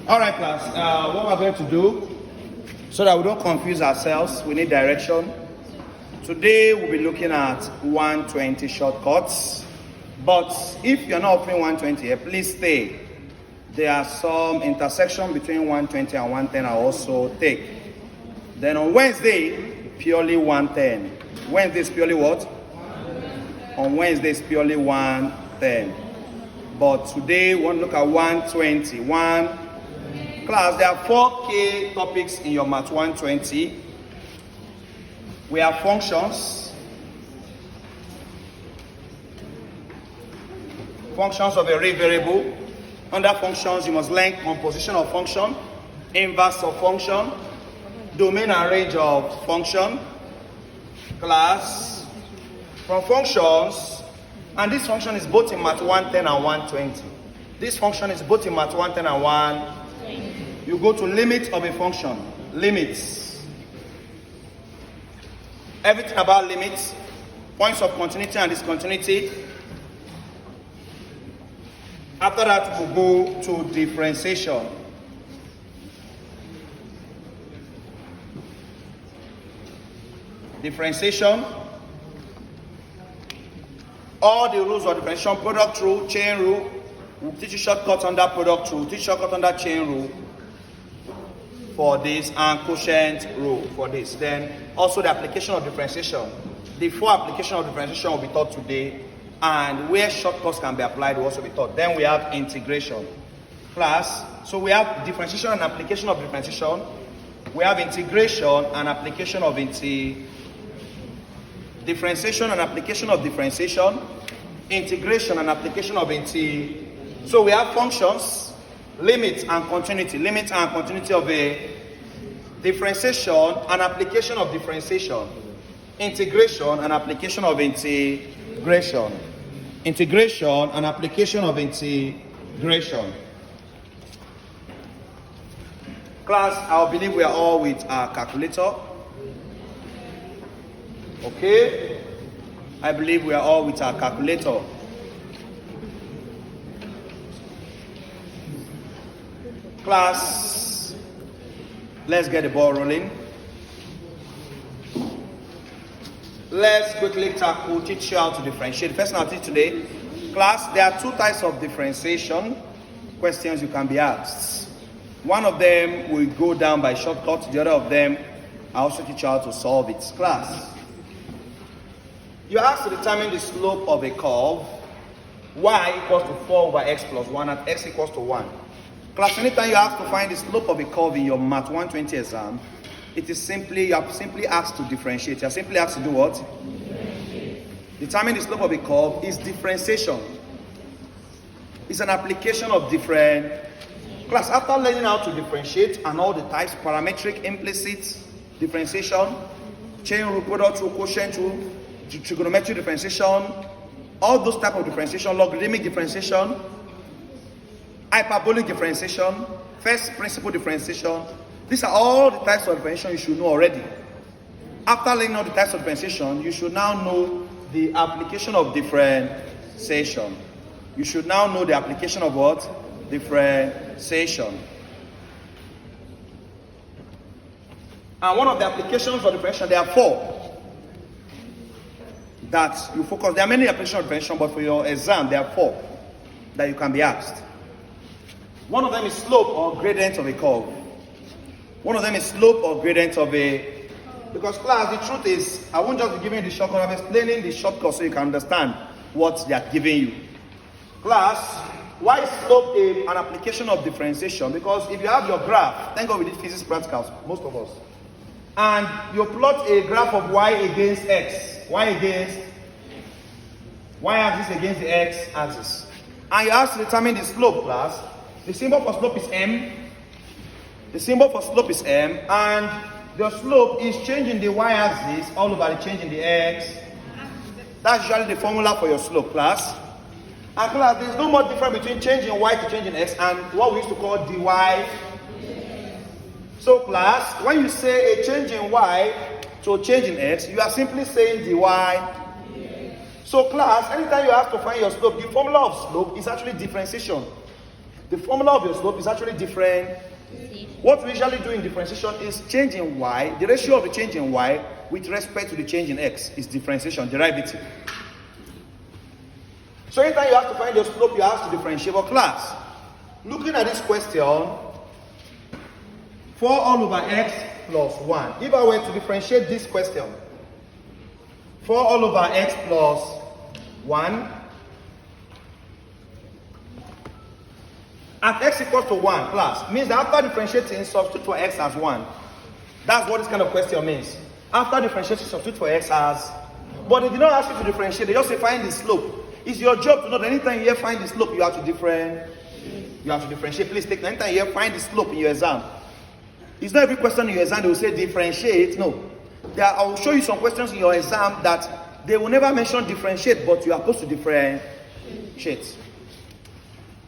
All right, class. What we're going to do, so that we don't confuse ourselves, we need direction. Today, we'll be looking at 120 shortcuts. But if you're not offering 120 here, please stay. There are some intersection between 120 and 110 I also take. Then on Wednesday, purely 110. Wednesday is purely what? On Wednesday is purely 110. But today, we want to look at 120. Class, there are 4 key topics in your Math 120. We have functions. Functions of a real variable. Under functions, you must learn composition of function, inverse of function, domain and range of function. Class, from functions, and this function is both in Math 110 and 120. This function is both in Math 110 and 120. You go to limit of a function. Limits. Everything about limits, points of continuity and discontinuity. After that, we'll go to differentiation. Differentiation. All the rules of differentiation, product rule, chain rule. We'll teach you shortcuts under product rule, teach shortcuts under chain rule for this, and quotient rule for this. Then also the application of differentiation. The 4 application of differentiation will be taught today, and where shortcuts can be applied will also be taught. Then we have integration. Class, so we have differentiation and application of differentiation. We have integration and application of differentiation and application of differentiation. Integration and application of So we have functions, limit and continuity. Limit and continuity of a differentiation and application of differentiation. Integration and application of integration. Integration and application of integration. Class, I believe we are all with our calculator. Okay? I believe we are all with our calculator. Class, let's get the ball rolling. Let's quickly teach you how to differentiate. First thing I'll teach today, class, there are 2 types of differentiation questions you can be asked. One of them will go down by shortcut. The other of them, I also teach you how to solve it. Class, you are asked to determine the slope of a curve y equals to 4 over x plus 1 and x equals to 1. Class, anytime you have to find the slope of a curve in your Math 120 exam, it is you are simply asked to differentiate. You are simply asked to do what? Determine the slope of a curve is differentiation. It's an application of different. Class, after learning how to differentiate and all the types, parametric, implicit, differentiation, chain rule, product rule, quotient rule, trigonometric differentiation, all those types of differentiation, logarithmic differentiation, hyperbolic differentiation, first principle differentiation. These are all the types of differentiation you should know already. After learning all the types of differentiation, you should now know the application of differentiation. You should now know the application of what? Differentiation. And one of the applications of differentiation, there are 4 that you focus. There are many applications of differentiation, but for your exam, there are 4 that you can be asked. One of them is slope or gradient of a curve. One of them is slope or gradient of a... Because class, the truth is, I won't just be giving you the shortcut, I'm explaining the shortcut so you can understand what they are giving you. Class, why is slope an application of differentiation? Because if you have your graph, thank God we did physics practicals, most of us, and you plot a graph of y against x, y axis against the x axis, and you have to determine the slope, class. The symbol for slope is m. The symbol for slope is m, and the slope is changing the y-axis all over the change in the x. That's usually the formula for your slope, class. And class, there's no more difference between changing y to changing x and what we used to call dy. So class, when you say a change in y to change in x, you are simply saying dy. So class, anytime you have to find your slope, the formula of slope is actually differentiation. The formula of your slope is actually different. What we usually do in differentiation is change in y, the ratio of the change in y with respect to the change in x is differentiation, derivative. So anytime you have to find your slope, you have to differentiate for class. Looking at this question, 4 all over x plus 1. If I were to differentiate this question, 4 all over x plus 1, at x equals to 1 class, means that after differentiating, substitute for x as 1. That's what this kind of question means. After differentiating, substitute for x as, but they did not ask you to differentiate, they just say find the slope. It's your job to know that anytime you hear find the slope, you have to differentiate. Please take anytime you hear find the slope in your exam. It's not every question in your exam they will say differentiate. No. I will show you some questions in your exam that they will never mention differentiate, but you are supposed to differentiate.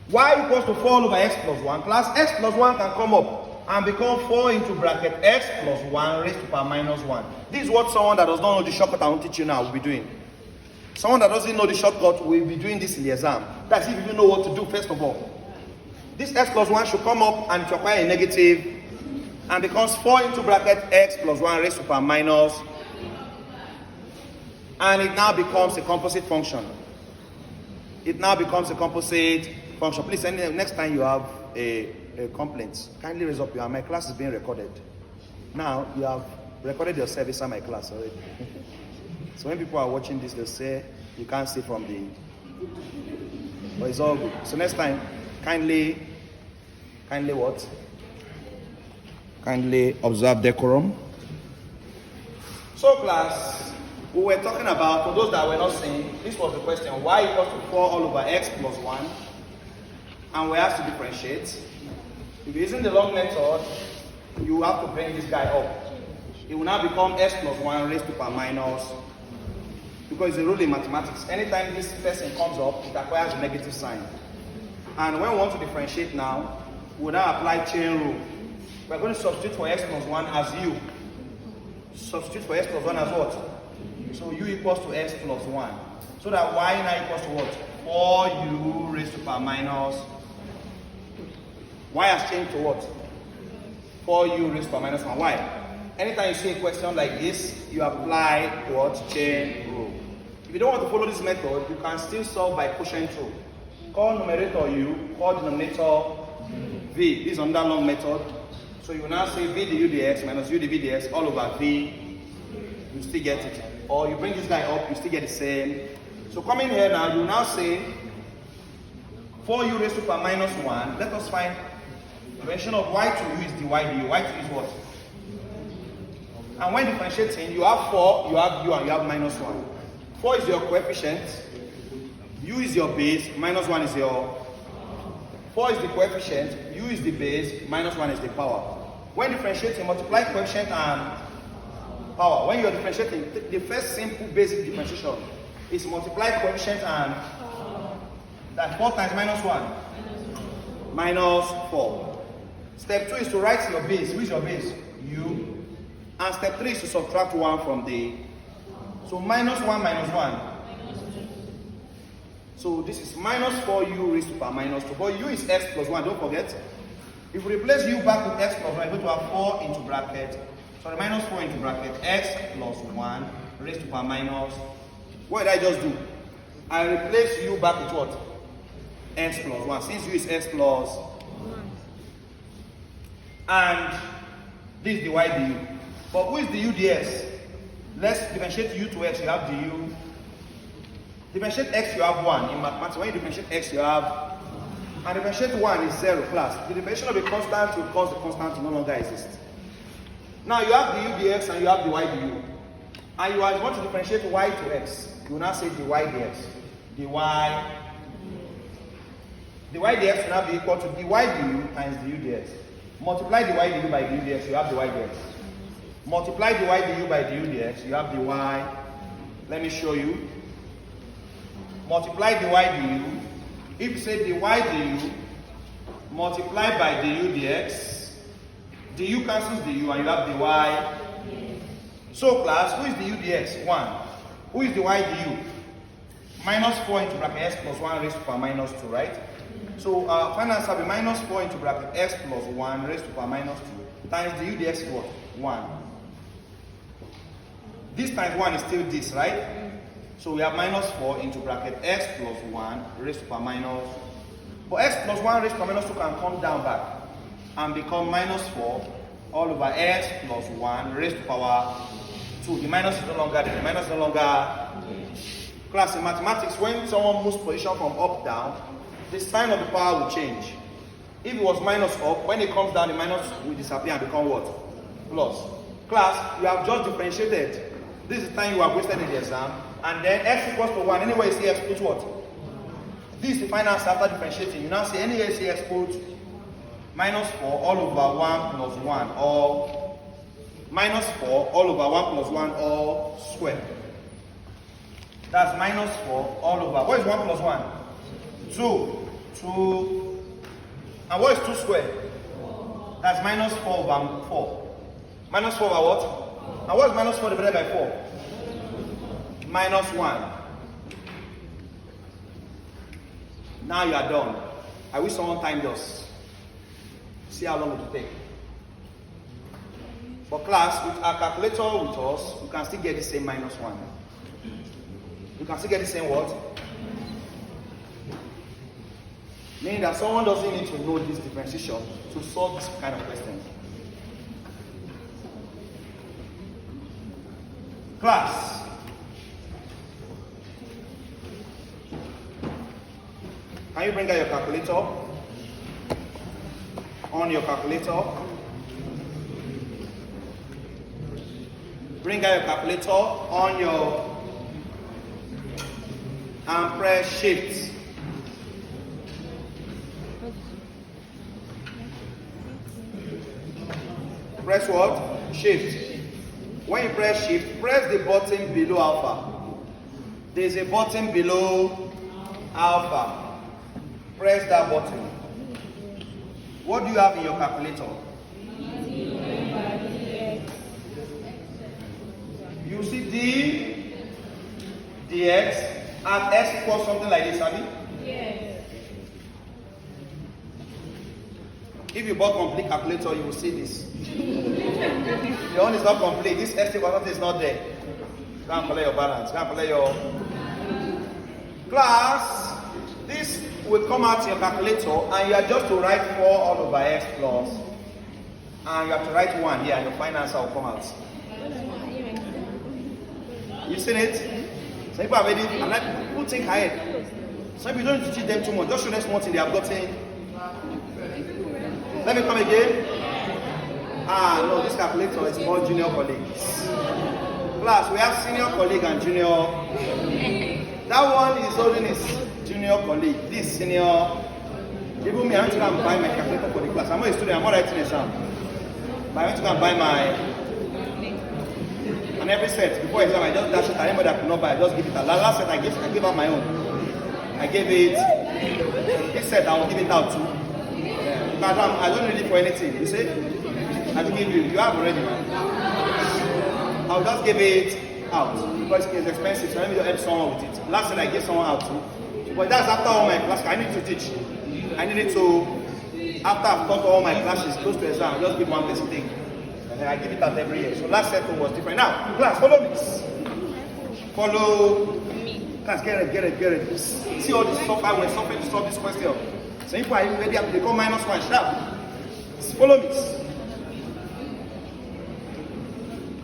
Y equals to 4 over x plus 1. Class, x plus 1 can come up and become 4 into bracket x plus 1 raised to power minus 1. This is what someone that does not know the shortcut I will teach you now will be doing. Someone that doesn't know the shortcut will be doing this in the exam. That's if you know what to do first of all. This x plus 1 should come up and require a negative and becomes 4 into bracket x plus 1 raised to power minus, and it now becomes a composite function. Please, next time you have a complaint, kindly raise up your hand. My class is being recorded. Now, you have recorded yourself inside my class already. So when people are watching this, they'll say, you can't see from the... But it's all good. So next time, kindly what? Kindly observe decorum. So class, we were talking about, for those that were not seeing, this was the question, y equals to 4 all over x plus 1. And we have to differentiate. If you're using the long method, you have to bring this guy up. It will now become x plus 1 raised to power minus, because it's a rule in mathematics. Anytime this person comes up, it acquires a negative sign. And when we want to differentiate now, we'll now apply chain rule. We're going to substitute for x plus 1 as u. Substitute for x plus 1 as what? So u equals to x plus 1. So that y now equals to what? 4u raised to power minus. Y has changed to what? 4u raised to power minus 1. Why? Anytime you see a question like this, you apply what? Chain rule. If you don't want to follow this method, you can still solve by quotient rule. Call numerator u, call denominator v. This is another long method. So you will now say v du dx minus u dv dx all over v. You still get it. Or you bring this guy up, you still get the same. So coming here now, you now say 4u raised to power minus 1. Let us find the relation of y to u is dy du. Y to u is what? And when differentiating, you have 4, you have u, and you have minus 1. 4 is your coefficient, u is your base, minus 1 is your... 4 is the coefficient, u is the base, minus 1 is the power. When differentiating, multiply coefficient and power. When you're differentiating, the first simple basic differentiation is multiply coefficient and... That's 4 times minus 1? Minus 4. Step 2 is to write your base. Which is your base? U. And step 3 is to subtract 1 from the... So minus 1 minus 1. So this is minus 4u raised to power minus 2. But u is x plus 1, don't forget. If we replace u back with x plus 1, we're going to have 4 into bracket. Sorry, minus 4 into bracket. X plus 1 raised to power minus. What did I just do? I replace u back with what? X plus 1. Since u is x plus 1. And this is the y du. But who is the u ds? Let's differentiate u to x, you have du. Differentiate x, you have 1. In mathematics, when you differentiate x, you have... And differentiate 1 is 0 class. The differentiation of a constant will cause the constant to no longer exist. Now you have the u dx and you have the y du. And you want to differentiate y to x. You will now say dy dx. dy dx will now be equal to dy du times du dx. Multiply dy du by du dx, you have dy dx. Multiply dy du by du dx, you have dy. Let me show you. Multiply dy du. If you say dy du, multiply by du dx, du cancels du and you have dy. So class, who is du dx? 1. Who is dy du? Minus 4 into bracket x plus 1 raised to power minus 2, right? So our final answer will be minus 4 into bracket x plus 1 raised to power minus 2 times du dx is what? 1. This times 1 is still this, right? So we have minus 4 into bracket x plus 1 raised to power minus. But x plus 1 raised to power minus 2 can come down back and become minus 4 all over x plus 1 raised to power 2. The minus is no longer there. The minus is no longer. Class, in mathematics, when someone moves position from up down, the sign of the power will change. If it was minus up, when it comes down, the minus will disappear and become what? Plus. Class, you have just differentiated. This is the time you have wasted in the exam. And then x equals to 1. Anyway, you see x put what? This is the final answer after differentiating. You now see anyway, you see x put minus 4 all over 1 plus 1 or minus 4 all over 1 plus 1 all square. That's minus 4 all over. What is 1 plus 1? 2. 2. And what is 2 squared? That's minus 4 over 4. Minus 4 over what? And what is minus 4 divided by 4? Minus 1. Now you are done. I wish someone timed us. See how long it will take. For class, with our calculator with us, we can still get the same minus 1. You can still get the same what? Meaning that someone doesn't need to know this differentiation to solve this kind of question. Class. Can you bring out your calculator? On your calculator. Bring out your calculator on your and press shift. Press what? Shift. When you press shift, press the button below alpha. There is a button below alpha. Press that button. What do you have in your calculator? You see d, dx, and x equals something like this, Abby? Yes. If you bought complete calculator, you will see this. Your own is not complete. This x equals is not there. Go and collect your balance. Go and collect your class. This will come out in your calculator, and you are just to write 4 all over x plus, and you have to write 1 here, and your final answer will come out. You seen it? Some people are ready, and like people think ahead. Some people don't need to teach them too much. Just show them small thing they have gotten. Let me come again. No, this calculator is for junior colleagues. Class, we have senior colleague and junior. That one is holding his junior colleague. This senior. Even me, I went to go and buy my calculator for the class. I'm not a student, I'm not writing an exam. But I went to go and buy my. And every set, before exam, I just dash it. Anybody that could not buy, I just give it. Last set, I gave out my own. I gave it. This set, I will give it out too. Because I don't need it for anything. You see? I will give you. You have already, man. I'll just give it out because it's expensive. So let me just help someone with it. Last set, I gave someone out too. But that's after all my classes. I need to teach. I needed to. After I've taught all my classes close to exam, I just give one person thing. And I give it out every year. So last set was different. Now, class, follow me. Follow me. Class, get it. See all this stuff I was suffering to solve this question. So if I ready to become minus 1 sharp. Follow me.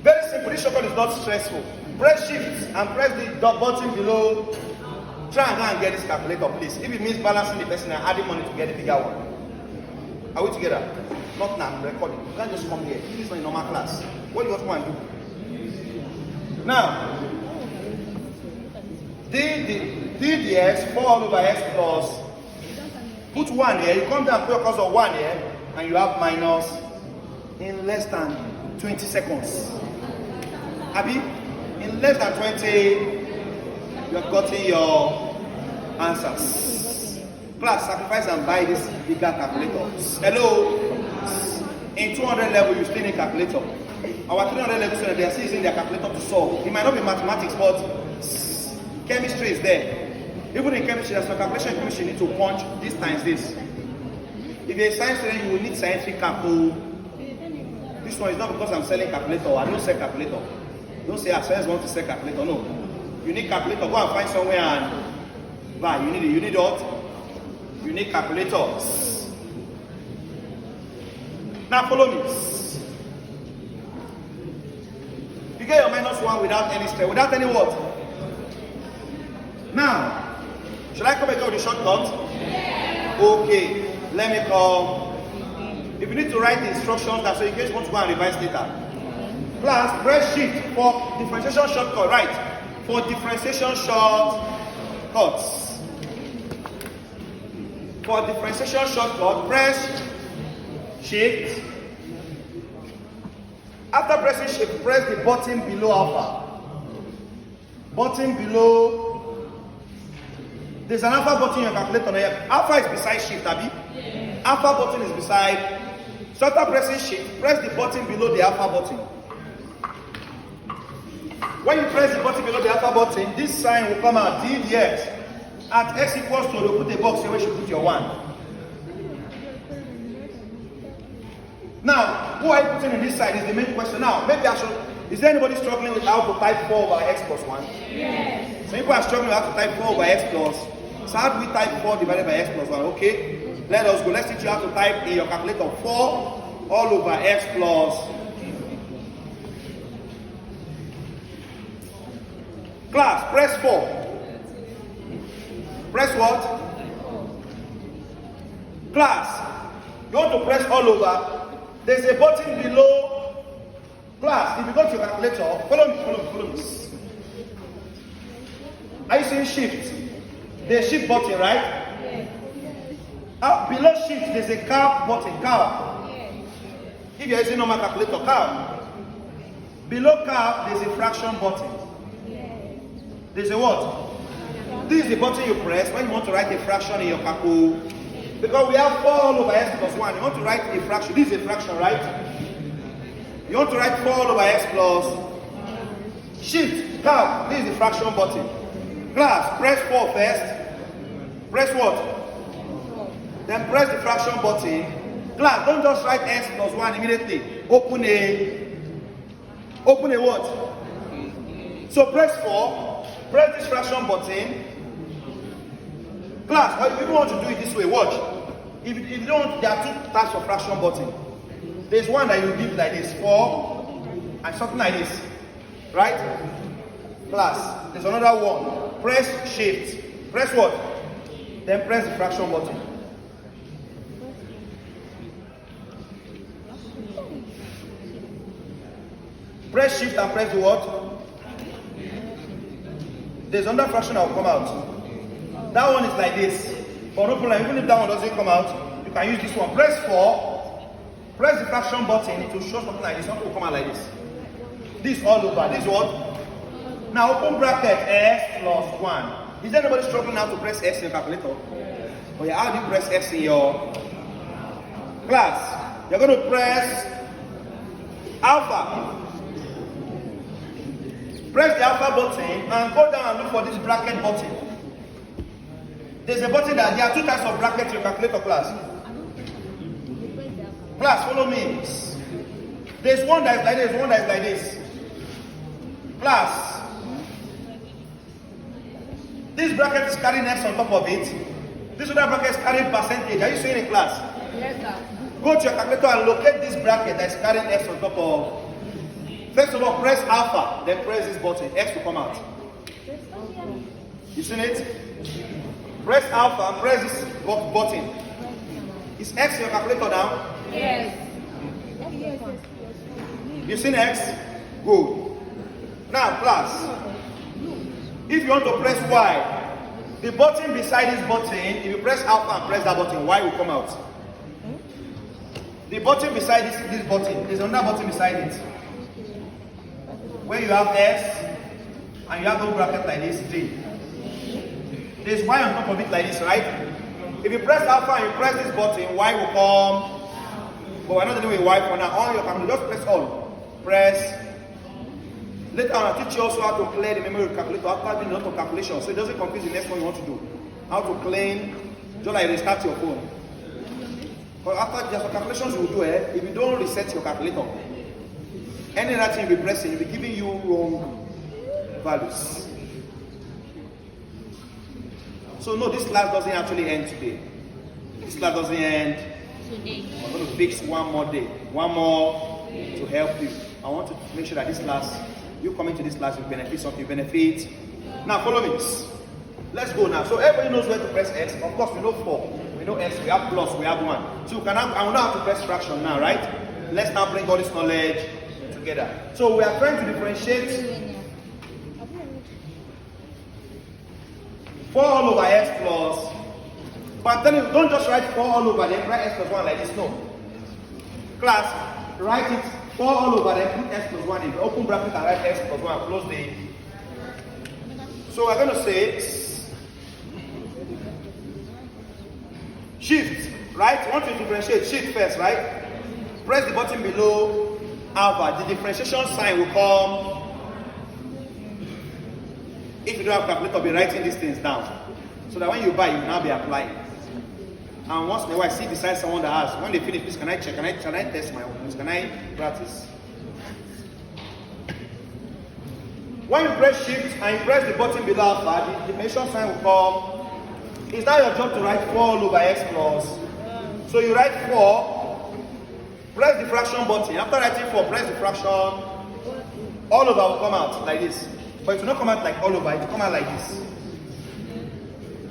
Very simple. This shortcut is not stressful. Press shift and press the button below. Try and go and get this calculator, please. If it means balancing the person and adding money to get the bigger one. Are we together? Not now, I'm recording. You can't just come here. This is not a normal class. What do you want to do? Now, dx 4 all over x plus. Put 1 here. You come down, put a cos of 1 here, and you have minus in less than 20 seconds. Abby, in less than 20, you have gotten your answers. Class, sacrifice and buy this bigger calculator. Hello? In 200 level, you still need calculator. Our 300 level students, they are still using their calculator to solve. It might not be mathematics, but chemistry is there. Even in chemistry, there's no calculation in chemistry, you need to punch this times this. If you're a science student, you will need scientific calcul. This one is not because I'm selling calculator. I don't sell calculator. Don't say, science want to sell calculator. No. You need calculator. Go and find somewhere and buy. You need it. You need what? You need calculators. Now follow me. You get your -1 without any step, without any what? Now, should I come back to the shortcut? Yeah. Okay, let me come. If you need to write the instructions, that's so in case you want to go and revise later. Class, press shift for differentiation shortcut, right? For differentiation shortcuts. For differentiation shortcut, press shift. After pressing shift, press the button below alpha. Button below. There's an alpha button in your calculator here. Alpha is beside shift, Abby. Yeah. Alpha button is beside. So after pressing shift, press the button below the alpha button. When you press the button below the alpha button, this sign will come out, DDX. At x equals to, you put a box here where you should put your 1. Now, who are you putting in this side is the main question. Now, maybe I should, is there anybody struggling with how to type 4 over x plus 1? Yes. Some people are struggling with how to type 4 over x plus. So how do we type 4 divided by x plus 1? Okay, let us go. Let's teach you how to type in your calculator 4 all over x plus. Class, press 4. Press what? Class, you want to press all over. There's a button below. Class, if you go to your calculator, follow me. Are you seeing shift? There's shift button, right? Yes. Below shift, there's a curve button, curve. Yes. If you're using normal calculator, curve. Below curve, there's a fraction button. Yes. There's a what? This is the button you press when you want to write a fraction in your calculator. Because we have 4 all over x plus 1. You want to write a fraction. This is a fraction, right? You want to write 4 all over x plus. Shift, curve. This is the fraction button. Class, press 4 first. Press what? Then press the fraction button. Class, don't just write x plus 1 immediately. Open a what? So press 4. Press this fraction button. Class, if you want to do it this way, watch. If you don't want, there are 2 types of fraction button. There's one that you give like this, 4, and something like this. Right? Class, there's another one. Press shift. Press what? Then press the fraction button. Press shift and press the what? There's another fraction that will come out. That one is like this. But no problem, even if that one doesn't come out, you can use this one. Press 4. Press the fraction button. It will show something like this. Something will come out like this. This all over. This what? Now open bracket x plus 1. Is there anybody struggling now to press x in your calculator? Oh yeah, how do you press x in your class? You're going to press alpha. Press the alpha button and go down and look for this bracket button. There's a button that there are 2 types of brackets in your calculator, class. Class, follow me. There's one that is like this, one that is like this. Class. This bracket is carrying x on top of it. This other bracket is carrying percentage. Are you seeing it, class? Yes, sir. Go to your calculator and locate this bracket that is carrying x on top of. First of all, press alpha, then press this button. X will come out. You seen it? Press alpha and press this button. Is x in your calculator now? Yes. You seen x? Good. Now, class, if you want to press Y, the button beside this button, if you press alpha and press that button, Y will come out. The button beside this button, there's another button beside it. Where you have S, and you have no bracket like this, D. There's Y on top of it like this, right? If you press alpha and you press this button, Y will come. But we're not doing Y for now. On your calculator, just press all. Press. Later on, I'll teach you also how to clear the memory calculator after doing a lot of calculations, so it doesn't confuse the next one you want to do. how to clean, just like restart your phone. But after just calculations you will do, if you don't reset your calculator, any other thing you'll be pressing will be giving you wrong values. So no, this class doesn't actually end today. This class doesn't end today. I'm going to fix one more day, one more to help you. I want to make sure that this class, you coming to this class, you benefit something, you benefit. Now follow me. Let's go now. So everybody knows where to press X. Of course, we know 4. We know X, we have plus, we have 1. So I will know how to press fraction now, right? Let's now bring all this knowledge together. So we are trying to differentiate 4 all over X plus. But then don't just write 4 all over, then write X plus 1 like this. No. Class, write it 4 all over, then put X plus 1 in the open bracket and write X plus 1, close the. So we're going to say shift, right? Want to differentiate, shift first, right? Press the button below alpha. The differentiation sign will come. If you don't have calculator, be writing these things down. So that when you buy, you will now be applying. And once in a while, see beside someone that asks, when they finish, please can I check? Can I test my own? Can I practice? When you press shift and you press the button below alpha, the differentiation sign will come. It's now your job to write 4 all over X plus. So you write 4, press the fraction button. After writing 4, press the fraction. All over will come out like this. But it will not come out like all over, it will come out like this.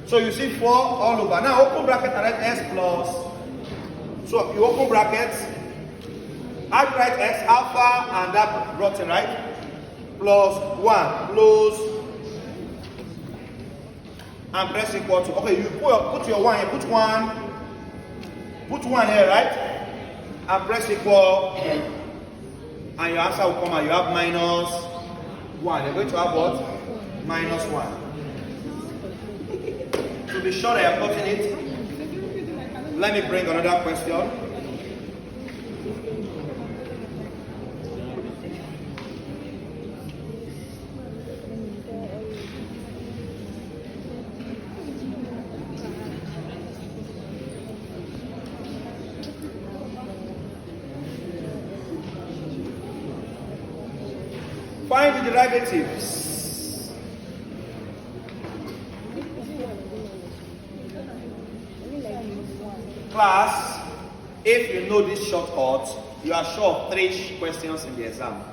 So you see 4 all over. Now open bracket and write X plus. So you open brackets, add write X alpha and that button, right? Plus 1, close. And press equal to, okay, you put your 1 here, put 1 here, right? And press equal, and your answer will come out. You have minus 1. You're going to have what? Minus 1. To be sure that I'm cutting it, let me bring another question. Find the derivatives. Class, if you know this shortcut, you are sure of 3 questions in the exam.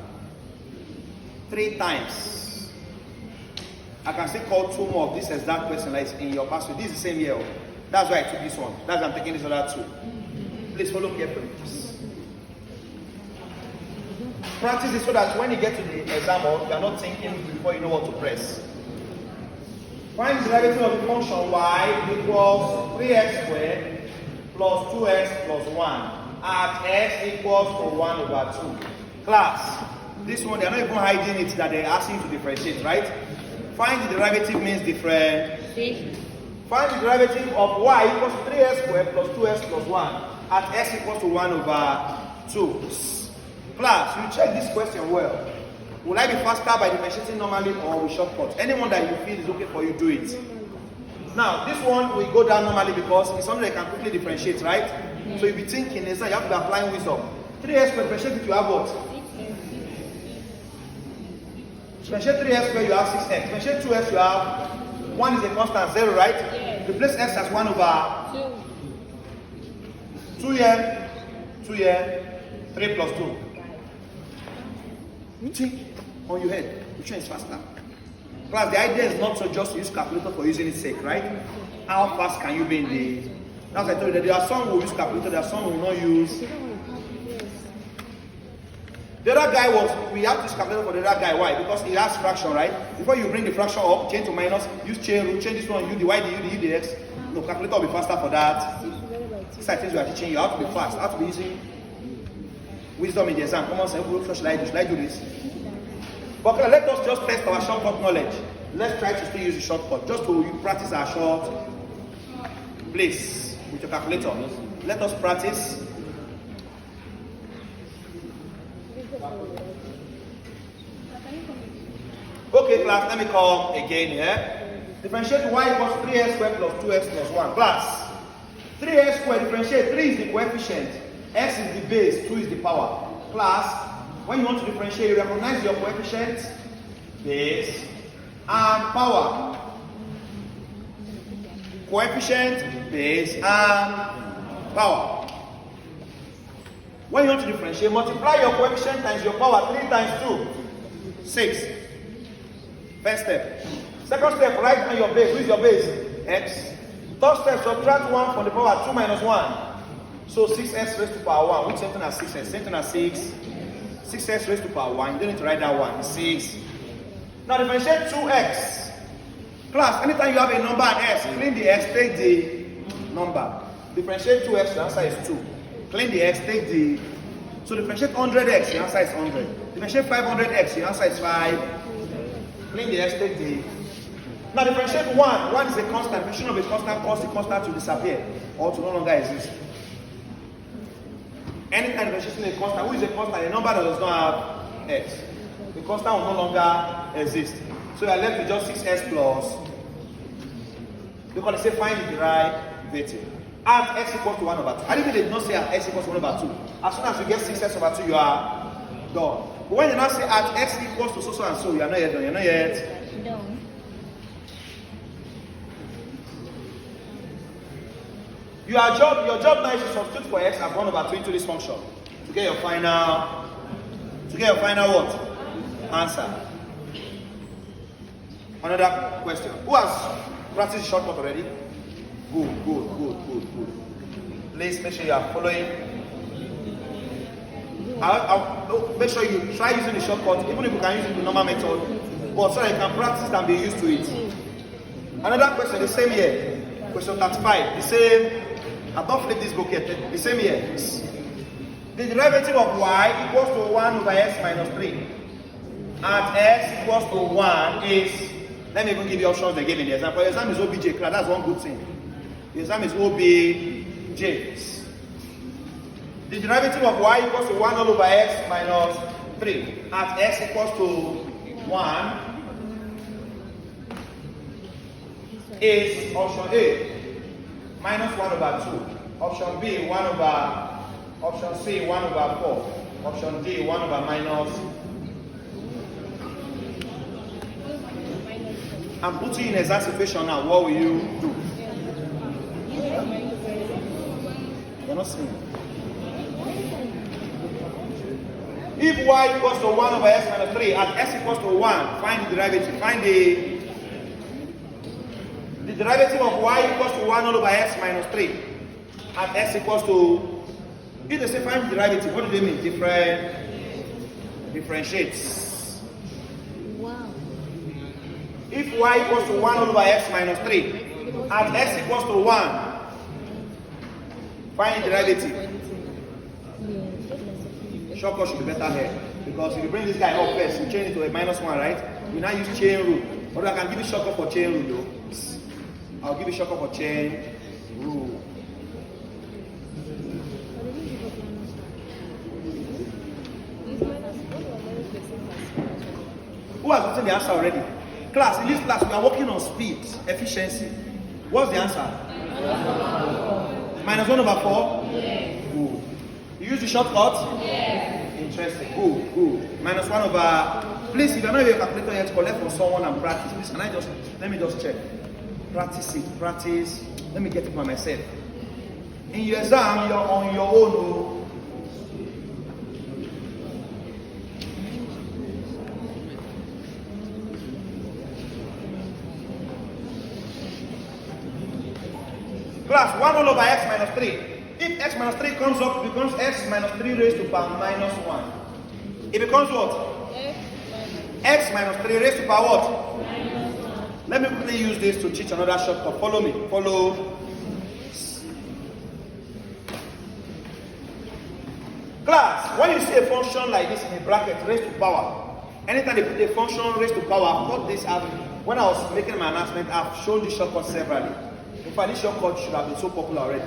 3 times. I can still call 2 more of this exact question that is in your password. This is the same year. That's why I took this one. That's why I'm taking this other 2. Please follow carefully. Practice it so that when you get to the exam, you are not thinking before you know what to press. Find the derivative of the function y equals 3x squared plus 2x plus 1 at x equals to 1 over 2. Class, this one, they are not even hiding it that they're asking you to differentiate, right? Find the derivative means differentiate. Find the derivative of y equals 3x squared plus 2x plus 1 at x equals to 1 over 2. Class, you check this question well. Will I be faster by differentiating normally or with shortcut? Anyone that you feel is okay for you, do it. Now, this one will go down normally because it's something that can quickly differentiate, right? So you'll be thinking, you have to be applying wisdom. 3x squared, differentiate it, you have what? Differentiate 3x squared, you have 6x. Differentiate 2x, you have 1 is a constant, 0, right? Yes. Replace x as 1 over 2 here, 2 here, 3 plus 2. You think on your head, which one is faster? Class, the idea is not to just use calculator for using its sake, right? How fast can you be in the... As I told you, that there are some who will use calculator, there are some who will not use. The other guy we have to use calculator for the other guy. Why? Because he has fraction, right? Before you bring the fraction up, change to minus, use chain rule, change this one, u, the y, the u, the u, the x. No, calculator will be faster for that. These are things we are teaching you. You have to be fast, you have to be using wisdom in the exam. Come on, say, what should I do? Should I do this? But let us just test our shortcut knowledge. Let's try to still use the shortcut. Just to practice our short. Please, with your calculator. Let us practice. Okay, class, let me come again here. Differentiate y equals 3x squared plus 2x plus 1. Class, 3x squared, differentiate, 3 is the coefficient, x is the base, 2 is the power. Class, when you want to differentiate, you recognize your coefficient, base, and power. Coefficient, base, and power. When you want to differentiate, multiply your coefficient times your power. 3 times 2, 6. First step. Second step, write down your base. Who is your base? X. Third step, subtract 1 from the power. 2 minus 1. So 6x raised to power 1. Which same thing as 6x? Same thing as 6. 6x raised to power 1. You don't need to write that 1. 6. Now differentiate 2x. Class, anytime you have a number and x, clean the x, take the number. Differentiate 2x, the answer is 2. Clean the x, take the... So differentiate 100x, the answer is 100. Differentiate 500x, the answer is 5. Clean the x, take the... Now differentiate 1. 1 is a constant. Differentiation of a constant causes the constant to disappear or to no longer exist. Anytime differentiation is a constant, who is a constant? A number that does not have x. The constant will no longer exist. So you are left with just 6x plus, because they say find the derivative. At x equals to 1 over 2. I didn't did not say at x equals to 1 over 2. As soon as you get 6x over 2, you are done. But when you now say at x equals to so and so, you are not yet done. You are not yet done. Your job now is to substitute for x as 1 over 2 into this function to get your final what? Answer. Another question. Who has practiced shortcut already? Good. Please make sure you are following. I'll make sure you try using the shortcut, even if you can use it the normal method, but so that you can practice and be used to it. Another question, the same year. Question 35. The same. I've not flipped this book yet. The same year. The derivative of y equals to 1 over x minus 3. At x equals to 1 is... Let me even give you options they gave in the exam. For exam is OBJ, class, that's one good thing. The exam is OBJ. The derivative of y equals to 1 all over x minus 3. At x equals to 1 is option A, minus 1 over 2. Option B, 1 over, option C, 1 over 4. Option D, 1 over minus. I'm putting you in exam situation now. What will you do? You're not seeing. If y equals to 1 over x minus 3 at x equals to 1, find the derivative. Find the derivative of y equals to 1 all over x minus 3 at x equals to... If they say find the derivative, what do they mean? Differentiates. Wow. If y equals to 1 all over x minus 3 at x equals to 1, find the derivative. Shortcut should be better here, because if you bring this guy up first, you change it to a minus 1, right? We now use chain rule. But I can give you shortcut for chain rule though. I'll give you shortcut for chain rule. Who has written the answer already? Class, in this class, we are working on speed, efficiency. What's the answer? Minus 1 over 4? Yes. Good. You use the shortcut? Yes. Interesting. Good. Minus 1 over... Please, if you're not your calculator yet, collect from someone and practice. Please, let me just check. Practice it. Practice. Let me get it by myself. In your exam, you're on your own. Class, 1 all over x minus 3. If x minus 3 comes up, it becomes x minus 3 raised to power minus 1. It becomes what? X minus 3 raised to power what? Minus 1. Let me quickly use this to teach another shortcut. Follow me. Follow. Class, when you see a function like this in a bracket, raised to power, anytime they put a function raised to power, I've got this out. When I was making my announcement, I've shown this shortcut severally. In fact, this shortcut should have been so popular already.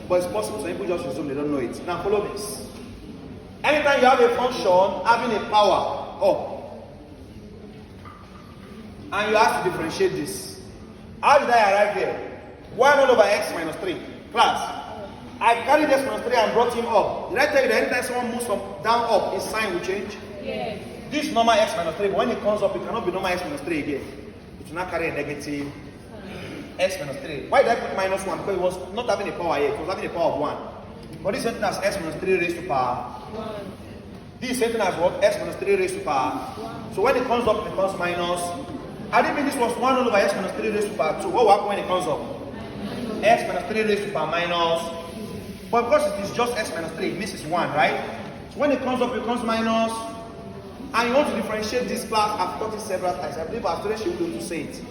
But it's possible some people just assume they don't know it. Now follow this. Anytime you have a function having a power up, and you have to differentiate this, How did I arrive here? 1 all over x minus 3. Class, I carried x minus 3 and brought him up. Did I tell you that anytime someone moves from down up, his sign will change? Yes. This is normal x minus 3, but when it comes up, it cannot be normal x minus 3 again. It will not carry a negative x minus 3. Why did I put minus 1? Because it was not having a power here, it was having a power of 1. But this is something as x minus 3 raised to power 1. This is something as what? X minus 3 raised to power 1. So when it comes up, it becomes minus. I didn't mean this was 1 over x minus 3 raised to power 2. What will happen when it comes up? X minus 3 raised to power minus. But because it is just x minus 3, it means it's 1, right? So when it comes up, it becomes minus. And you want to differentiate this class. I've taught it several times. I believe our students should be able to say it.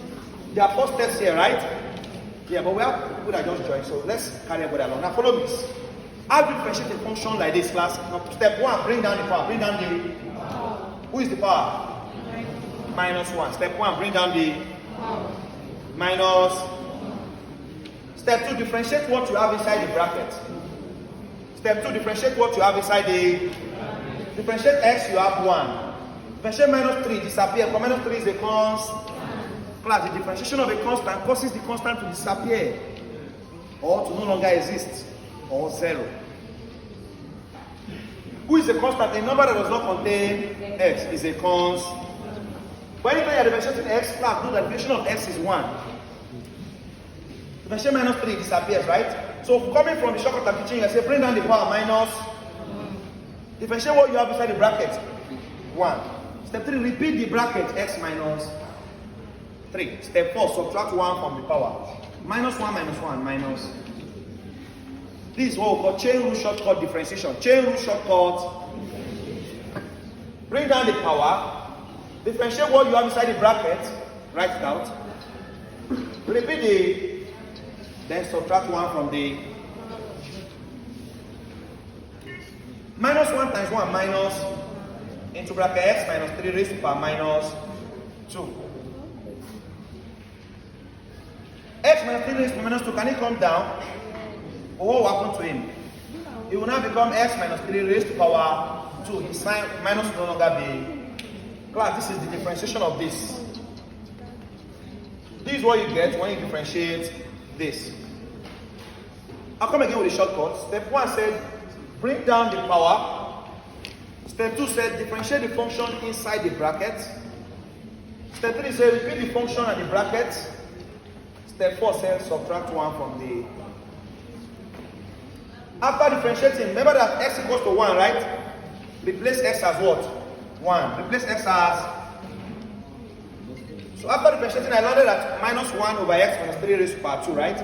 There are 4 steps here, right? Yeah, but we have people that just joined, so let's carry everybody along. Now follow this. How do you differentiate a function like this, class? Now, step 1, bring down the power. Bring down the power. Who is the power? Minus 1. Step 1, bring down the power. Minus. Step 2, differentiate what you have inside the bracket. Step 2, differentiate what you have inside the differentiate x, you have 1. Differentiate minus 3, disappear. Because minus 3 is a constant. Class, the differentiation of a constant causes the constant to disappear or to no longer exist or 0. Who is a constant? A number that does not contain x is a constant. But anytime you are differentiating x, class, know that the differentiation of x is 1. Differentiate minus 3 disappears, right? So coming from the shortcut I'm teaching you, I say bring down the power minus. Differentiate what you have inside the bracket. 1. Step 3, repeat the bracket x minus 3. Step 4, subtract 1 from the power. Minus 1 minus 1 minus. This is what we call chain rule shortcut differentiation. Chain rule shortcut. Bring down the power. Differentiate what you have inside the bracket. Write it out. Repeat the. Then subtract 1 from the. Minus 1 times 1 minus. Into bracket x minus 3 raised to power minus 2. X minus 3 raised to minus 2, can it come down? Or what will happen to him? It will now become x minus 3 raised to power 2. His sign minus will no longer be. Class, this is the differentiation of this. This is what you get when you differentiate this. I'll come again with the shortcut. Step 1 said, bring down the power. Step 2 said, differentiate the function inside the bracket. Step 3 said, repeat the function and the bracket. Step 4 says, subtract 1 from the. After differentiating, remember that x equals to 1, right? Replace x as what? 1. Replace x as. So after differentiating, I landed at minus 1 over x minus 3 raised to power 2, right?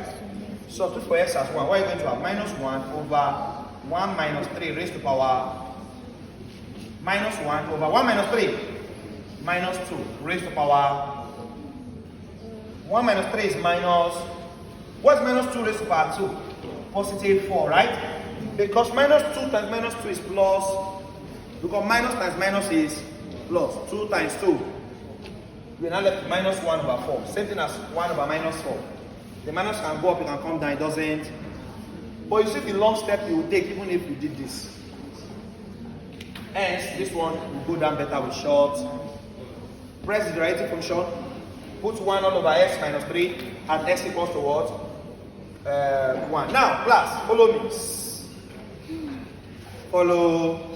Substitute for x as 1. What are you going to have? Minus 1 over 1 minus 3 raised to power. Minus 1 over 1 minus 3. Minus 2 raised to power. 1 minus 3 is minus. What's minus 2 raised to power 2? Positive 4, right? Because minus 2 times minus 2 is plus. Because minus times minus is plus. 2 times 2. We are now left with minus 1 over 4. Same thing as 1 over minus 4. The minus can go up, it can come down, it doesn't. But you see the long step you will take even if you did this. Hence, this one will go down better with short. Press the derivative function. Put 1 all over x minus 3 and x equals to what? 1. Now, class, follow me. Follow.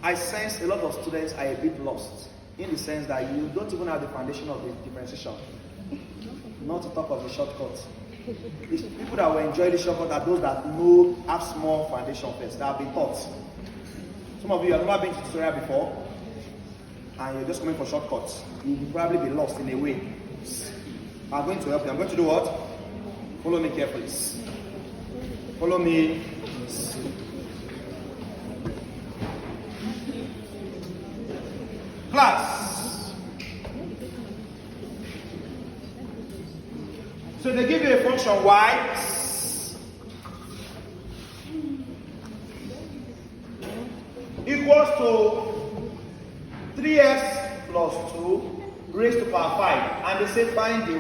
I sense a lot of students are a bit lost in the sense that you don't even have the foundation of the differentiation. Not to talk of the shortcut. The people that will enjoy the shortcut are those that know, have small foundation first, that have been taught. Some of you have never been to tutorial before, and you're just coming for shortcuts. You will probably be lost in a way. I'm going to help you. I'm going to do what? Follow me carefully. Follow me. Class. So they give you a function y equals to 3x plus 2 raised to power 5. And they say find dy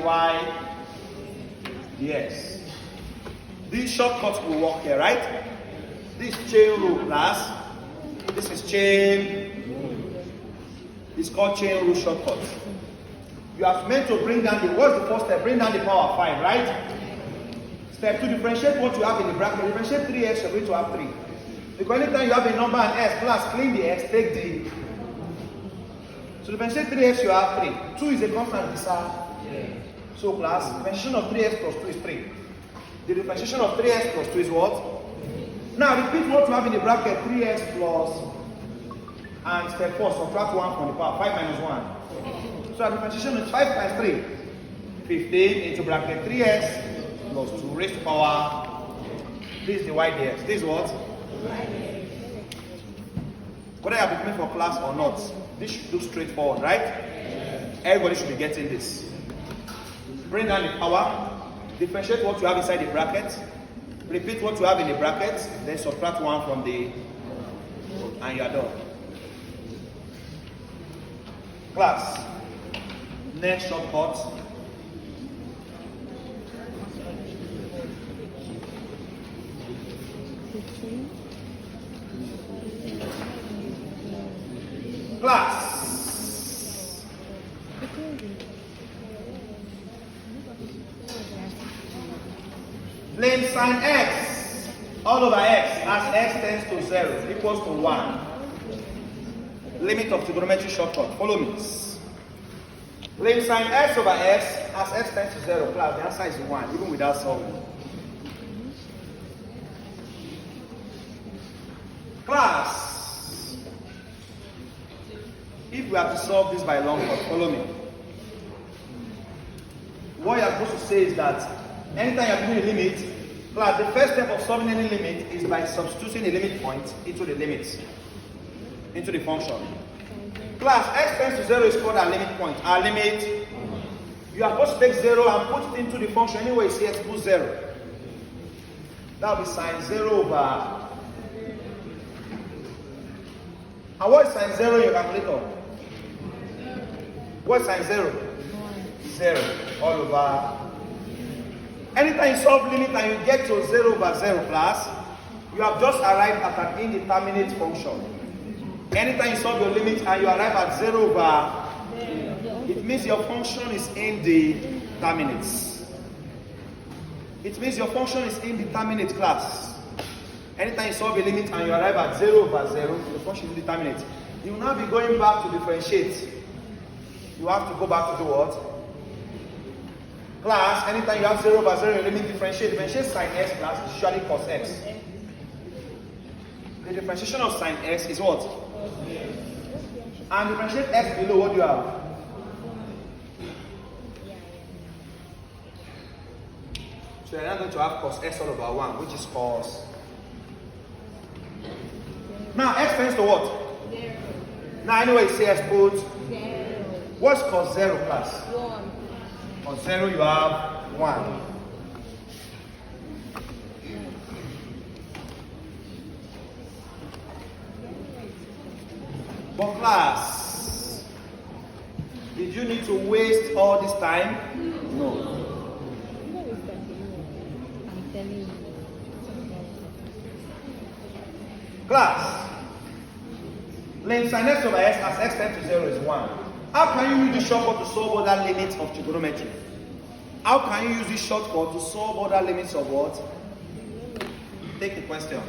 dx. These shortcuts will work here, right? This chain rule class. This is chain. The It's called chain rule shortcut. You are meant to bring down the, what's the first step? Bring down the power of 5, right? Step 2, differentiate what you have in the bracket. Differentiate 3x, you're going to have 3. Because anytime you have a number and s, class, clean the x, take the. So differentiate 3x, you have 3. 2 is a constant, yeah. So class, differentiation of 3x plus 2 is 3. The differentiation of 3x plus 2 is what? Now repeat what you have in the bracket, 3x plus, and step 4, subtract 1 from the power, 5 minus 1. So the differentiation is 5 times 3. 15 into bracket 3x plus 2 raised to power. This is the y dx. This is what? Whether you are becoming for class or not, this should look straightforward, right? Everybody should be getting this. Bring down the power, differentiate what you have inside the bracket, repeat what you have in the bracket, then subtract 1 from the, and you are done. Class, next shortcut. Class. Plane sine x all over x as x tends to 0 equals to 1. Limit of trigonometry shortcut. Follow me. Plane sine x over x as x tends to 0. Class, the answer is 1, even without solving. Class, if we have to solve this by long cut, follow me. What you are supposed to say is that anytime you are doing a limit, class, the first step of solving any limit is by substituting a limit point into the limit, into the function. Class, x tends to 0 is called our limit point. Our limit, you are supposed to take 0 and put it into the function anyway, see x equals 0. That will be sine 0 over. And what is sine 0 in your calculator? What is sine 0? 0 all over. Anytime you solve limit and you get to 0 over 0 class, you have just arrived at an indeterminate function. Anytime you solve your limit and you arrive at 0 over, it means your function is indeterminate. It means your function is indeterminate class. Anytime you solve a limit and you arrive at 0 over 0, the function is indeterminate. You will now be going back to differentiate. You have to go back to do what? Class, anytime you have 0 over 0, you limit differentiate. Differentiate sine x class is usually cos x. The differentiation of sine x is what? And differentiate x below, what do you have? So you're now going to have cos x all over 1, which is cos. Now x tends to what? 0. Now anyway, say x put 0. What's cos 0 class? 1. On 0 you have 1. But class, did you need to waste all this time? No. Class, length sine x over x as x tends to 0 is 1. How can you use this shortcut to solve other limits of trigonometry? How can you use this shortcut to solve other limits of what? Take the question.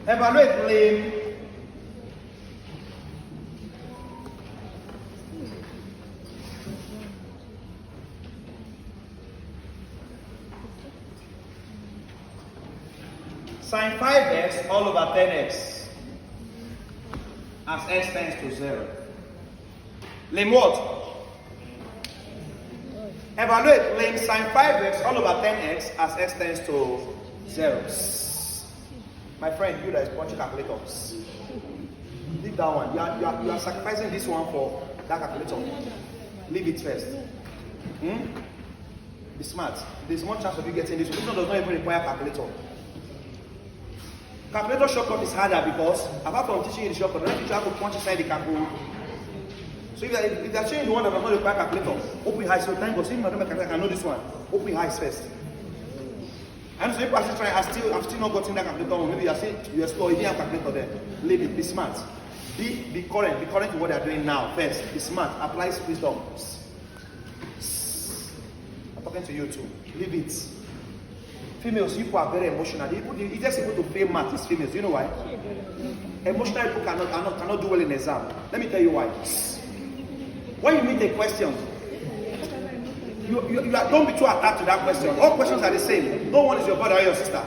Evaluate plane. Sine 5x all over 10x as x tends to 0. Lim what? Evaluate lim sine 5x all over 10x as x tends to 0. My friend, you that is punching calculators. Leave that one. You are sacrificing this one for that calculator. Leave it first. Be smart. There's more chance of you getting this one. This one does not even require calculator. Calculator shortcut is harder because apart from teaching you the shortcut, don't teach you how to punch inside the calculator. So if they are showing the one that does not require calculator, open your eyes. So thank God, see my calculator, I can know this one. Open your eyes first. And so people are still trying, I'm still not gotten that calculator. Maybe you are saying you explore, you didn't have calculator there. Leave it, be smart. Be current to what they are doing now. First, be smart, apply wisdom. I'm talking to you too. Leave it. Females, people are very emotional. The easiest people to fail math is females. You know why? Emotional people cannot do well in exam. Let me tell you why. When you meet a question, don't be too attached to that question. All questions are the same. No one is your brother or your sister.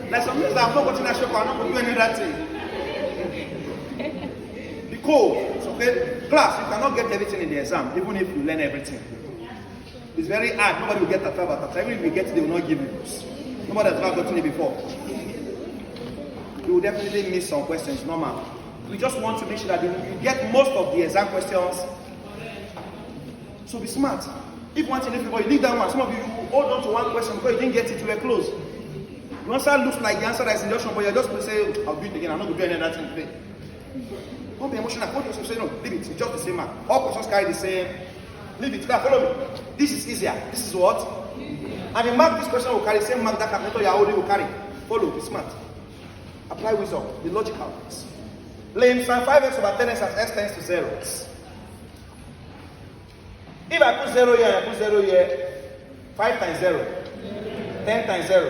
Like some things that I'm not watching that show, I'm not going to do any of that thing. Be cool. Okay? Class, you cannot get everything in the exam, even if you learn everything. It's very hard. Nobody will get that 12 out of 10. Even if you get it, they will not give you. Nobody has ever gotten it before. You will definitely miss some questions, normal. We just want to make sure that you get most of the exam questions. So be smart. If one thing, everybody leave that one. Some of you hold on to one question because you didn't get it, you were close. The answer looks like the answer that is in the option, but you're just going to say, I'll do it again. I'm not going to do any other thing today. Don't be emotional. Hold yourself. Say, no, leave it. It's just the same mark. All questions carry the same. Leave it. Now, follow me. This is easier. This is what? And the mark this question will carry the same mark that calculator you already will carry. Follow. Be smart. Apply wisdom. Be logical. Lane sin 5x over 10x as x tends to 0. If I put 0 here and I put 0 here, 5 times 0, 10 times 0,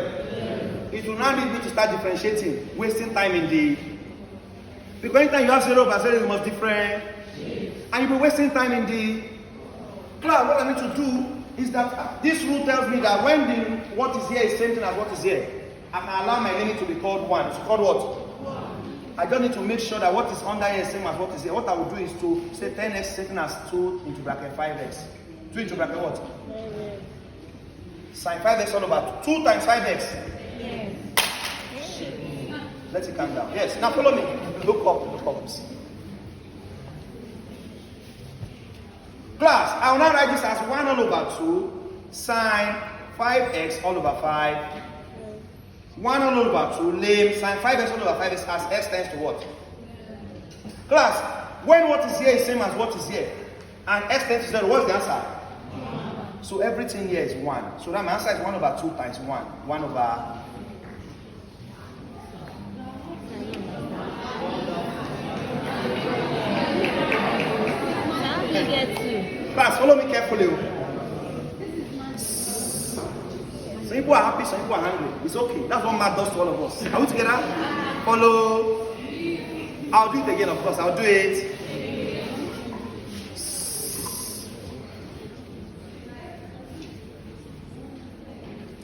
it will now need me to start differentiating, wasting time in the... Because anytime you have 0 over 0, you must differentiate. And you'll be wasting time in the... Class, what I need to do is that this rule tells me that when what is here is same thing as what is here, I can allow my limit to be called 1. It's called what? 1. I just need to make sure that what is under here is same as what is here. What I will do is to say 10x same as 2 into bracket 5x. 2 into bracket what? Sin 5x all over 2 times 5x. Let it calm down. Yes. Now follow me. Look up. Class, I will now write this as 1 all over 2 sine 5x all over 5. 1 all over 2 lame sine 5x all over 5x as x tends to what? Class, when what is here is same as what is here and x tends to 0, what's the answer? 1. So everything here is 1. So that my answer is 1 over 2 times 1. 1 over... Class, follow me carefully. Some people are happy, some people are angry. It's okay. That's what math does to all of us. Are we together? Follow. I'll do it again, of course. I'll do it.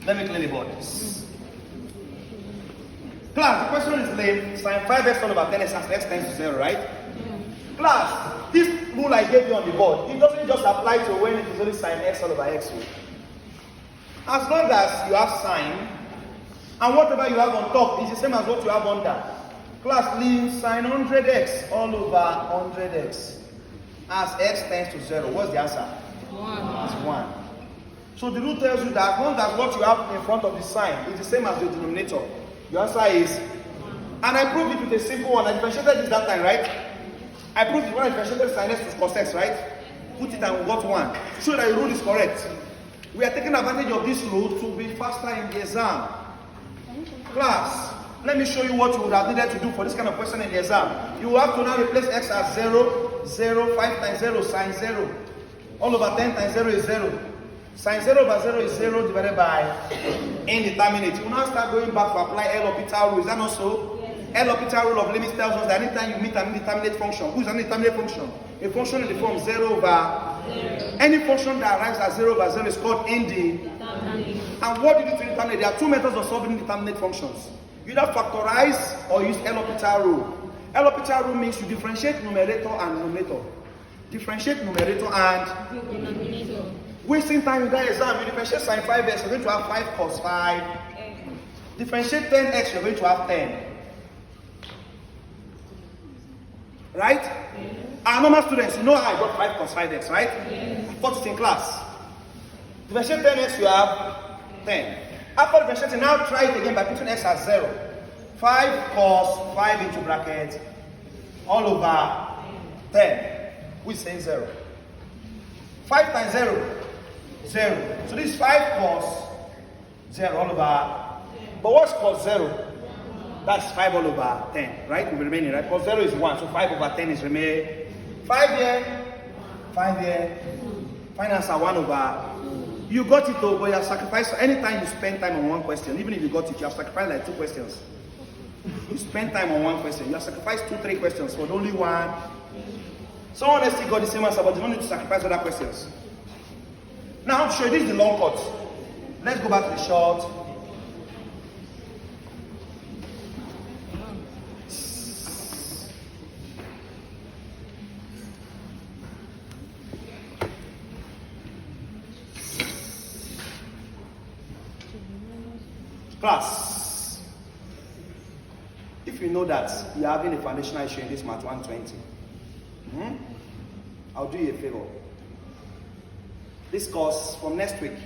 Let me clear the board. Class, the question is lame. Sin 5x all over 10x as x tends to 0, right? Class, this rule I gave you on the board, it doesn't just apply to when it is only sin x all over x. As long as you have sine, and whatever you have on top is the same as what you have under. Class, leave sin 100x all over 100x as x tends to 0. What's the answer? 1. It's 1. So the rule tells you that as long as what you have in front of the sign is the same as the denominator, your answer is 1. And I proved it with a simple one. I differentiated this that time, right? I proved it when I differentiated sin x to cos x, right? Put it and we got 1. To show that the rule is correct. We are taking advantage of this rule to be faster in the exam. Class, let me show you what you would have needed to do for this kind of question in the exam. You will have to now replace x as 0, 0, 5 times 0, sin 0. All over 10 times 0 is 0. Sin 0 over 0 is 0 divided by indeterminate. You will now start going back to apply L'Hopital rule. Is that not so? L'Hopital rule of limits tells us that anytime you meet an indeterminate function, who is an indeterminate function? A function in the form 0 over... Any function that arrives at 0 over 0 is called indeterminate. And what do you do to indeterminate? There are two methods of solving indeterminate functions. You either factorize or use L'Hopital rule. L'Hopital rule means you differentiate numerator and denominator. Differentiate numerator and denominator. Wasting time in that exam, you differentiate sin 5x, you're going to have 5 cos 5. Differentiate 10x, you're going to have 10. Right? Our normal students, you know how I got 5 cos 5x, right? I taught it in class. Differentiate 10x, you have 10. After differentiating, now try it again by putting x as 0. 5 cos 5 into bracket. all over 10. Which is saying 0. 5 times 0, 0. So this 5 cos 0 all over. But what's cos 0? That's 5 all over 10, right? Will be remaining, right? Cos 0 is 1, so 5 over 10 is remaining. 5 here, 5 here. Final answer 1 over. You got it though, but you have sacrificed. Anytime you spend time on one question, even if you got it, you have sacrificed like 2 questions. You spend time on one question, you have sacrificed 2, 3 questions for only one. Someone else still got the same answer, but you don't need to sacrifice other questions. Now I'm sure this is the long cut. Let's go back to the short. Class, if you know that you're having a foundational issue in this Math 120, I'll do you a favor. This course, from next week,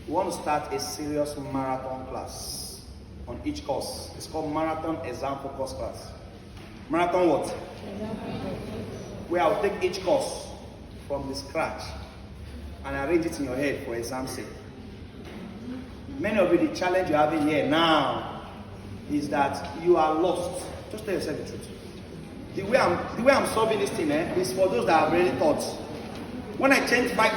we want to start a serious marathon class on each course. It's called Marathon Exam Focus Class. Marathon what? Where I'll take each course from the scratch and arrange it in your head for exam sake. Many of you, the challenge you're having here now is that you are lost. Just tell yourself the truth. The way I'm solving this thing is for those that have already thought. When I changed sine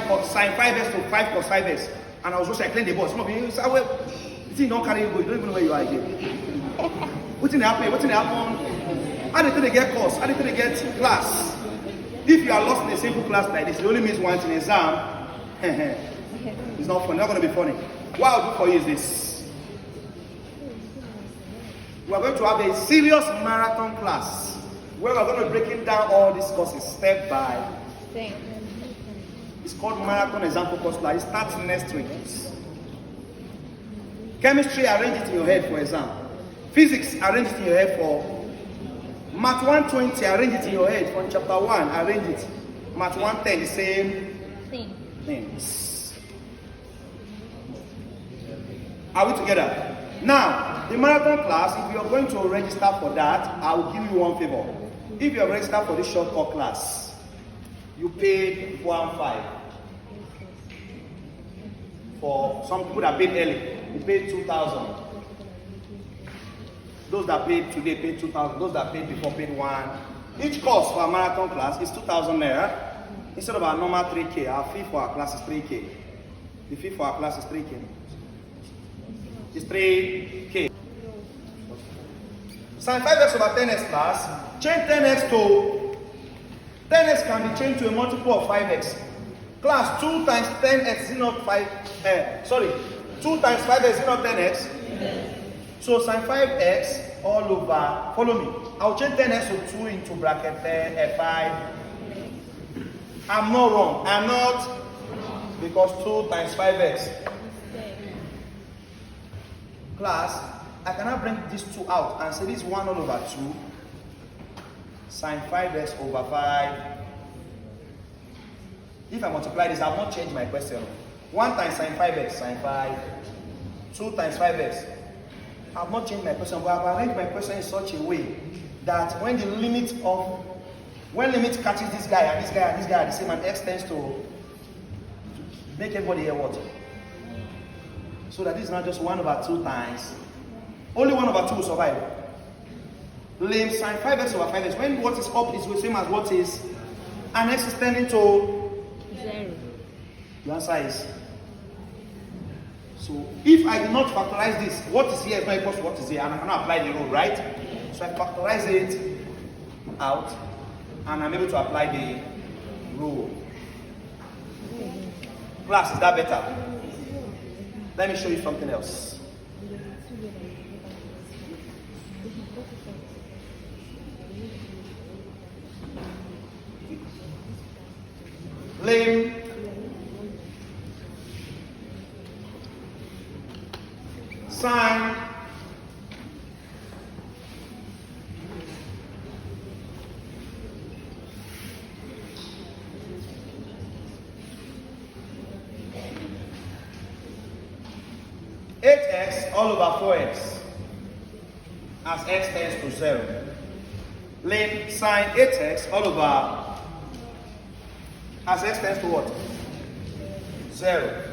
5s to 5 cos 5s, and I was just cleaning the board, some of you say, well, this thing don't carry you go, you don't even know where you are again. What's in the happen? How did they get course? How did they get class? If you are lost in a simple class like this, it only means once in an exam. It's not funny, not going to be funny. What I'll do for you is this. We are going to have a serious marathon class where we're going to be breaking down all these courses step by step. It's called Marathon Exam Focus Class. It starts next week. Chemistry, arrange it in your head for exam. Physics, arrange it in your head for Math 120, arrange it in your head for chapter 1, arrange it. Math 110, the same things. Are we together? Now, the marathon class, if you are going to register for that, I will give you one favor. If you are registered for this shortcut class, you paid 4 and 5. For some people that paid early, you paid 2,000. Those that paid today paid 2,000. Those that paid before paid 1. Each course for a marathon class is 2,000 naira. Instead of our normal 3K, our fee for our class is 3K. The fee for our class is 3K. It's 3K. Sine 5x over 10x class, change 10x to 10x can be changed to a multiple of 5x. Class 2 times 10x is not 5. 2 times 5x is not 10x. So sine 5x all over. Follow me. I'll change 10x to 2 into bracket 10 5. I'm not wrong. I'm not, because 2 times 5x. Class, I cannot bring these 2 out and say this 1 all over 2 sine 5x over 5. If I multiply this, I will not change my question. 1 times sine 5x, sine 5. 2 times 5x. I have not changed my question, but I have arranged my question in such a way that when limit catches this guy and this guy and this guy are the same, and x tends to make everybody hear what? So that this is not just 1 over 2 times. Only 1 over 2 will survive. Lame sine 5x over 5x. When what is up is the same as what is, and x is tending to 0. The answer is. So if I do not factorize this, what is here is not equal to what is here, and I cannot apply the rule, right? So I factorize it out, and I'm able to apply the rule. Class, is that better? Let me show you something else. Lame. Sine. All over 4x as x tends to 0. Lane sine 8x all over as x tends to what? 0.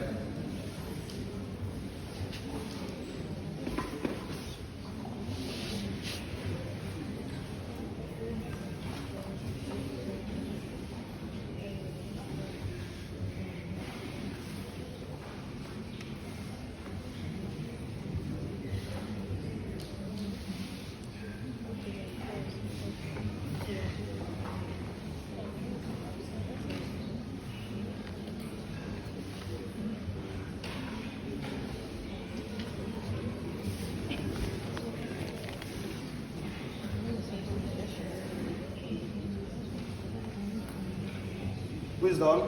Who is done?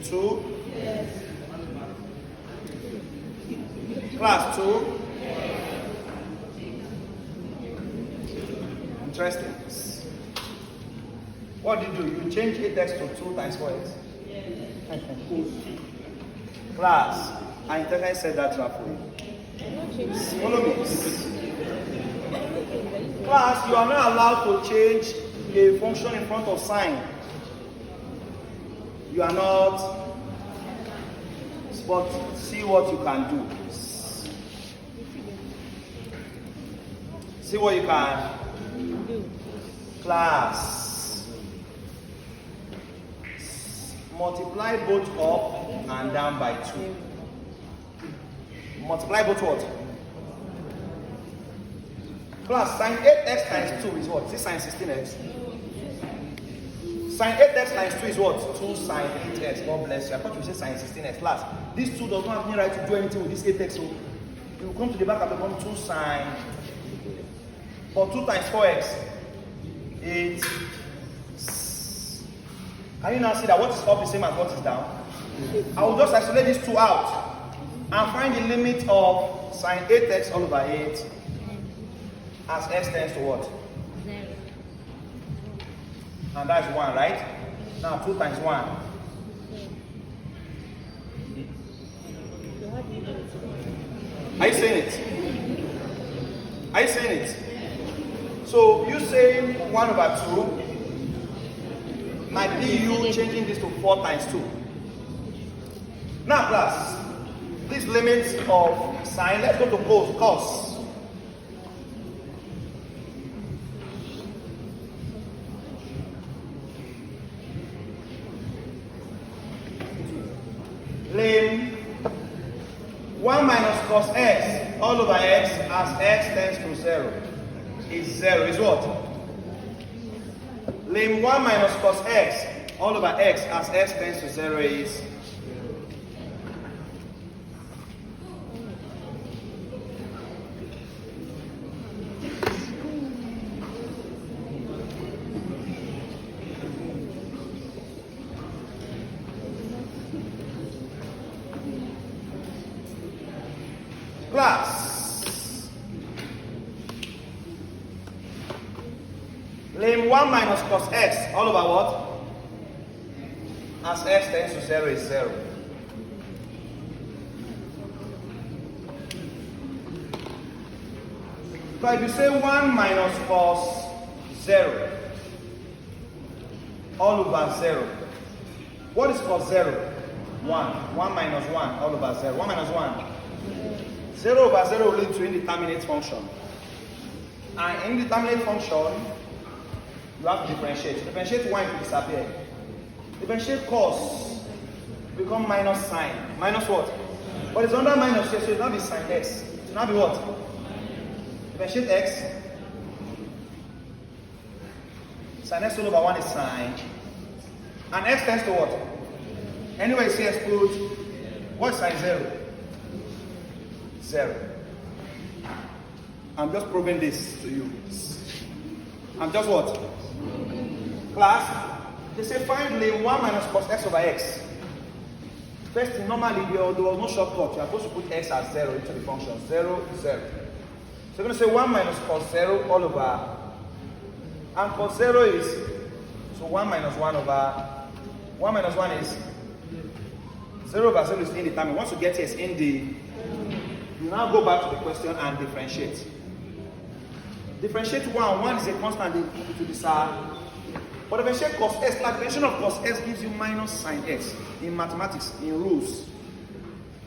2. Yes. Class 2. Interesting. What did you do? You change 8x to 2 times 4x? Yes. Class, I intentionally said that trap for you. Follow me. Class, you are not allowed to change a function in front of sign. You are not. But see what you can do. See what you can do. Class. Multiply both up and down by 2. Multiply both what? Class, sine 8x times 2 is what? Is this sine 16x? Sine 8x times 2 is what? 2 sine 8x. God bless you. I thought you said sine 16x. Class, this 2 does not have any right to do anything with this 8x. So you will come to the back and become 2 sine. But 2 times 4x, 8. Can you now see that what is up is the same as what is down? I will just isolate these 2 out and find the limit of sine 8x all over 8 as x tends to what? 0. And that's 1, right? Now 2 times 1. Are you saying it? Are you saying it? So you saying 1 over 2 might be you changing this to 4 times 2. Now class, this limit of sine, let's go to cos. Lim 1 minus cos x all over x as x tends to 0 is 0 is what? Lim 1 minus cos x all over x as x tends to 0 is class. Lim 1 minus cos x all over what? As x tends to 0 is 0. So if you say 1 minus cos 0 all over 0, what is cos 0? 1. 1 minus 1 all over 0. 1 minus 1. 0 over 0 will lead to indeterminate function. And indeterminate function, you have to differentiate. Differentiate 1 will disappear. Differentiate cos, become minus sine. Minus what? But it's under minus here, so it will not be sine x. It will not be what? Differentiate x. Sine x all over 1 is sine. And x tends to what? Anyway, see x put, what is sine 0? 0. I'm just proving this to you. I'm just what? Class, they say find Lim 1 minus cos x over x. First thing, normally there was no shortcut. You are supposed to put x as 0 into the function. 0, 0. So you're going to say 1 minus cos 0 all over. And cos 0 is, so 1 minus 1 over, 1 minus 1 is, 0 over 0 is indeterminate. Once you get here, it's in the, you now go back to the question and differentiate. Differentiate 1. 1 is a constant to this but differentiate cos s. Differentiation of cos s gives you minus sine s in mathematics, in rules.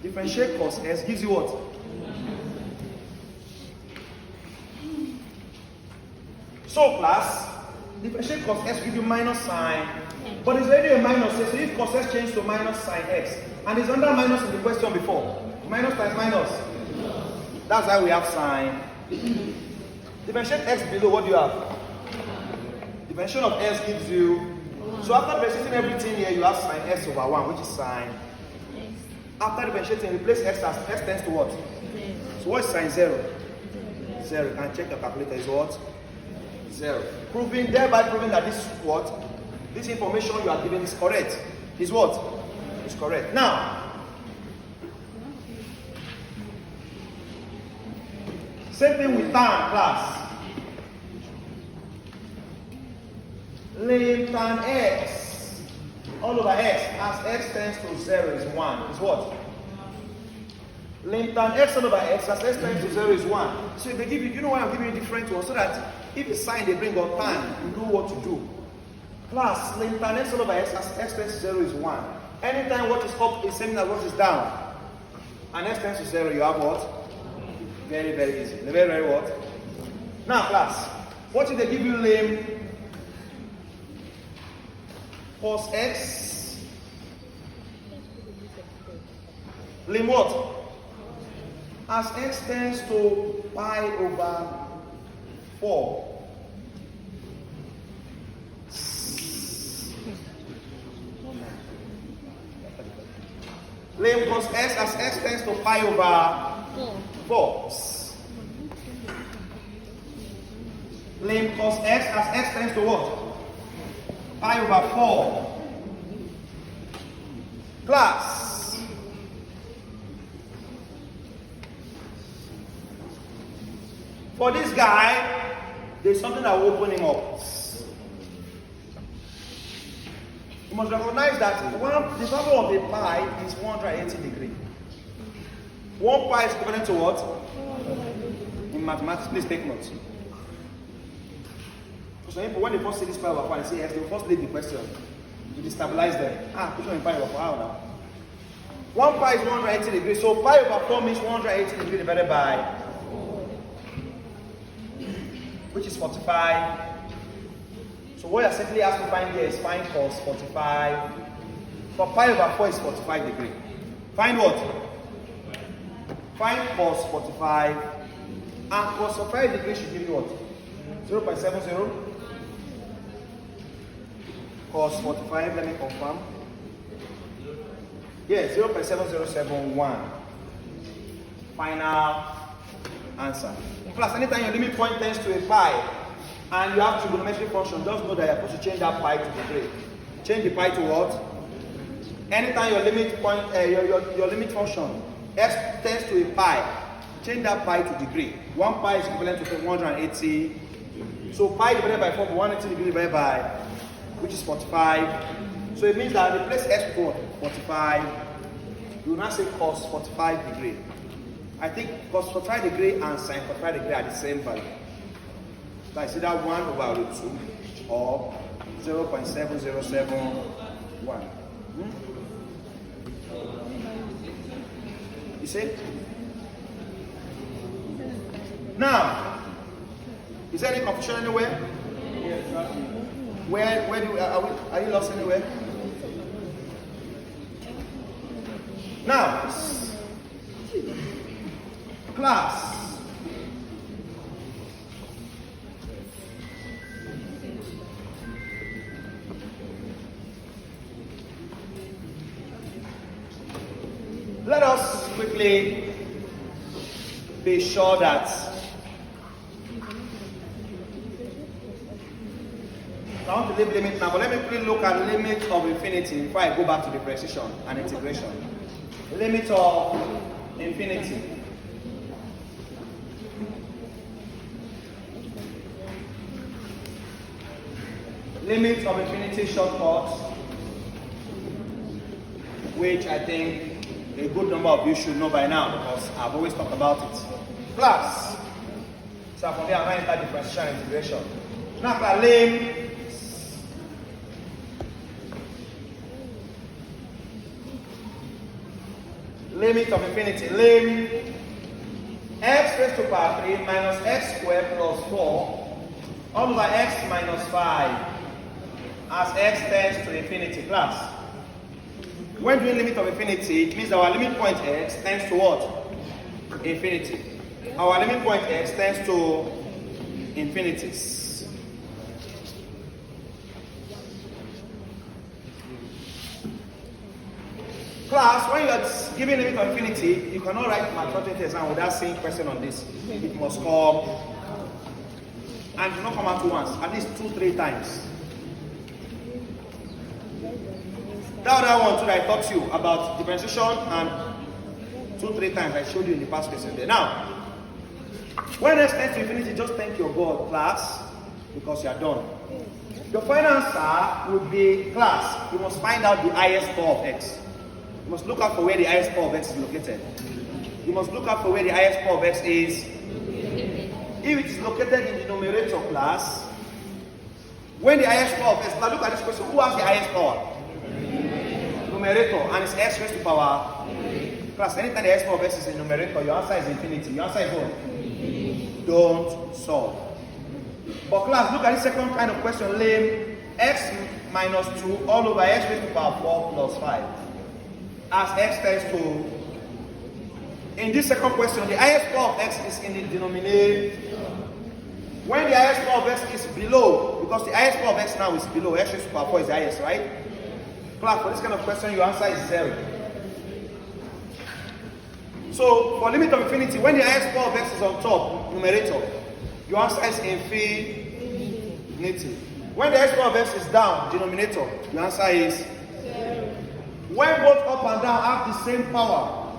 Differentiate cos s gives you what? So class, differentiate cos s gives you minus sine, but it's already a minus s, so if cos s changes to minus sine x, and it's under minus in the question before, minus times minus, that's why we have sine. Differentiate x below, what do you have? Differentiation of s gives you, so after differentiating everything here, you have sine s over 1, which is sine. After differentiating, replace x as x tends to what? So what is sine 0? 0. You can check your calculator, is what? 0. Thereby proving that this what? This information you are given is correct. Is what? Is correct. Now, same thing with tan class. Lim tan x all over x as x tends to 0 is 1. Is what? Lim tan x all over x as x tends to 0 is 1. So if they give you, you know why I'm giving you different ones? So that if it's sine they bring up tan, you know what to do. Plus, lim tan x all over x as x tends to 0 is 1. Anytime what is up is same as what is down, and x tends to 0, you have what? Very, very easy. Very, very what? Now, class, what if they give you lim cos x? Lim what? As x tends to pi over 4. Lim cos x as x tends to pi over 4. Lim cos x as x tends to what? Pi over 4. Class. For this guy, there's something that will open him up. You must recognize that the value of a pi is 180 degrees. 1 pi is equivalent to what? In mathematics, please take notes. So when they first see this pi over 4, they say yes, they will first leave the question to destabilize them. Which one is pi over 4? How now? 1 pi is 180 degrees, so pi over 4 means 180 degrees divided by, which is 45. So what you're simply asked to find here is find cos 45. For pi over 4 is 45 degrees. Find what? Find cos 45. And cos 45 degrees should give you what? 0.70. Cos 45, let me confirm. Yes, 0.7071. Final answer. Plus, anytime your limit point tends to a pi, and you have trigonometric function, just know that you're supposed to change that pi to degree. Change the pi to what? Anytime your limit point, your limit function x tends to a pi, change that pi to degree. 1 pi is equivalent to 180. So pi divided by 4, 180 degree divided by, which is 45. So it means that replace x with 45. You will now say cos 45 degree. I think cos 45 degree and sin 45 degree are the same value. So I see that 1 over root 2 or 0.7071. You see? Now, is there any confusion anywhere? Where do are you lost anywhere? Now, class. Let us quickly be sure that I want to leave limit now, but let me quickly look at limit of infinity before I go back to differentiation and integration. Limit of infinity. Limit of infinity shortcut, which I think a good number of you should know by now because I've always talked about it. Class. So from there, I enter differentiation and integration. Now, lim limit of infinity, lim x raised to power 3 minus x squared plus 4 all over x minus 5 as x tends to infinity. Class, when doing limit of infinity, it means our limit point x tends to what? Infinity. Our limit point x tends to infinities. Class, when you are giving limit of infinity, you cannot write mathematics exam without seeing question on this. It must come, and do not come out once, at least 2-3 times. That other one too that I taught you about differentiation, and 2-3 times I showed you in the past question there. Now, when x tends to infinity, just thank your God, class, because you are done. Your final answer would be, class, you must find out the highest power of x. You must look out for where the highest power of x is located. You must look out for where the highest power of x is. If it is located in the numerator, class, when the highest power of x, now look at this question, who has the highest power? Numerator, and it's x raised to power. Class, anytime the highest power of x is in numerator, your answer is infinity. Your answer is what? Don't solve. But class, look at the second kind of question, lim x minus 2 all over x raised to power 4 plus 5. As x tends to, in this second question, the highest power of x is in the denominator. When the highest power of x is below, because the highest power of x now is below, x raised to power 4 is the highest, right? Class, for this kind of question, your answer is 0. So, for limit of infinity, when the highest power of x is on top, numerator, your answer is infinity. When the highest power of x is down, denominator, your answer is 0. When both up and down have the same power,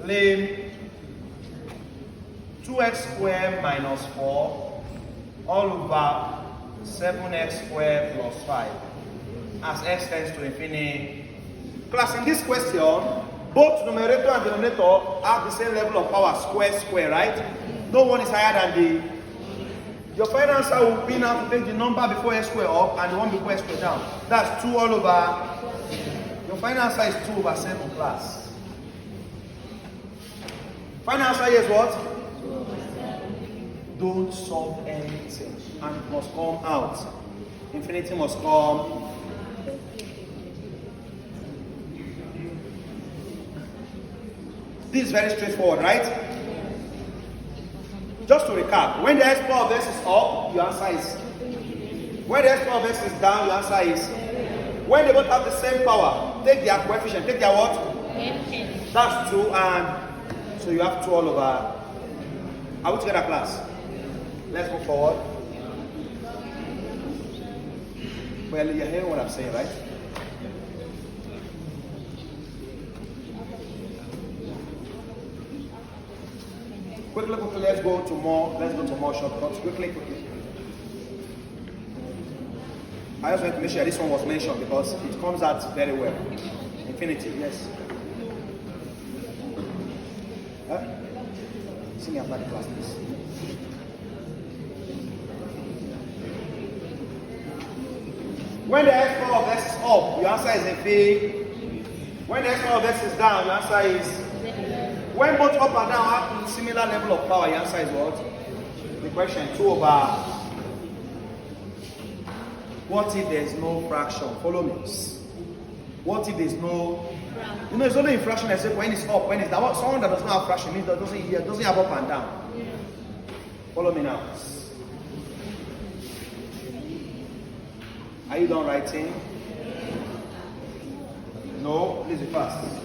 lim 2x squared minus 4 all over 7x squared plus 5 as x tends to infinity. Class, in this question, both numerator and denominator have the same level of power, square, right? No one is higher than the. Your final answer will be now to take the number before x squared up and the one before x squared down. That's 2 all over. Your final answer is 2 over 7, class. Final answer here is what? Don't solve anything, and it must come out. Infinity must come. This is very straightforward, right? Just to recap, when the x power of x is up, your answer is. When the x power of x is down, your answer is. When they both have the same power, take their coefficient, take their what? That's 2, and so you have 2 all over. Are we together, class? Let's move forward. Well, you're hearing what I'm saying, right? Quickly, let's go to more shortcuts. Quickly. I just want to make sure this one was mentioned because it comes out very well. Infinity, yes. Huh? See me after the class, please. When the x power of x is up, your answer is infinity. When the x power of x is down, your answer is. When both up and down have similar level of power, your answer is what? The question 2 over. What if there is no fraction? Follow me. What if there is no? You know, it's only in fraction except when it's up, when it's down. Someone that does not have fraction means that doesn't have up and down. Follow me now. Are you done writing? No, please be fast.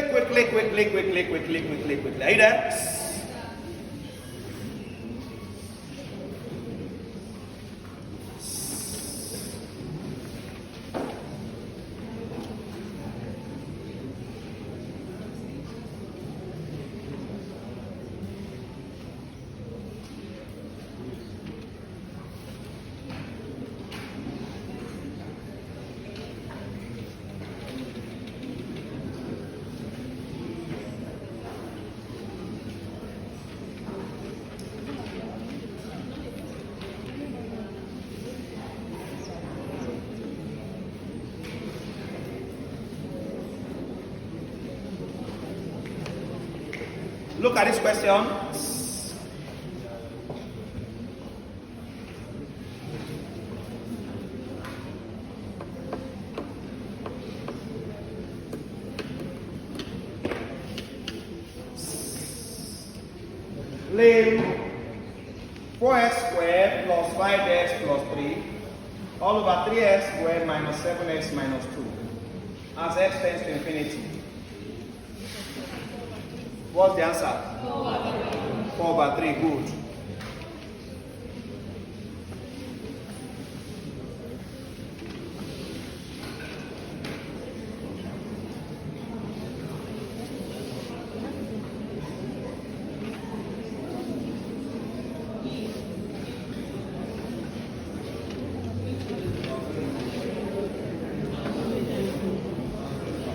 Quickly. Are you there? Look at this question. Leave 4x squared plus 5x plus 3 all over 3x squared minus 7x minus 2 as x tends to infinity. What's the answer? 4/3. Good.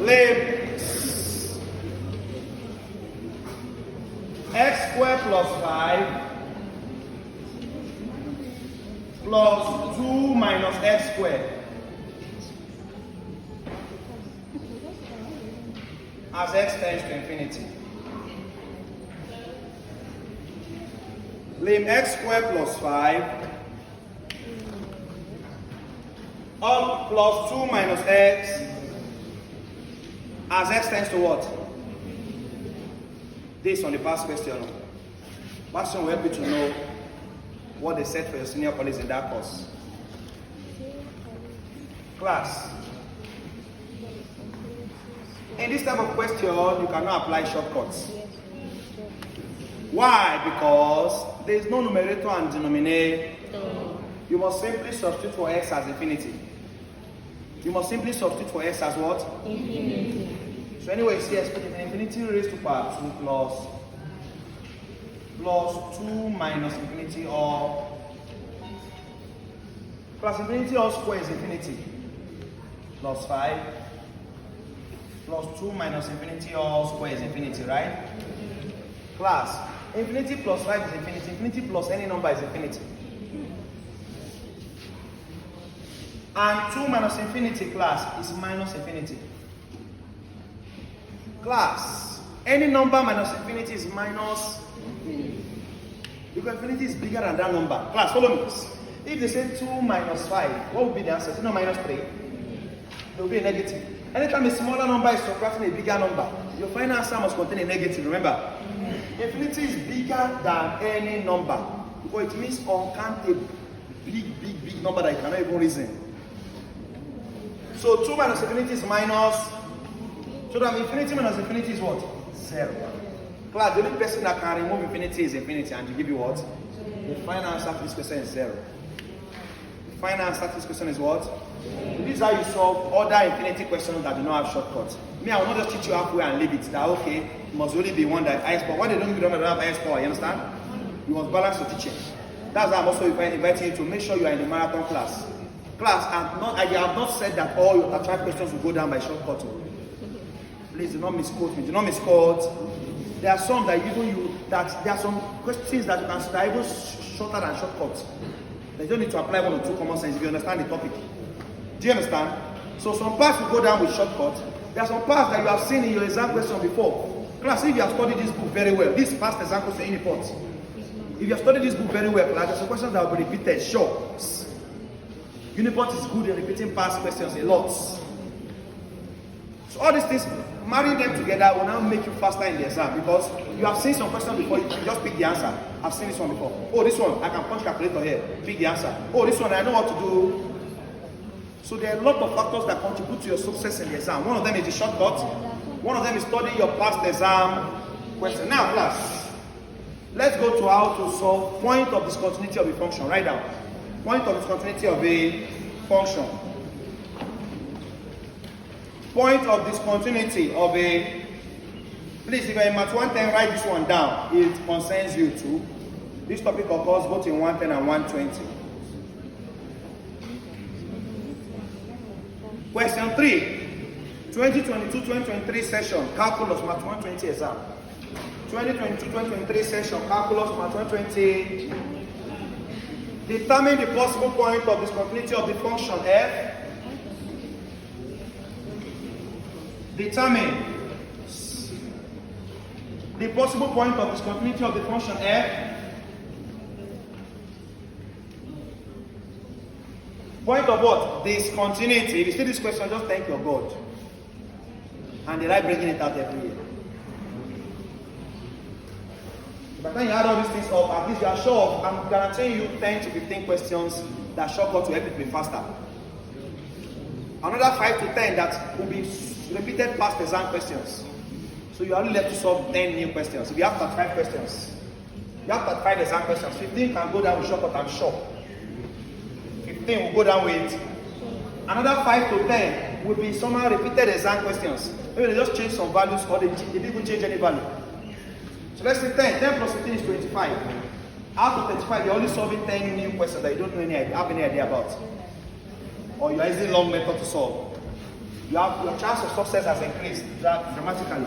Leave x squared plus 5 plus 2 minus x squared as x tends to infinity. Leave x squared plus 5 all plus 2 minus x as x tends to what? This on the past question. Question will help you to know what they said for your senior colleagues in that course. Class. In this type of question, you cannot apply shortcuts. Why? Because there is no numerator and denominator. You must simply substitute for x as infinity. You must simply substitute for x as what? Infinity. So anyway, you see x put in infinity raised to power 2 plus 2 minus infinity or plus infinity all square is infinity plus 5 plus 2 minus infinity all square is infinity, right? Class, infinity plus 5 is infinity. Infinity plus any number is infinity. And 2 minus infinity, class, is minus infinity. Class, any number minus infinity is minus infinity. Because infinity is bigger than that number. Class, follow me. If they say 2 minus 5, what would be the answer? You know, minus 3. There will be a negative. Anytime a smaller number is subtracting a bigger number, your final answer must contain a negative, remember? Infinity is bigger than any number. Because it means uncountable. Big number that you cannot even reason. So 2 minus infinity is minus. So that infinity minus infinity is what? 0. Class, the only person that can remove infinity is infinity, and to give you what? The final answer to this question is 0. The final answer to this question is what? This is how you solve other infinity questions that do not have shortcuts. Me, I will not just teach you halfway and leave it. That okay, it must only be one that highest power. Why they don't give you one that don't have highest power, you understand? You must balance your teaching. That's why I'm also inviting you to make sure you are in the marathon class. Class, I have not said that all your trial questions will go down by shortcut. Please do not misquote me. Do not misquote. There are some that there are some questions that you can that are even shorter than shortcuts. You don't need to apply 1 or 2 common sense if you understand the topic. Do you understand? So some parts will go down with shortcuts. There are some parts that you have seen in your exam question before. Class, if you have studied this book very well, this past exam question in report. If you have studied this book very well, class, there are some questions that will be repeated. Sure. Uniport is good in repeating past questions a lot. So all these things, marrying them together will now make you faster in the exam because you have seen some questions before, you just pick the answer. I've seen this one before. Oh, this one, I can punch calculator here, pick the answer. Oh, this one, I know what to do. So there are a lot of factors that contribute to your success in the exam. One of them is the shortcut. One of them is studying your past exam question. Now, class, let's go to how to solve point of discontinuity of a function. Write down. Point of discontinuity of a function. Point of discontinuity of a... Please, if you're in Math 110, write this one down. It concerns you too. This topic occurs both in 110 and 120. Question 3. 2022-2023 session, calculus, Math 120 exam. 2022-2023 session, calculus, Math 120. Determine the possible point of discontinuity of the function f. Determine the possible point of discontinuity of the function f. Point of what? Discontinuity. If you see this question, just thank your God. And they like bringing it out every year. By the time you add all these things up, at least you are sure of, I'm guaranteeing you 10 to 15 questions that shortcut to help it be faster. Another 5 to 10 that will be repeated past exam questions. So you are only left to solve 10 new questions. If you have 35 questions, you have 35 exam questions, 15 can go down with shortcut, I'm sure. 15 will go down with. Another 5 to 10 will be somehow repeated exam questions. Maybe they just change some values or they didn't even change any value. So let's say 10. 10 plus 15 is 25. Out of 25, you're only solving 10 new questions that you don't have any idea about. Or you're using long method to solve. Your chance of success has increased dramatically.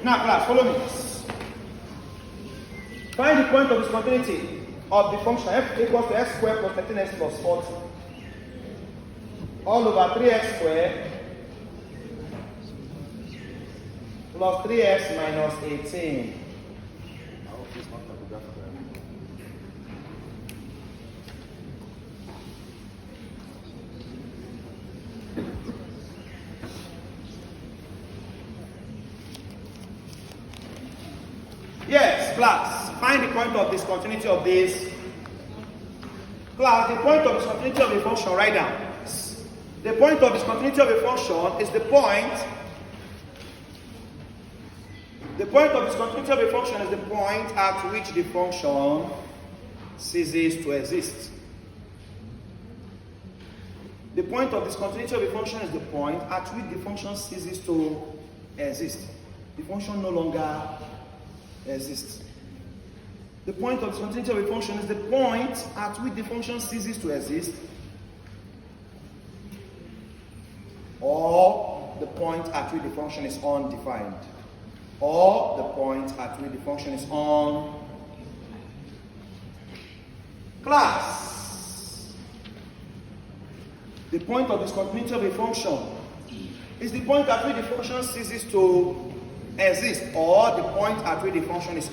Now class, follow me. Find the point of discontinuity of the function f equals to x squared plus 13x plus 40. All over 3x squared plus 3x minus 18. Yes, class, find the point of discontinuity of this. Class, the point of discontinuity of a function, write down. The point of discontinuity of a function is the point. The point of discontinuity of a function is the point at which the function ceases to exist. The point of discontinuity of a function is the point at which the function ceases to exist. The function no longer exists. The point of discontinuity of a function is the point at which the function ceases to exist, or the point at which the function is undefined, or the point at which the function is class. The point of discontinuity of a function is the point at which the function ceases to exist, or the point at which the function is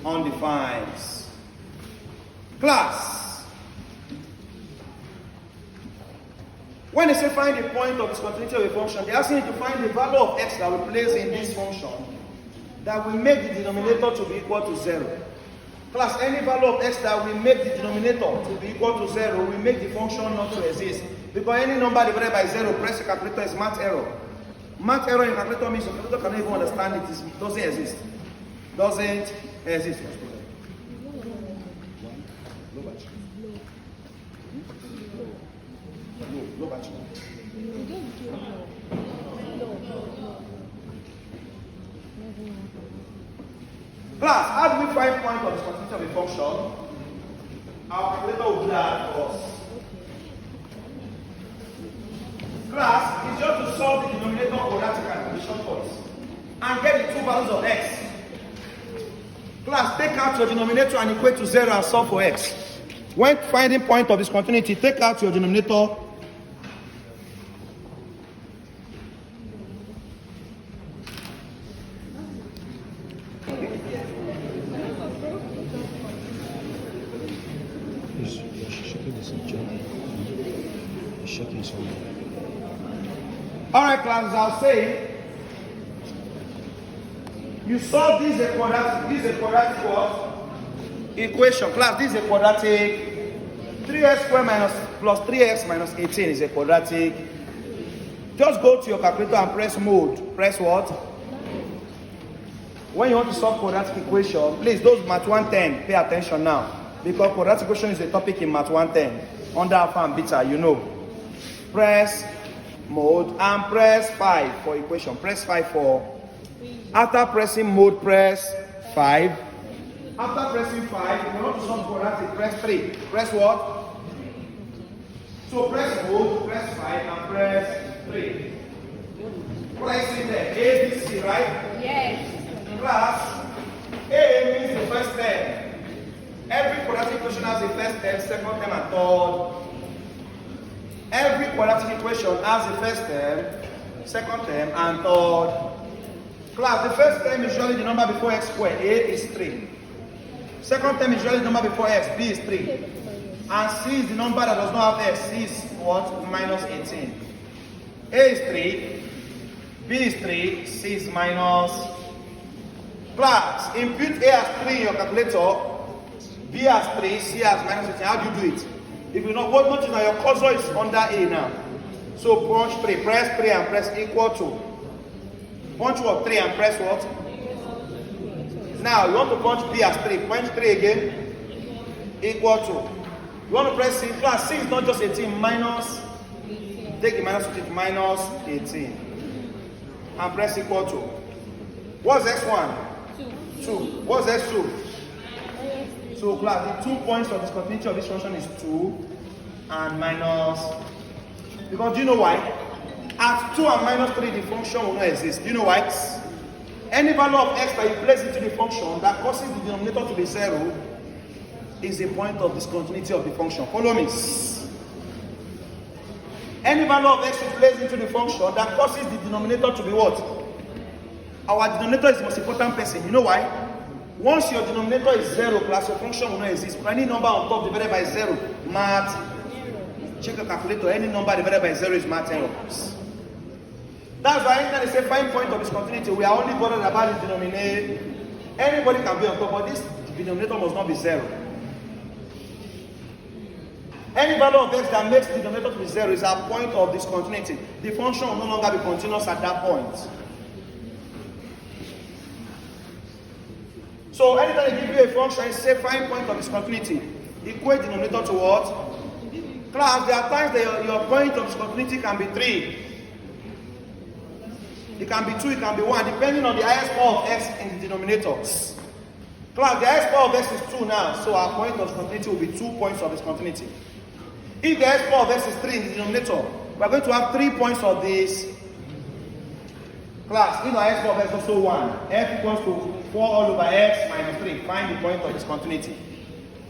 undefined. Class. When they say find the point of discontinuity of a function, they are asking you to find the value of x that we place in this function that will make the denominator to be equal to 0. Class, any value of x that will make the denominator to be equal to 0 will make the function not to exist. Because any number divided by 0, press the calculator, is math error. Math error in calculator means the calculator cannot even understand it. It doesn't exist. Doesn't exist. Low batch. Class, how do we find point of discontinuity of a function? Our calculator will do that for us. Class, it's just to solve the denominator quadratically, the shortcuts, and get the two values of x. Class, take out your denominator and equate to 0 and solve for x. When finding point of discontinuity, take out your denominator. Alright, class, I'll say you solve this is a quadratic what? Equation. Class, this is a quadratic 3x squared minus plus 3x minus 18 is a quadratic Just go to your calculator and press mode. Press what? When you want to solve quadratic equation, please, those Math 110, pay attention now. Because quadratic equation is a topic in Math 110. Under alpha and beta, you know. Press mode and press 5 for equation. Press 5 for. After pressing mode, press 5. After pressing 5, if you want to solve quadratic, press 3. Press what? So press mode, press 5 and press 3. What I see there? A, B, C, right? Yes. Class, A means the first term. Every quadratic equation has a first term, second term, and third. Every quadratic equation has a first term, second term, and third. Class, the first term is usually the number before x squared. A is 3. Second term is usually the number before x. B is 3. And C is the number that does not have x. C is what? Minus 18. A is 3. B is 3. C is minus. Class, input A as 3 in your calculator. B as 3. C as minus 18. How do you do it? If you know what, notice that your cursor is under A now. So punch 3. Press 3 and press equal to. Punch what? 3 and press what? Now, you want to punch B as 3. Punch 3 again. Equal to. You want to press C. Class, C is not just 18. Minus. Take the minus 18. Minus 18. And press equal to. What's X1? 2. What's X2? So, class, the 2 points of discontinuity of this function is 2 and minus. Because do you know why? At 2 and minus 3, the function will not exist. Do you know why? Any value of x that you place into the function that causes the denominator to be 0 is a point of discontinuity of the function. Follow me. Any value of x you place into the function that causes the denominator to be what? Our denominator is the most important person. You know why? Once your denominator is 0, class, your function will not exist. Any number on top divided by 0, math. Check your calculator. Any number divided by 0 is math error. That's why anytime they say find point of discontinuity, we are only bothered about the denominator. Anybody can be on top, but this denominator must not be 0. Any value of x that makes the denominator to be 0 is a point of discontinuity. The function will no longer be continuous at that point. So anytime they give you a function, say find point of discontinuity, equate denominator to what? Class, there are times that your point of discontinuity can be 3. It can be 2, it can be 1, depending on the highest power of x in the denominators. Class, the highest power of x is 2 now, so our point of discontinuity will be 2 points of discontinuity. If the highest power of x is 3 in the denominator, we are going to have 3 points of this. Class, if the highest power of x is also 1, f equals to 4 all over x minus 3. Find the point of discontinuity.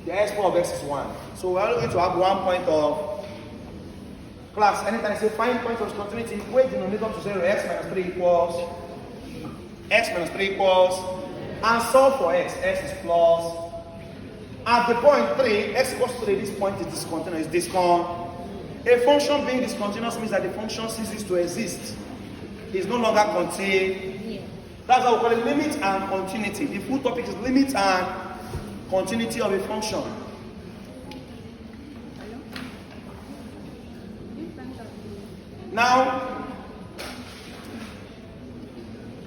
The highest power of x is 1. So we are going to have 1 point of. Class, anytime I say find point of discontinuity, equate denominator to 0, x minus 3 equals, x minus 3 equals, and solve for x, x is plus. At the point 3, x equals 3, this point is discontinuous, A function being discontinuous means that the function ceases to exist. It is no longer contained. That's how we call it limit and continuity. The full topic is limit and continuity of a function. Now,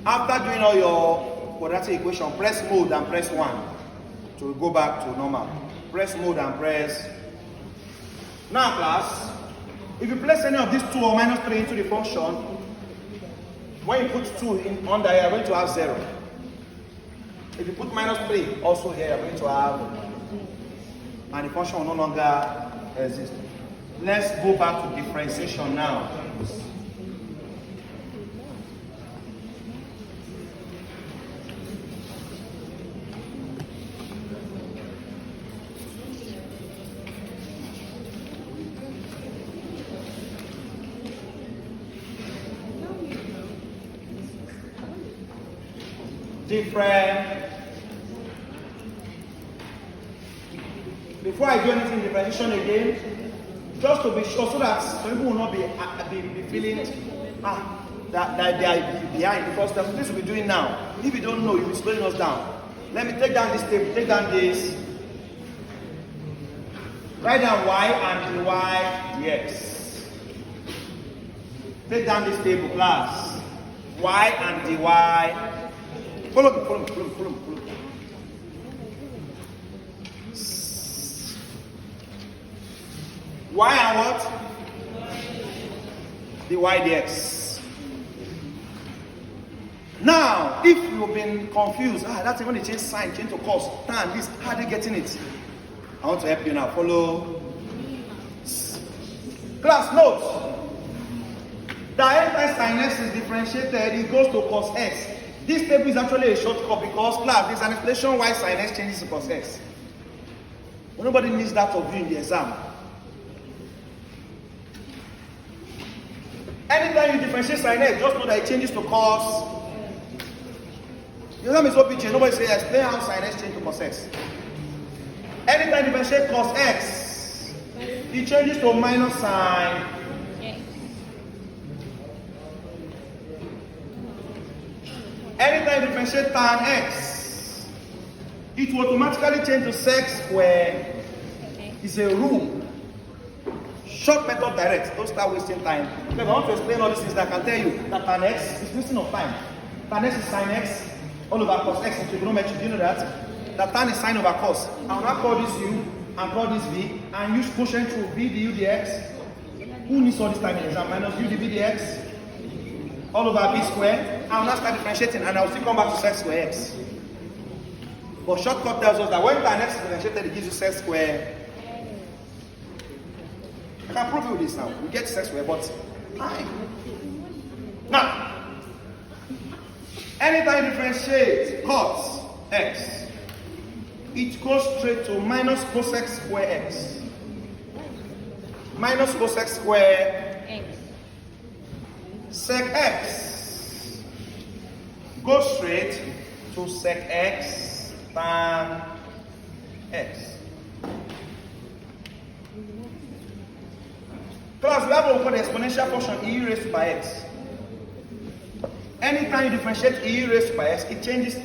after doing all your quadratic equation, press mode and press 1 to go back to normal. Press mode and press. Now, class, if you place any of these 2 or minus 3 into the function, when you put 2 in under here, you're going to have 0. If you put minus 3 also here, you're going to have, and the function will no longer exist. Let's go back to differentiation now. Before I do anything in differentiation again, just to be sure, so that some people will not be feeling that they are behind, because that's what this will be doing now. If you don't know, you'll be slowing us down. Let me take down this table, take down this. Write down y and y, yes. Take down this table, class. Y and dy. Follow me, follow me, follow me, follow me, follow me. Y and what? Dy dx. Now, if you've been confused, that's when they change sign, change to cos, tan, this, how are they getting it? I want to help you now. Follow. Class, note. That anytime sin x is differentiated, it goes to cos x. This table is actually a shortcut because, class, there's an explanation why sin x changes to cos x. But nobody needs that of you in the exam. Anytime you differentiate sin x, just know that it changes to cos. The exam is what change. Nobody says explain how sin x changes to cos x. Anytime you differentiate cos x, it changes to minus sin. Anytime you differentiate tan x, it will automatically change to sec square. It's a rule. Short method direct. Don't start wasting time. Because I want to explain all these things that I can tell you that tan x is wasting of time. Tan x is sin x all over cos x in trigonometry. Do you know that? That tan is sine over cos. I will now call this u and call this v and use quotient rule v du dx. Who needs all this time in exam? Minus u dv dx all over b square. I will now start differentiating and I will still come back to sec square x. But shortcut tells us that when tan x is differentiated, it gives you sec square. I can prove you this now. We get sec square, but now, anytime you differentiate cos x, it goes straight to minus cosec square x. Minus cosec square x. Sec x goes straight to sec x tan x. Class, we have what we call the exponential function e raised to by x. Anytime you differentiate e raised to by x, it changes to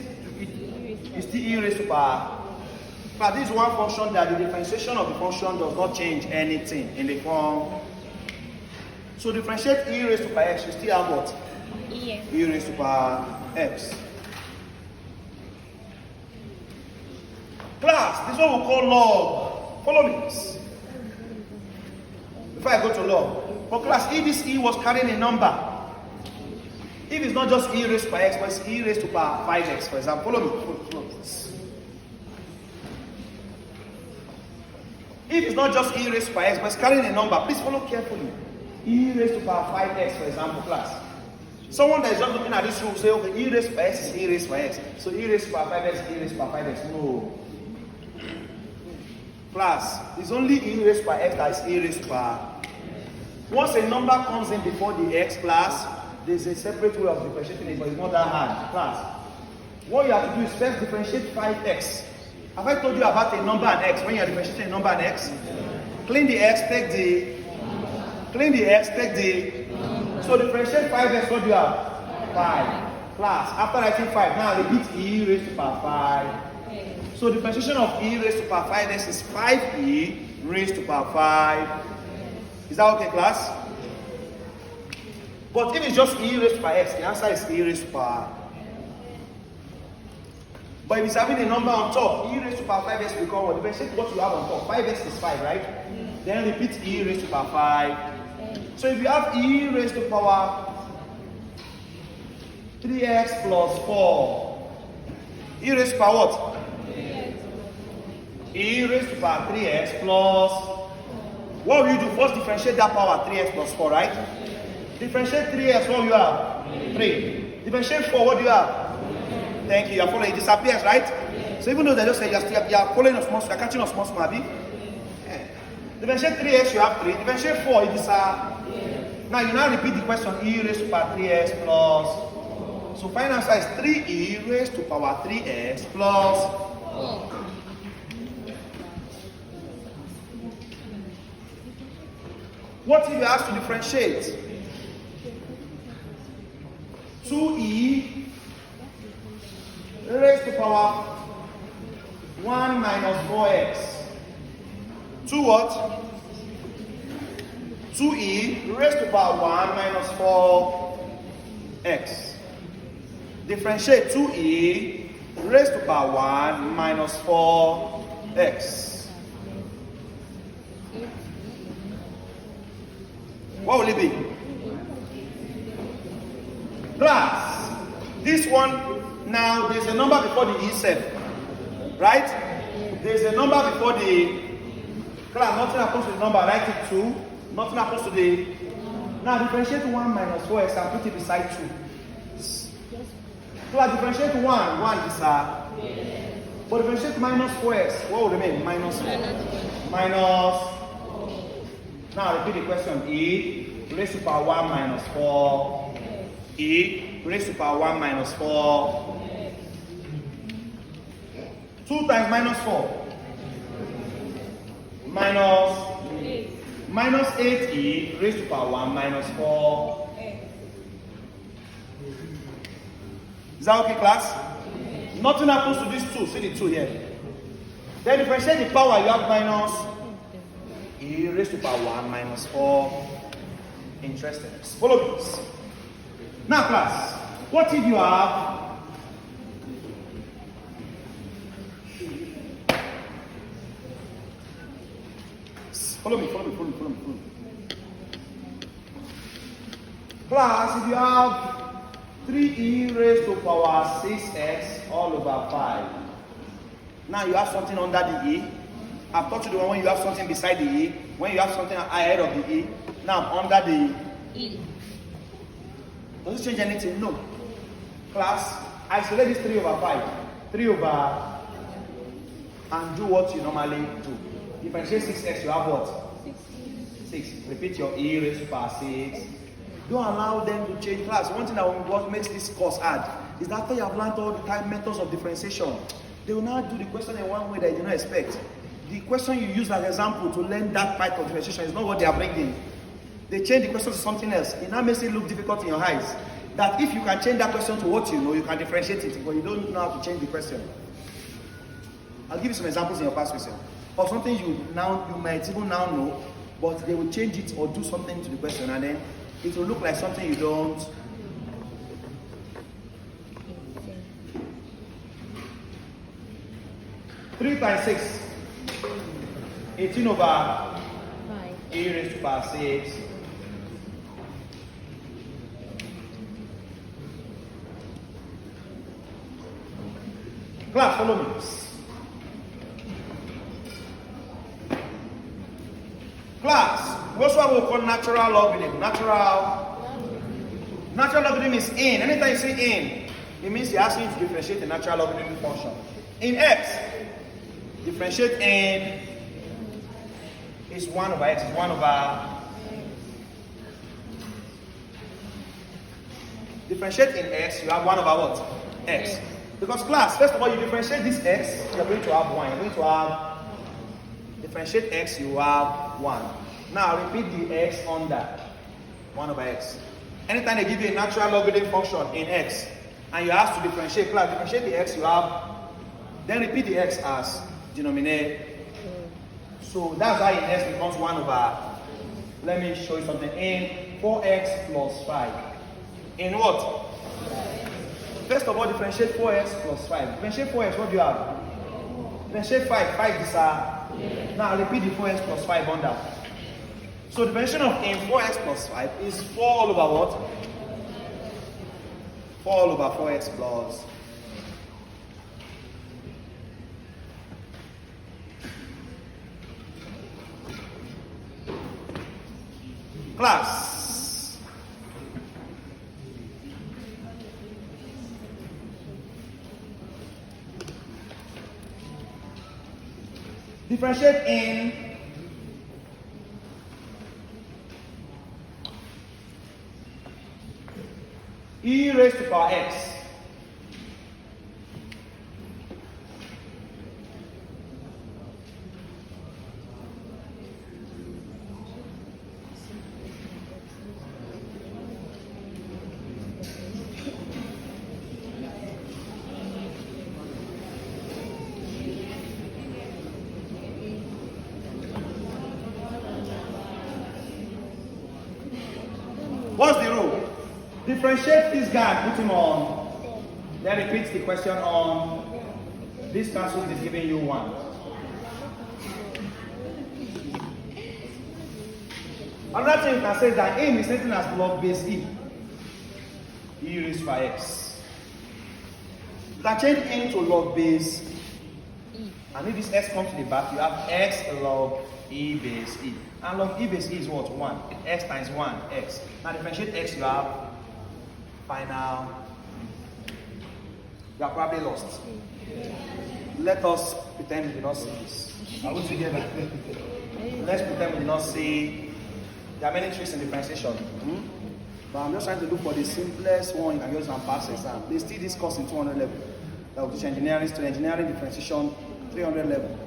it's still e raised to power. But this is one function that the differentiation of the function does not change anything in the form. So differentiate e raised to by x, you still have what? E raised to power x. Class, this is what we call log. Follow me. Before I go to log. For class, if this e was carrying a number, if it's not just e raised to by x, but it's e raised to power 5x, for example, follow me. Follow me. If it's not just e raised to by x, but it's carrying a number, please follow carefully. E raised to power 5x, for example, class. Someone that is just looking at this rule say, okay, e raised to by x is e raised to by x. So e raised to power 5x is e raised to power 5x. No. Class, it's only e raised to power x that is e raised to power. Once a number comes in before the x, class, there's a separate way of differentiating it, but it's not that hard. Class, what you have to do is first differentiate 5x. Have I told you about a number and x? When you are differentiating a number and x, clean the x, take the, clean the x, take the, so differentiate 5x, what do you have? 5. Class, after writing 5, now repeat e raised to power 5. So differentiation of e raised to power 5x is 5e raised to power 5. Is that okay, class? But if it's just e raised to power x, the answer is e raised to power. But if it's having a number on top, e raised to power 5x will come. Differentiate what you have on top. 5x is 5, right? Then repeat e raised to power 5. So if you have e raised to power 3x plus 4, e raised to power what? E raised to power 3x plus, what will you do? First differentiate that power 3x plus 4, right? Differentiate 3x, what do you have? 3. Differentiate 4, what do you have? Thank you, you are following, it disappears, right? So even though they just say you are following a small, you are catching a small maybe. Differentiate 3x, you have 3. Differentiate 4, it is now you now repeat the question, e raised to power 3x plus. So final answer is 3e raised to power 3x plus. What if you ask to differentiate? 2e raised to power 1 minus 4x. 2 what? 2e raised to power 1 minus 4x. Differentiate 2e raised to power 1 minus 4x. What will it be? Class, this one, now there's a number before the e set, right? There's a number before the class, nothing happens to the number, write it 2. Nothing happens to the... Now differentiate 1 minus 4x and put it beside 2. Class, differentiate 1 is but differentiate minus 4x, what will remain? Minus 4. Minus... Now repeat the question. E raised to power 1 minus 4. E raised to power 1 minus 4. 2 times minus 4. Minus 8e raised to power 1 minus 4. Is that okay, class? Nothing happens to this 2. See the 2 here. Then differentiate the power, you have minus e raised to power 1 minus 4. Interesting. Follow this. Now, class, what if you have follow me. Class, if you have 3e raised to power 6x all over 5. Now you have something under the e. I've taught you the one when you have something beside the e, when you have something ahead of the e. Now I'm under the e. Does it change anything? No. Class, isolate this 3 over 5. 3 over and do what you normally do. Differentiate 6x, you have what? 6. Repeat your e raised to power 6. Don't allow them to change. Class, one thing that what makes this course hard is that after you have learned all the time methods of differentiation, they will now do the question in one way that you did not expect. The question you use as example to learn that type of differentiation is not what they are bringing. They change the question to something else. It now makes it look difficult in your eyes. That if you can change that question to what you know, you can differentiate it, but you don't know how to change the question. I'll give you some examples in your past question. Or something you might even now know, but they will change it or do something to the question, and then it will look like something you don't. 3 times 6. 18 over 5. E raised to power 6. Class, follow me. Class, what's what we call natural logarithm? Natural logarithm is in. Anytime you say in, it means you're asking you to differentiate the natural logarithm function. In x, differentiate in is 1 over x, is 1 over. Differentiate in x, you have 1 over what? X. Because class, first of all, you differentiate this x, you're going to have 1. You're going to have, differentiate x, you have 1. Now repeat the x under 1 over x. Anytime they give you a natural logarithm function in x, and you ask to differentiate, class, differentiate the x, you have, then repeat the x as denominator. So that's why in x becomes 1 over, let me show you something, in 4x plus 5. In what? First of all, differentiate 4x plus 5. Differentiate 4x, what do you have? Differentiate 5, 5 is now repeat the 4x plus 5 under. So the differentiation of in 4x plus 5 is 4 all over what? 4 all over 4x plus. Class. Differentiate in e raised to power x. What's the rule? Differentiate this guy and put him on. Then repeat the question on. This cancel is giving you 1. Another thing you can say is that m is written as log base e. E raised by x. You can change m to log base e. And if this x comes to the back, you have x log e base e. And log e base e is what? 1. X times 1, x. Now differentiate x, you have final. You are probably lost. Let us pretend we did not see this. Are we together? Let's pretend we did not see. There are many tricks in differentiation. But I'm just trying to look for the simplest one you can use and pass exam. They still this course in 200 level. That will teach engineering, to engineering differentiation, 300 level.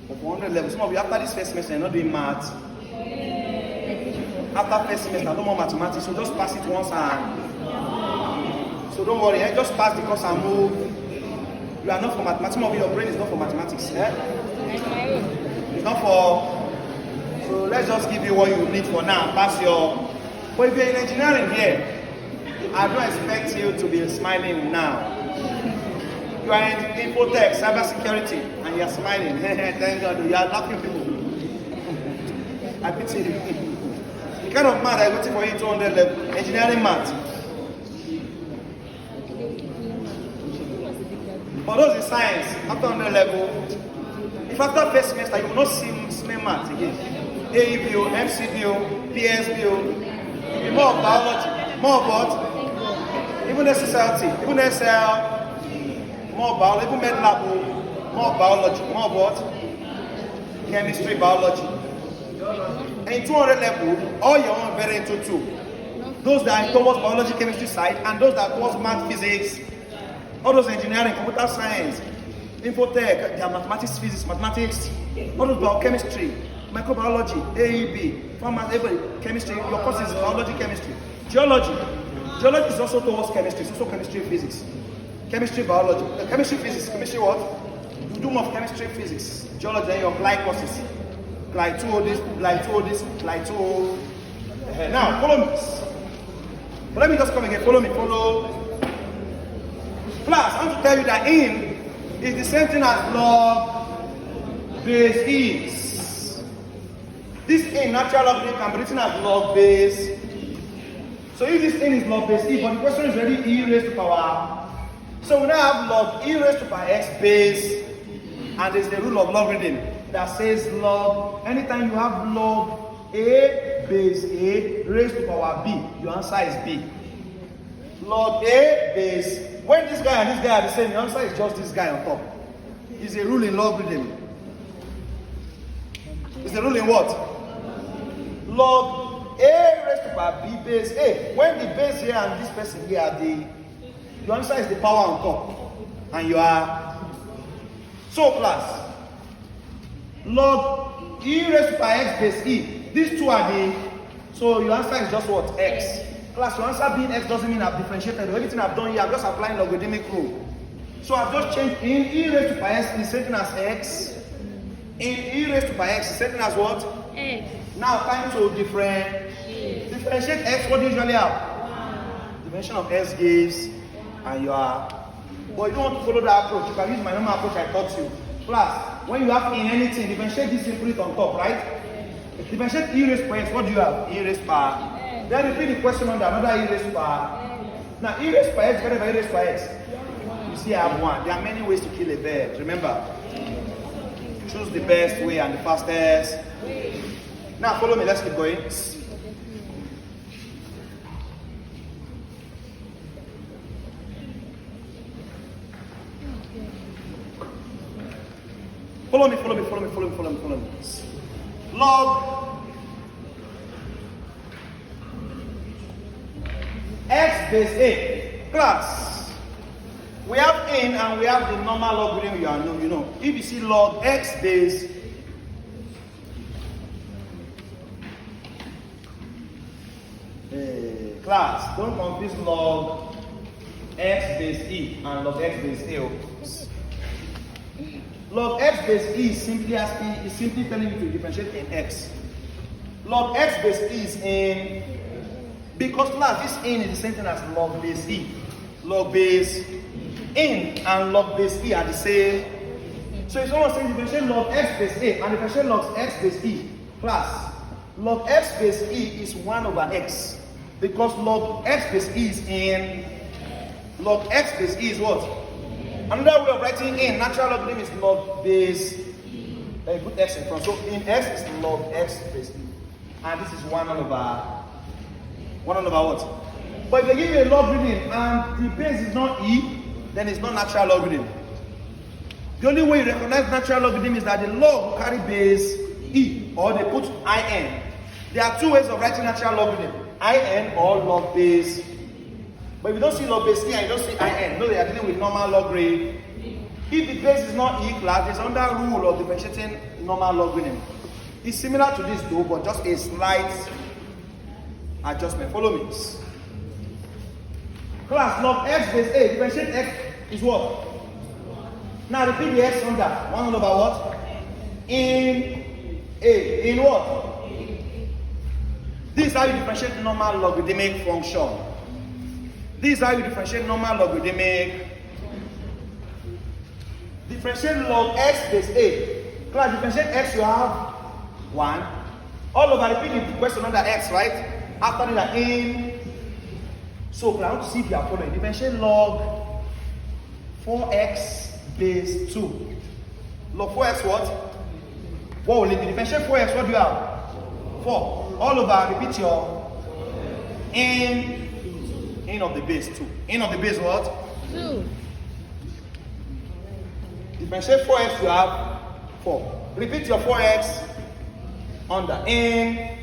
But 400 level, some of you after this first semester you're not doing math. After first semester, no more mathematics, so just pass it once and. So don't worry, just pass the course and move. You are not for mathematics. Some of you, your brain is not for mathematics. It's not for. So let's just give you what you need for now. Pass your. But if you're in engineering here, I don't expect you to be smiling now. You are in infotech, cybersecurity, and you're smiling. Thank God, you are laughing people. I pity you. The kind of math I waiting for you 200 level, engineering math. For those in science, after 100 level, if after first semester you will not see smell math again. AEBO, MCBO, PSBO, more of biology, more of what? Even SSLT, even SL, more biology, even med lab, more biology, more of what? Chemistry, biology. And in 200 level, all your own very into 2. Those that are towards biology, chemistry side, and those that are towards math, physics, all those engineering, computer science, infotech, their mathematics, physics, mathematics, all those biochemistry, microbiology, AEB, pharmacy, chemistry, your course is biology, chemistry. Geology. Geology is also towards chemistry, it's also chemistry, physics. Chemistry, biology. Chemistry, physics. Chemistry what? You do more of chemistry, physics. Geology, then you apply courses. Like 2 this, like 2 this, like 2. Now, follow me. But let me just come again. Follow me. Follow. Plus, I want to tell you that in is the same thing as log base is. This in natural log can be written as log base. So if this thing is log base e, but the question is already e raised to power. So we now have log e raised to power x base, and there's the rule of logarithm that says log, anytime you have log a base a raised to power b, your answer is b. Log a base, when this guy and this guy are the same, your answer is just this guy on top. It's a rule in logarithm. It's the rule in what? Log a raised to power b base a. When the base here and this person here are the, your answer is the power on top. And you are, so class, log e raised to power x base e. These two are the, so your answer is just what? X. Class, your answer being x doesn't mean I've differentiated. Everything I've done here, I'm just applying logarithmic rule. So I've just changed in e raised to power x is written as x. In e raised to power x is written as what? X. Now time to differentiate x. What do you usually have? Dimension of x gives, and you are. But you don't want to follow that approach. You can use my normal approach I taught you. Plus, when you have in anything, differentiate this and put it on top, right? Differentiate e raised power x. What do you have? E raised power. Then repeat the question under another e raised power. Now e raised power x divided by e raised power x. You see, I have 1. There are many ways to kill a bird. Remember, choose the best way and the fastest. Now follow me. Let's keep going. Follow me, follow me, follow me, follow me, follow me, follow me. Log x base a. Class, we have in and we have the normal logarithm you know. If you see log x base class, don't confuse log x base e and log x base a. Log x base e is simply telling you to differentiate in x. Log x base e is in Because class, this in is the same thing as log base e. Log base in and log base e are the same. So if someone says differentiate log x base a and differentiate log x base e, class, log x base e is 1 over x. Because log x base e is in, log x base e is what? Another way of writing in natural logarithm is log base, put x in front. So in x is log x base e. And this is 1 over what? But if they give you a logarithm and the base is not e, then it's not natural logarithm. The only way you recognize natural logarithm is that the log will carry base e, or they put in. There are two ways of writing natural logarithm, in or log base. But if you don't see log base e and you don't see in, no, they are dealing with normal logarithm. If the base is not e class, there's another rule of differentiating normal logarithm. It's similar to this though, but just a slight adjustment. Follow me. Class, log x base a, differentiate x is what? Now repeat the x under. 1 over what? In a. In what? This is how you differentiate normal logarithmic function. This is how you differentiate normal logarithmic. Differentiate log x base a. Class, differentiate x, you have 1. All over, repeat the question under x, right? After that, in. So, I want to see if you are following. Differentiate log 4x base 2. Log 4x what? What will it be? Differentiate 4x, what do you have? 4. All over, repeat your in of the base 2. In of the base what? 2. Differentiate 4x, you have 4. Repeat your 4x under in.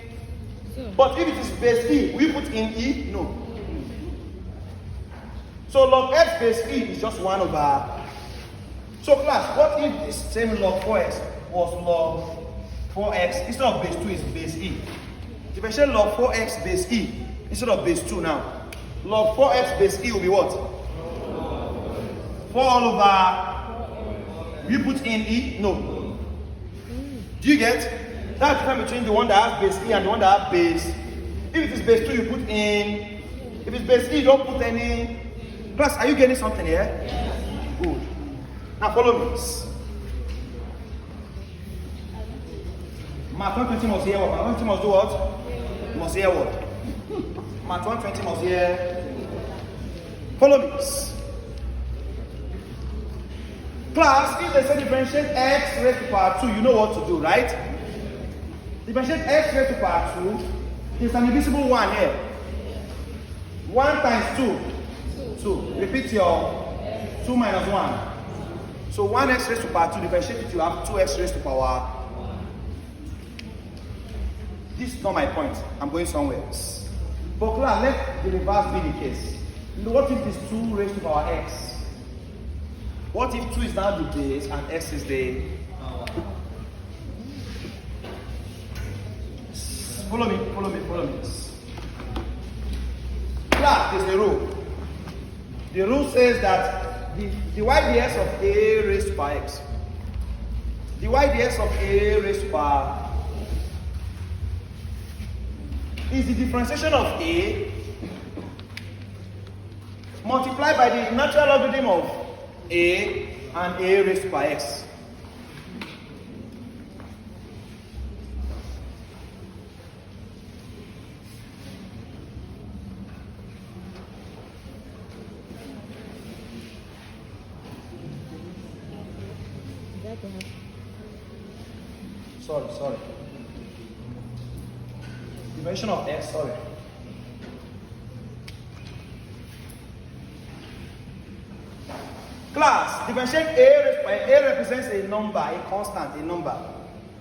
2. But if it is base e, we put in e? No. So log x base e is just 1 over. So class, what if this same log 4x was log 4x instead of base 2 is base e? Differentiate log 4x base e instead of base 2 now. Log 4x base e will be what? 4 all over. We put in e? No. Do you get? That's the difference between the one that has base e and the one that has base. If it is base 2, you put in. If it's base e, you don't put any. Class, are you getting something here? Yes. Good. Now follow me. Math 120 must hear what? Math 120 must do what? Must hear what? Math 120 must hear. Follow me. Class, if they say differentiate x raised to power 2, you know what to do, right? Differentiate x raised to power 2. There's an invisible 1 here. 1 times 2. 2. Repeat your 2 minus 1. So 1x raised to power 2, differentiate it, you have 2x raised to power. This is not my point. I'm going somewhere else. But class, let the reverse be the case. What if it's 2 raised to power x? What if 2 is now the base and x is the... Follow me. Class, there's a rule. The rule says that the ydx of a raised to power x, the ydx of a raised to power is the differentiation of a multiplied by the natural logarithm of a and a raised to power x. Sorry. Dimension of x, sorry. Class, differentiate a raised to power. A represents a number, a constant, a number.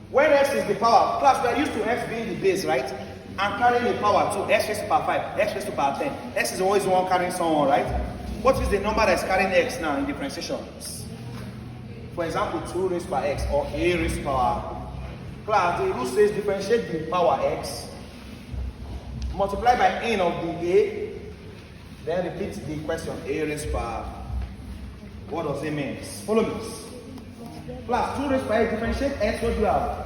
When x is the power, class, we are used to x being the base, right? And carrying a power 2, x raised to power 5, x raised to power 10. X is always one carrying someone, right? What is the number that's carrying x now in differentiation? For example, 2 raised to power x or a raised to power. Class, the rule says differentiate the power x, multiply by n of the a, then repeat the question, a raised to power. What does it mean? Follow me. Class, 2 raised to power x, differentiate x, what do you have?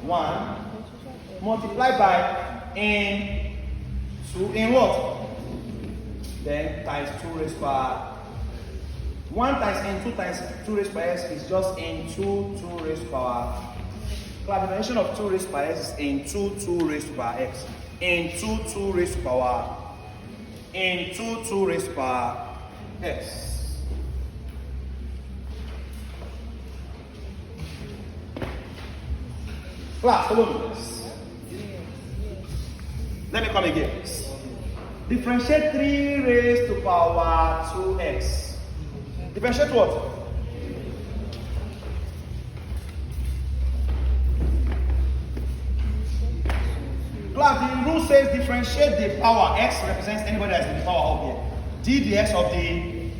1, multiply by n. 2 in what? Then times 2 raised power. 1 times n, 2 times 2 raised power x is just n 2 raised power. The definition of 2 raised power x is n 2 raised power x. n 2 raised power. n 2 raised power x. Class, follow me. Let me come again. Differentiate 3 raised to power 2x. Differentiate what? Class, the rule says differentiate the power. X represents anybody that's in the power up here. D the x of the.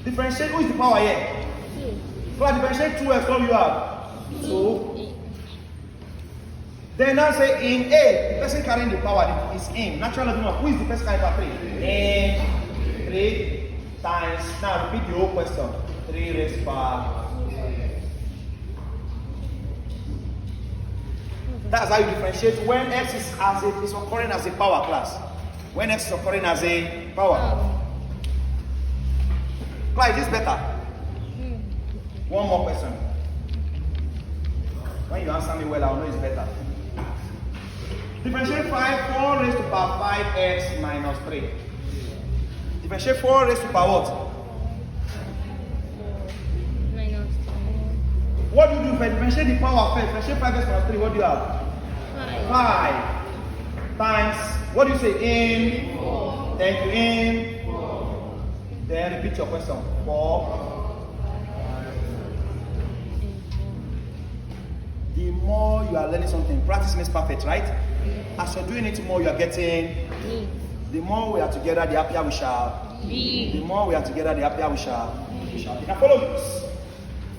Differentiate, who is the power here? Class, differentiate 2x, what do you have? 2. Then now say in A, the person carrying the power is in. Natural number. Who is the person carrying power? 3. In 3 times. Now repeat the whole question. 3 raised power. That's how you differentiate when x is occurring as a power class. When x is occurring as a power. Class, is this better? One more question. When you answer me well, I'll know it's better. Differentiate 4 raised to power 5x minus 3. Differentiate 4 raised to power what? Minus 2. What do you do if I differentiate the power first? Differentiate 5x minus 3, what do you have? 5 times, what do you say? In 4. Thank you, in 4. Then repeat your question. 4. The more you are learning something, practice makes perfect, right? As you're doing it more, you are getting. The more we are together, the happier we shall be. The more we are together, the happier we shall be. Now follow this.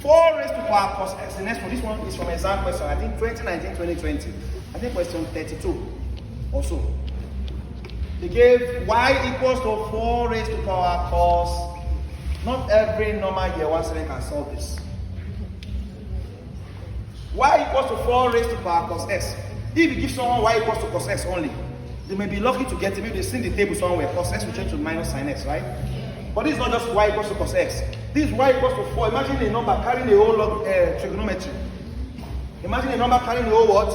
4 raised to power cos x. The next one, this one is from exam question, I think 2019-2020. I think question 32 or so. They gave y equals to 4 raised to power cos. Not every normal year 1 student can solve this. Y equals to 4 raised to power cos x. If you give someone y equals to cos x only, they may be lucky to get it. Maybe they've seen the table somewhere. Cos x will change to minus sin x, right? But this is not just y equals to cos x. This is y equals to 4. Imagine a number carrying the whole log trigonometry. Imagine a number carrying the whole what?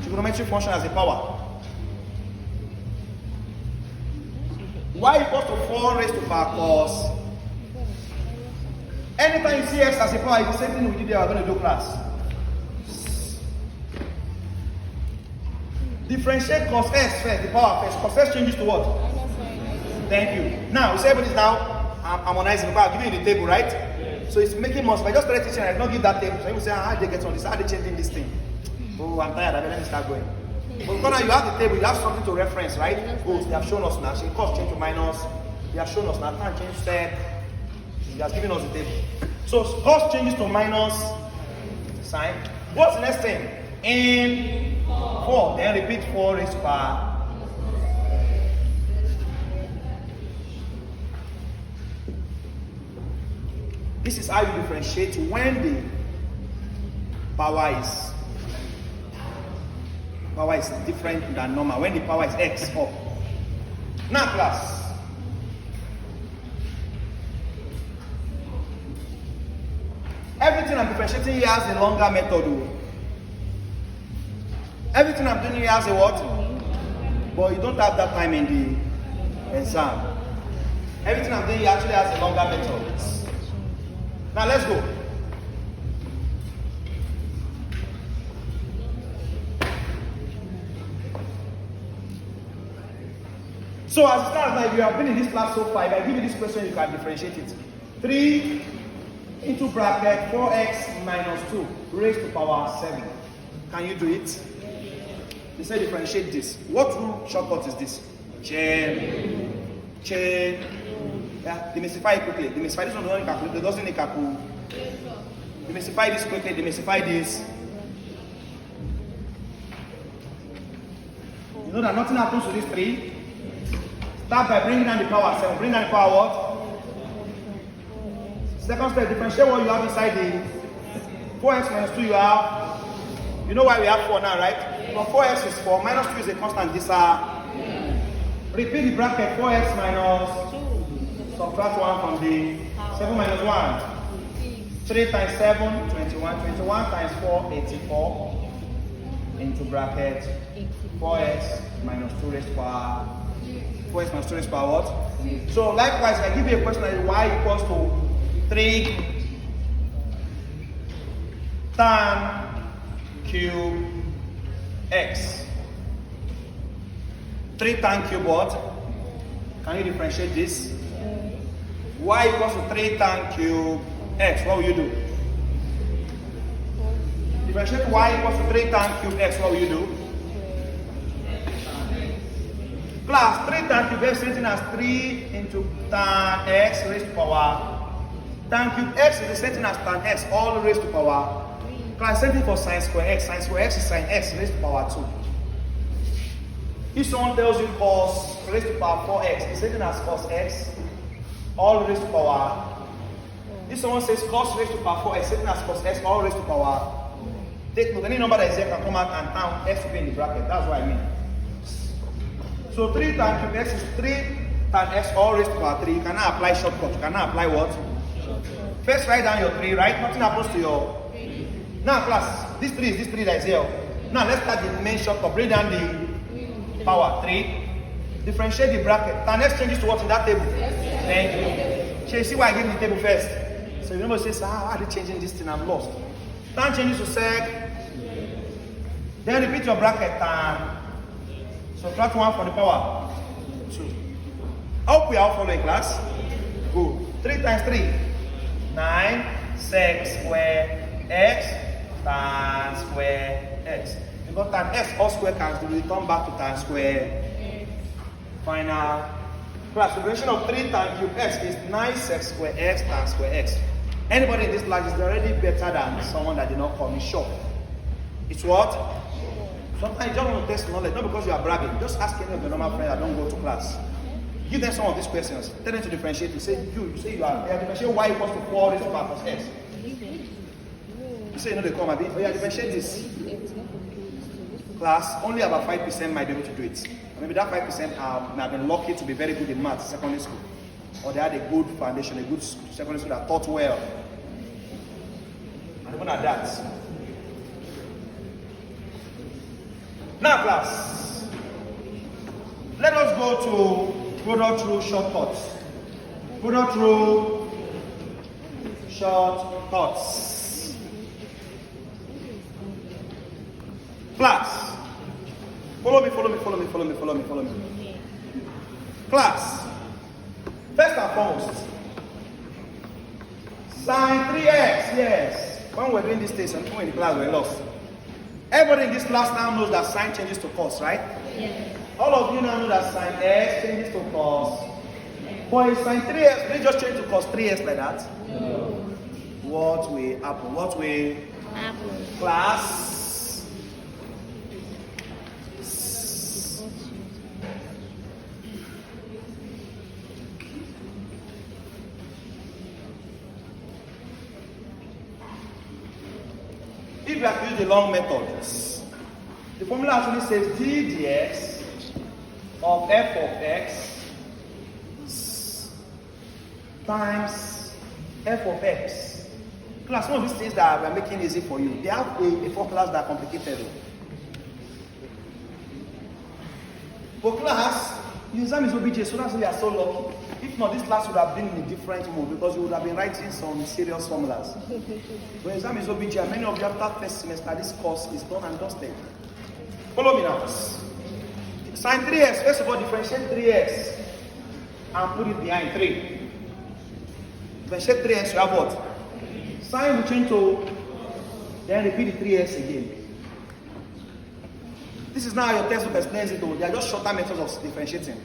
Trigonometric function as a power. Y equals to 4 raised to power cos. Anytime you see x as a power, it's the same thing we did there. We're going to do class. Differentiate cos x first, the power first. Cos x changes to what? Thank you. Now, you see everybody's now harmonizing. I'll give you the table, right? Yes. So it's making more. If I just started teaching, I did not give that table. So you will say, how did they get on this? How are they changing this thing? Oh, I'm tired. Let me start going. But now you have the table, you have something to reference, right? Oh, they have shown us now. So cos change to minus. They have shown us now. Tan change sec. He has given us the table. So cos changes to minus sine. What's the next thing? In 4. Then repeat 4 raised to power. This is how you differentiate when the power is different than normal. When the power is x up. Now class. Everything I'm differentiating here has a longer method. Everything I'm doing here has a what? But you don't have that time in the exam. Everything I'm doing here actually has a longer method. Now let's go. So as it stands now, if you have been in this class so far, if I give you this question, you can differentiate it. 3 into bracket 4x minus 2 raised to power 7. Can you do it? They say differentiate this. What rule shortcut is this? Chain. Yeah, demystify it quickly. Demystify this one doesn't need calculate. It doesn't need calculate. Demystify this quickly. Demystify this. You know that nothing happens to these 3. Start by bringing down the power 7. Bring down the power what? Second step, differentiate what you have inside the 4x minus 2 you have. You know why we have 4 now, right? But 4x is 4, minus 2 is a constant. These are Repeat the bracket 4x minus 2. subtract 1 from the 7 minus 1. 3 times 7, 21. 21 times 4, 84. Into bracket 4x minus 2 raised to power 4x minus 2 raised to power what? So likewise, I give you a question that y equals to 3 tan cube x. 3 tan cube what? Can you differentiate this? Y equals to 3 tan cube x. What will you do? Differentiate y equals to 3 tan cube x. What will you do? Plus 3 tan cube x written as 3 into tan x raised to power. Tan cube x is the same thing as tan x all raised to power. Plus same thing for sine square x. Sine square x is sine x raised to power 2. If someone tells you cos raised to power 4x, the same thing as cos x all raised to power. If someone says cos raised to power 4x, same thing as cos x all raised to power. Take note, any number that is there can come out and tan x will be in the bracket. That's what I mean. So 3 tan cube x is 3 tan x all raised to power 3. You cannot apply shortcut. You cannot apply what? First write down your 3, right? Nothing happens to your... Now class, this 3 is this 3 that is here. Now let's start the main shortcut. Bring down the power 3. Differentiate the bracket. Tan x changes to what in that table? Thank you. So you see why I gave you the table first. So you remember say, how are they changing this thing? I'm lost. Tan changes to sec. Then repeat your bracket tan. Subtract 1 from the power 2. I hope we are all following class. Good. 3 times 3. 9 sec square x tan square x. Because tan x all square cancel, we return back to tan square. Final class. The relation of 3 tan cube x is 9 sec square x tan square x. Anybody in this class is already better than someone that did not call me short. It's what? Sometimes you just want to test knowledge, not because you are bragging. Just ask any of your normal friends that don't go to class. Give them some of these questions. Tell them to differentiate. You say you are differentiate y equals to 4 raised to power plus x. You say you know they come a bit, but you differentiate this. Class, only about 5% might be able to do it. Maybe that 5% have been lucky to be very good in maths, secondary school. Or they had a good foundation, a good secondary school that taught well. And even at that. Now class, let us go to product through shortcuts. Product through shortcuts. Class, follow me. Class, first and foremost, sine 3x, yes. When we're doing this station, in the class we're lost. Everybody in this class now knows that sine changes to cos, right? Yes. All of you now know that sine x changes to cos. But if sine 3x, please just change to cos 3x like that. No. What will happen? What will Apple. class? If you have to use the long method, the formula actually says d dx of f of x times f of x. Class, some of these things that we're making easy for you, they have a formulas that are complicated. For class, the exam is OBJ, so that's why we are so lucky. If not, this class would have been in a different mode because you would have been writing some serious formulas. But exam is OBJ, and many of you after first semester, this course is done and dusted. Follow me now. Sine 3x, first of all, differentiate 3x and put it behind 3. Differentiate 3x, you have what? Sine will change to, then repeat the 3x again. This is now how your textbook explains it. They are just shorter methods of differentiating.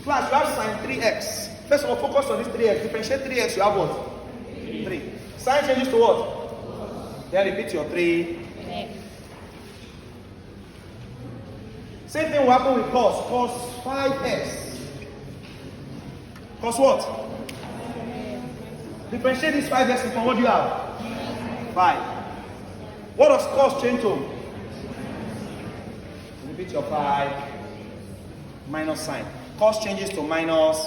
Class, you have sine 3x. First of all, focus on this 3x. Differentiate 3x, you have what? 3. Sine changes to what? Then repeat your 3. Same thing will happen with cos. Cos 5x. Cos what? Differentiate this 5x from what do you have? 5. What does cos change to? Repeat repeat your 5, minus sign. Cos changes to minus.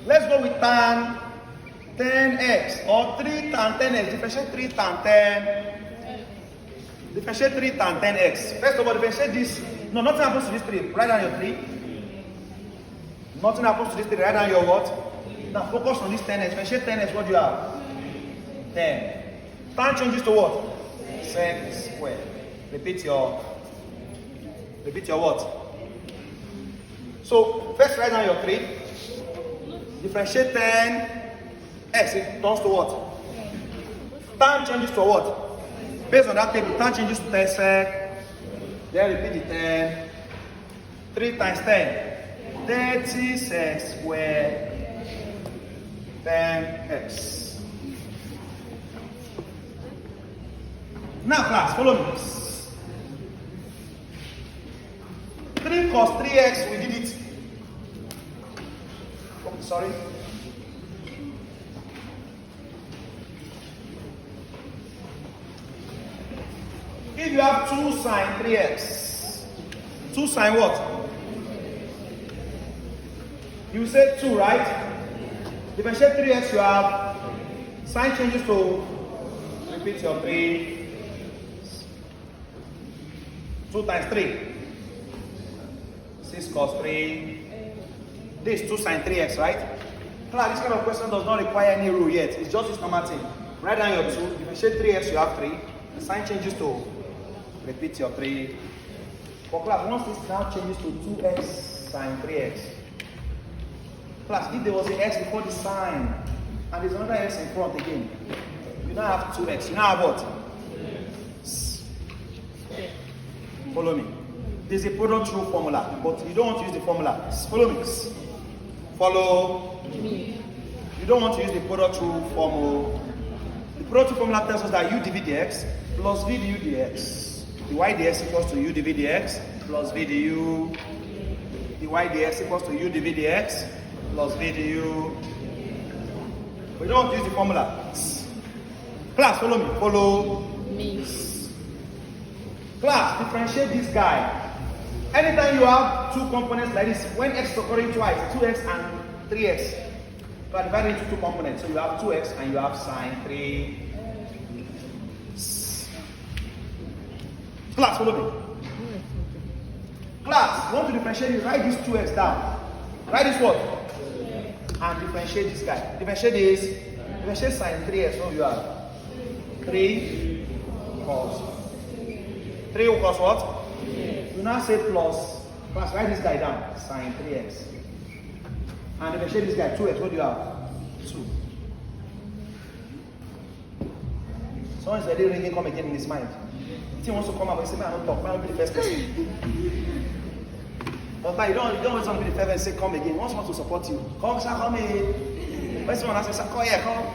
Let's go with tan 10x or 3 tan 10x. Differentiate 3 tan 10. Differentiate 3 tan 10x. First of all, differentiate this. No, nothing happens to this 3. Write down your 3. Nothing happens to this 3. Write down your what? Now focus on this 10x. Differentiate 10x. What do you have? 10. Tan changes to what? Sec square. Repeat your what? So first write down your 3. Differentiate 10x. It turns to what? Tan changes to what? Based on that table, tan changes to 10 sec. Then repeat the 10. 3 times 10. 30 sec square 10x. Now class, follow me. 3 cos 3x, we did it. Oh, sorry. If you have 2 sine 3x, 2 sine what? You say 2, right? Differentiate 3x, you have sine changes to, repeat your 3. 2 times 3. 6 cos 3. This 2 sine 3x, right? Class, this kind of question does not require any rule yet. It's just this normal thing. Write down your 2. Differentiate 3x, you have 3. The sign changes to, repeat your 3. For class, once this now changes to 2x sine 3x. Class, if there was an x before the sign, and there's another x in front again, you now have 2x. You now have what? Follow me. There's a product rule formula, but you don't want to use the formula. Follow me. Follow me. You don't want to use the product rule formula. The product rule formula tells us that u dv dx plus v du dx. The y dx equals to u dv dx plus v du. The y dx equals to u dv dx plus v du. We don't want to use the formula. Class, follow me. Follow me. Class, differentiate this guy. Anytime you have 2 components like this, when x is occurring twice, 2x and 3x, you are dividing into 2 components. So you have 2x and you have sine 3. Class, follow me. Class, you want to differentiate this, write this 2x down. Write this what? And differentiate this guy. Differentiate this. Differentiate sine 3x. So you have 3 cos. 3 equals what? You now say plus. Plus, write this guy down. Sine 3x. And differentiate this guy. 2x. What do you have? 2. Someone's already ringing, come again in his mind. He wants to come up and say, man, I don't talk. Man, I'll be the first person. But you don't always want to be the first person and say, come again. He wants to support you. Come, sir, come here. When someone else says, come here, come.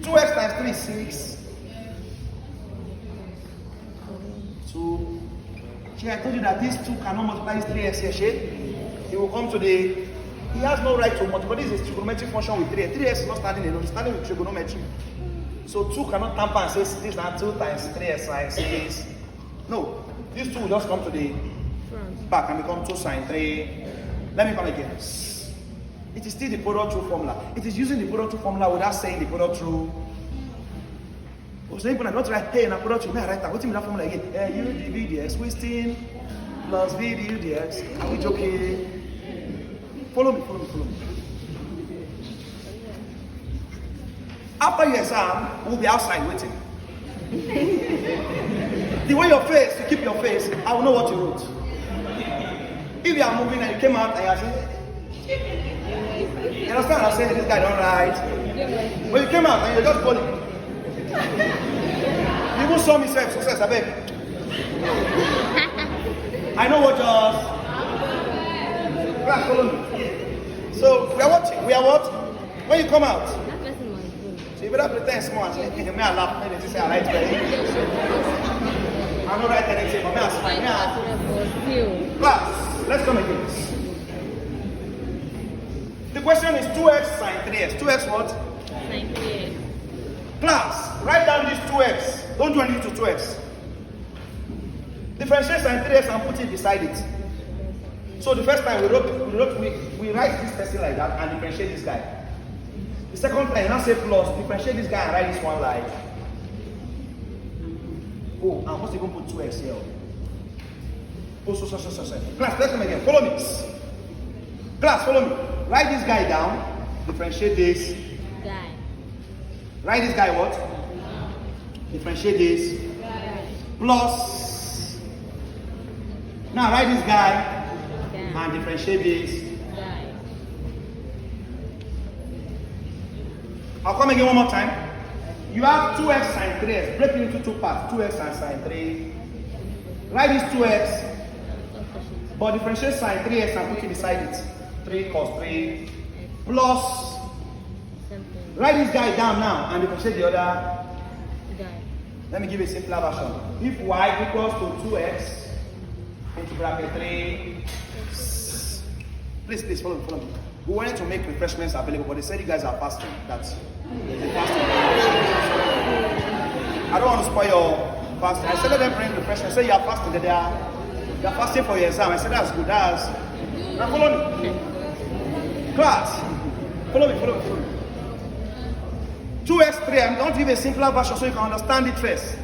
2x times 3 is 6. 2. I told you that these 2 cannot multiply this 3x here, Shay. He will come to the... He has no right to multiply. This is a trigonometric function with 3x. 3x is not standing alone. It's standing with trigonometry. So 2 cannot tamper and say this is not 2 times 3x sine 6. No. These 2 will just come to the back and become 2 sine 3. Let me come again. It is still the product rule formula. It is using the product rule formula without saying the product rule. So I don't write hey and I product rule. I write that. What's in that formula again? U dv dx twisting plus v du dx. Are we joking? Follow me. After your exam, we'll be outside waiting. The way your face, you keep your face, I will know what you wrote. If you are moving and you came out and you are saying, you understand what I'm saying? This guy don't write. When you came out and you're just calling. You even saw me say success, I beg. I know what just. Right, follow me. So we are watching. We are what? When you come out. So you better pretend small and say, hey, may I laugh? Maybe say I write I'm not writing anything, but may I smile? Class, let's come again. The question is 2x sine 3x. 2x what? Sine 3x. Class, write down this 2x. Don't do anything to 2x. Differentiate sine 3x and put it beside it. So the first time we write this person like that and differentiate this guy. The second time, now say plus, differentiate this guy and write this one like. Oh, and must even put 2x here. Oh, so. Class, let's come again. Follow me. Class, follow me. Write this guy down. Differentiate this. Guy. Write this guy what? Differentiate this. Guy. Plus. Now write this guy. Guy. And differentiate this. Guy. I'll come again one more time. You have 2x sine 3x. Break it into two parts. 2x and sine 3. Write this 2x. But differentiate sine 3x and put it beside it. 3 cos 3 plus. Write this guy down now and differentiate the other Guy. Let me give you a simpler version. If y equals to 2x into bracket 3. Please follow me. We wanted to make refreshments available, but they said you guys are fasting. That's fasting. I don't want to spoil your fasting. I said let them bring refreshments. Say you are fasting, they are fasting for your exam. I said that's good. Now follow me. Class. Follow me. 2x 3. I'm going to give a simpler version so you can understand it first.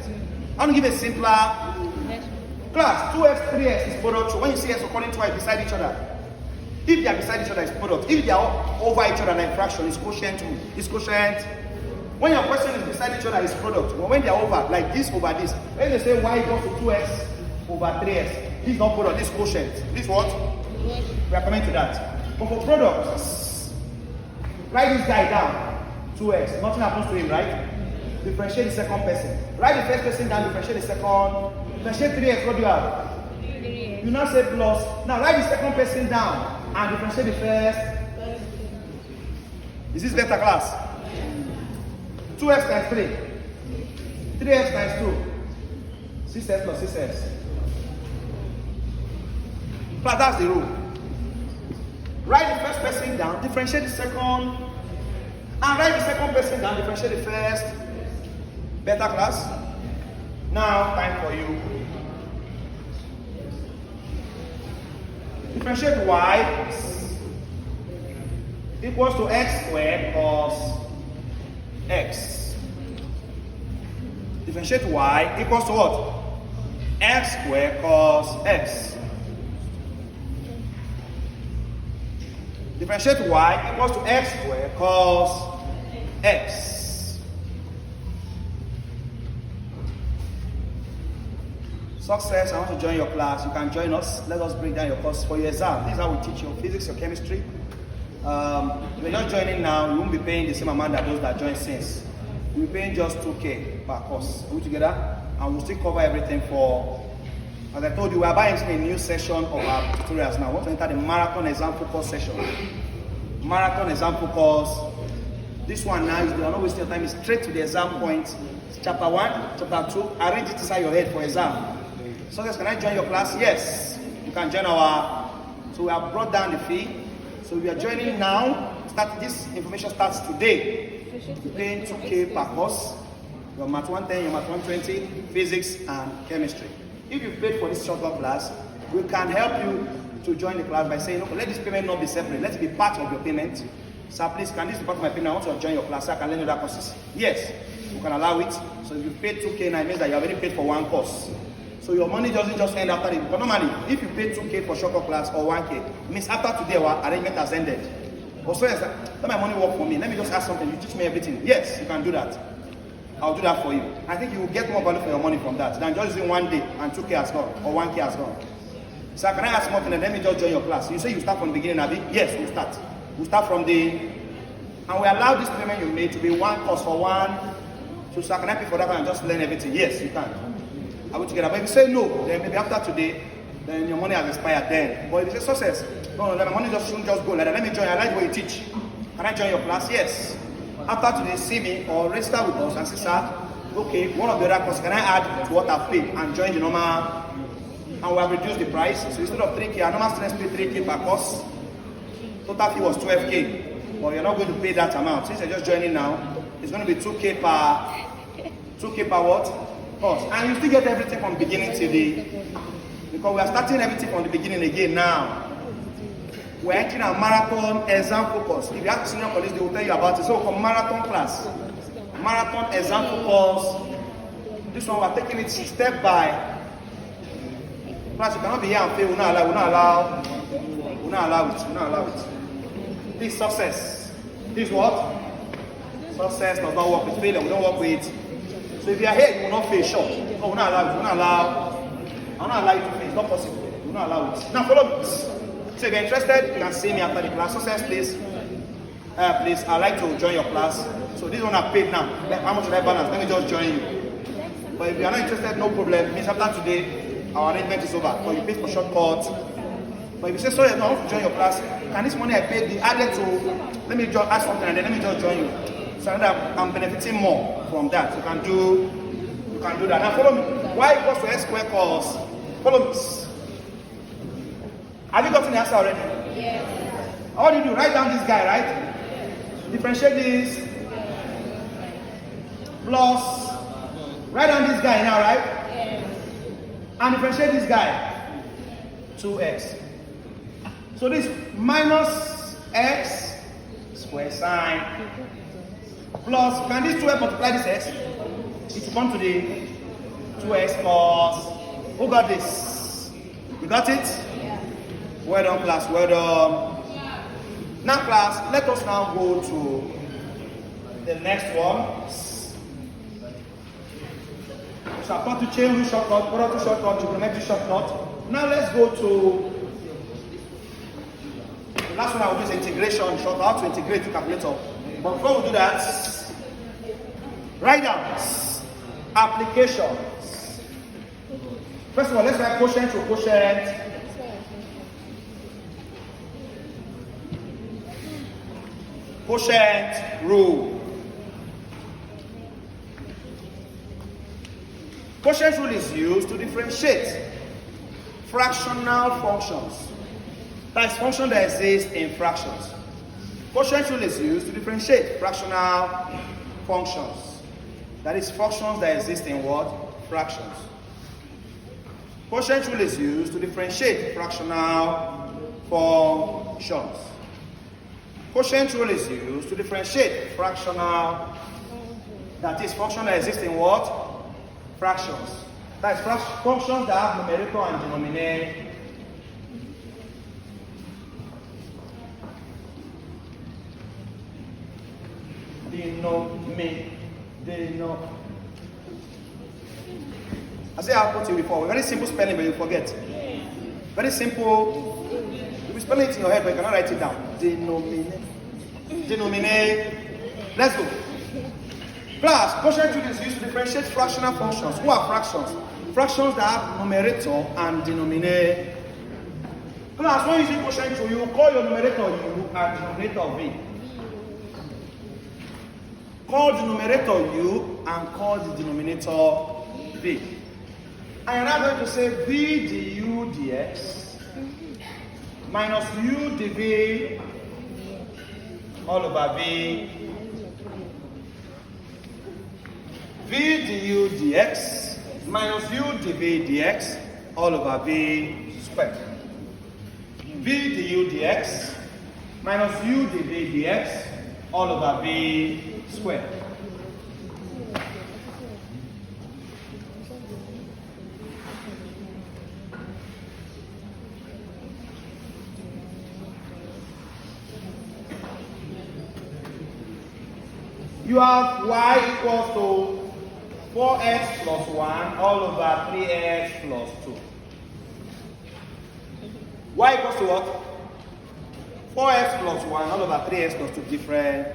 I'm going to give a simpler. Class, 2x 3x is product. So when you see x according to y beside each other, if they are beside each other, it's product. If they are over each other like fraction, it's quotient. When your question is beside each other, it's product. But when they are over, like this over this, when they say y equals to 2x over 3x, this is not product, this is quotient. This what? We are coming to that. But for products, write this guy down. 2x. Nothing happens to him, right? Differentiate the second person. Write the first person down, differentiate the second. Differentiate 3x, what do you have? 3x. You now say plus. Now write the second person down and differentiate the first. Is this better, class? 2x times 3. 3x times 2. 6x plus 6x. Class, that's the rule. Write the first person down, differentiate the second, and write the second person down, differentiate the first. Better, class? Now, time for you. Differentiate y equals to x squared plus x. Differentiate y equals to what? X squared plus x. Differentiate y equals to x squared plus x. Success, I want to join your class. You can join us. Let us break down your course for your exam. This is how we teach your physics, your chemistry. If you're not joining now, you won't be paying the same amount that those that join since. You'll be paying just 2K per course. Are we together? And we'll still cover everything for, as I told you, we are about entering a new session of our tutorials now. We want to enter the marathon example course session. Marathon example course. This one now is, we are not wasting your time, it's straight to the exam point. It's chapter 1, chapter 2. Arrange it inside your head for exam. So can I join your class? Yes. You can join our, so we have brought down the fee. So we are joining now. This information starts today. You're paying 2K per course. Your math 110, your math 120, physics and chemistry. If you paid for this short-term class, we can help you to join the class by saying, okay, let this payment not be separate. Let it be part of your payment. So please, can this be part of my payment? I want to join your class so I can learn other courses. Yes, we can allow it. So if you paid 2K now, it means that you have already paid for one course. So your money doesn't just end after it. But normally, if you pay 2K for short class or 1K, it means after today our arrangement has ended. But so yes, let my money work for me. Let me just ask something. You teach me everything. Yes, you can do that. I'll do that for you. I think you will get more value for your money from that than just using 1 day and 2K has gone or 1K has gone. So can I ask something and let me just join your class? You say you start from the beginning, Abby? Yes, we'll start. We'll start from the, and we allow this payment you made to be one course for one. So can I pay for that and just learn everything? Yes, you can. Are we together? But if you say no, then maybe after today, then your money has expired then. But if you say success, no, my money just shouldn't just go like that. Let me join. I like what you teach. Can I join your class? Yes. After today, see me or register with us and say, sir, okay, one of the other courses, can I add to what I've paid and join the normal? And we have reduced the price. So instead of 3K, our normal students pay 3K per course. Total fee was 12K. But you're not going to pay that amount. Since you're just joining now, it's going to be 2K per what? Course. And you still get everything from beginning to the, because we are starting everything from the beginning again now. We're entering a marathon exam focus. If you have senior colleagues, they will tell you about it. So for marathon class, marathon exam focus, this one we're taking it step by. Class, you cannot be here and fail. We're not allowed it. This success. This what? Success does not work with failure. We don't work with it. So if you are here, you will not fail short. No, we're not allowed it. We're not allow you to fail. It's not possible. We're not allowed it. Now follow me. So if you're interested, you can see me after the class. Success, please. Please, I'd like to join your class. So this one I paid now. How much should I balance? Let me just join you. But if you are not interested, no problem. It means after today, our arrangement is over. But you pay for shortcut. But if you say, sorry, I want to join your class, can this money I paid be added to, let me just ask something and then let me just join you. So that I'm benefiting more from that. You can do that. Now follow me. Y equals to x squared cos. Follow me. Have you gotten the answer already? Yes. What do you do? Write down this guy, right? Yes. Differentiate this. Yes. Plus. Write down this guy now, right? Yes. And differentiate this guy. 2x. So this minus x square sign plus, can this 2x multiply this x? It will come to the 2x cos. Who got this? You got it? Yeah. Well done, class. Well done. Now, class, let us now go to the next one. So I'm going to change the shortcut, product shortcut, trigonometry shortcut. Now let's go to the last one. I will use integration shortcut, how to integrate the calculator. But before we do that, write down applications. First of all, let's write quotient to quotient. Quotient rule. Quotient rule is used to differentiate fractional functions. That is function that exists in fractions. Quotient rule is used to differentiate fractional functions. That is functions that exist in what? Fractions. Quotient rule is used to differentiate fractional functions. Quotient rule is used to differentiate fractional, that is function that exists in what? Fractions. That is functions that have numerator and denominator. I say I'll put it before. Very simple spelling, but you forget. Very simple. You will spell it in your head, but you cannot write it down. Denominator. Let's go. Class, quotient rule is used to differentiate fractional functions. Who are fractions? Fractions that have numerator and denominator. Class, when you use quotient rule, you call your numerator u and denominator v. Call the numerator u and call the denominator v. And you're now going to say v du dx minus u dv all over v. V du dx minus u dv dx all over v squared. V du dx minus u dv dx all over v squared. You have y equals to 4x plus 1 all over 3x plus 2. Y equals to what? 4x plus 1 all over 3x plus 2 different.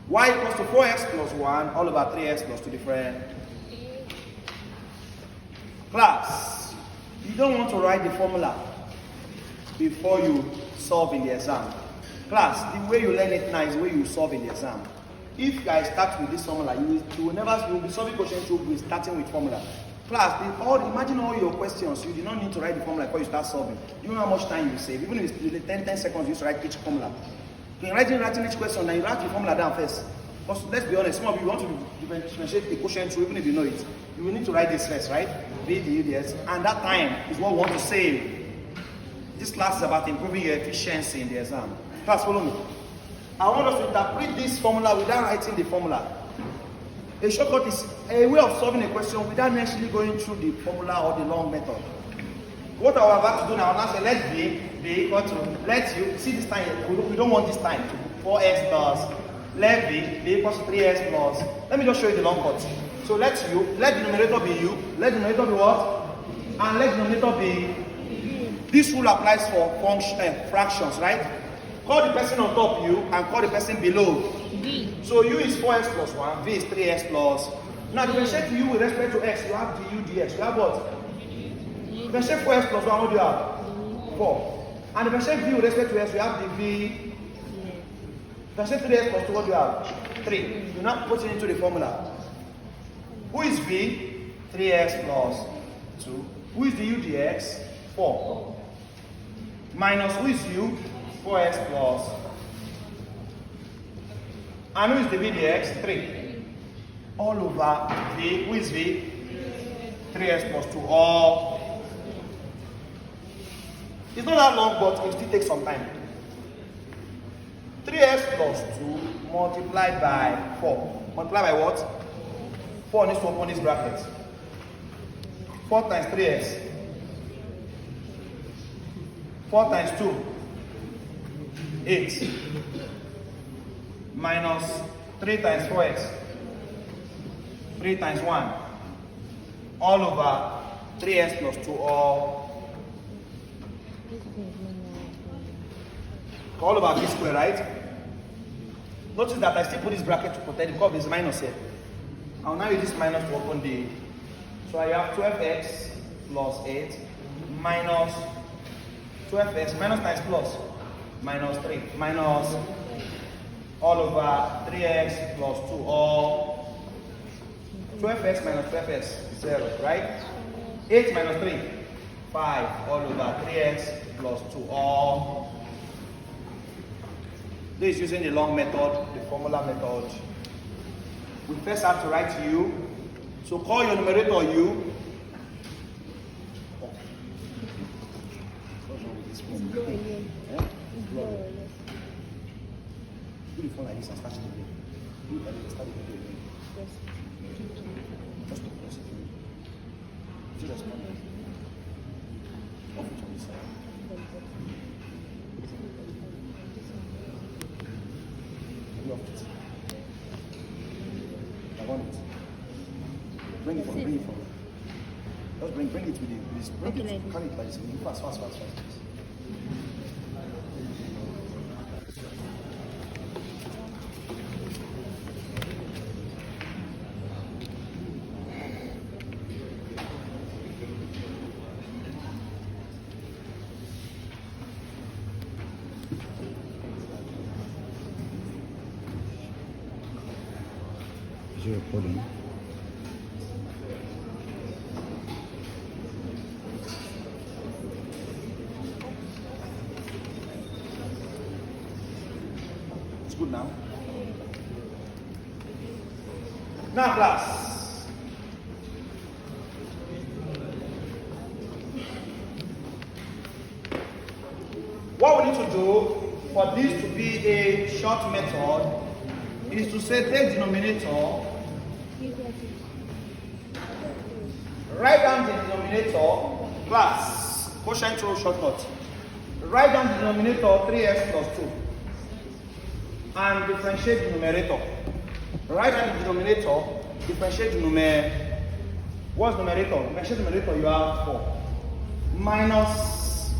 Y equals to 4x plus 1 all over 3x plus 2 different. Class, you don't want to write the formula before you solve in the exam. Class, the way you learn it now is the way you solve in the exam. If I start with this formula, you will be solving quotient rule with starting with formula. Class, imagine all your questions. You do not need to write the formula before you start solving. You know how much time you save. Even if it's 10 seconds, you just write each formula. When you're writing each question, then you write the formula down first. Because let's be honest, some of you want to differentiate the quotient rule, even if you know it. You will need to write this first, right? V, du, ds. And that time is what we want to save. This class is about improving your efficiency in the exam. Class, follow me. I want us to interpret this formula without writing the formula. A shortcut is a way of solving a question without necessarily going through the formula or the long method. What I was about to do now, I say let V be equal to, let U, see this time, we don't want this time, 4x plus, let V be equal to 3x plus, let me just show you the long cut. So let U, let the numerator be U, let the numerator be what? And let the numerator be, this rule applies for fractions, right? Call the person on top U and call the person below. V. So U is 4x plus 1, V is 3x plus. Now differentiate U with respect to x, you have du dx. You have what? Differentiate 4x plus 1, what do you have? 4. And differentiate V with respect to x, you have the V. Differentiate 3x plus 2, what do you have? 3. You're not putting it into the formula. Who is V? 3x plus 2. Who is the U dx? 4. Minus who is U? 4x plus. And who is the V dx? 3. All over V. Who is V? 3x plus 2. All. It's not that long, but it still takes some time. 3x plus 2 multiplied by 4. Multiplied by what? 4 needs to open this bracket. 4 times 3x. 4 times 2. 8. Minus 3 times 4x. 3 times 1. All over 3x plus 2 all over b square, right? Notice that I still put this bracket to protect the curve is minus here. I'll now use this minus to open the. So I have 12x plus 8 minus 12x minus times plus minus 3 minus all over 3x plus 2 all 12x minus 12x 0, right? 8 minus 3 5 all over 3x plus 2 all. This is using the long method, the formula method. We first have to write U. So call your numerator U. Do the phone like this and start it again. Do it like this, start it again. Just to press it. See that's coming. Off it on this side. Off it. I want it. Bring it from. Just bring it with you. Please. Bring it. Like carry it like this. Fast. Is it recording? It's good now. Now, class. What we need to do for this to be a short method is to say take denominator, write down the denominator, class, quotient rule shortcut. Write down the denominator 3x plus 2 and differentiate the numerator. Write down the denominator, differentiate the numerator. What's numerator? Differentiate the numerator, you have 4. Minus,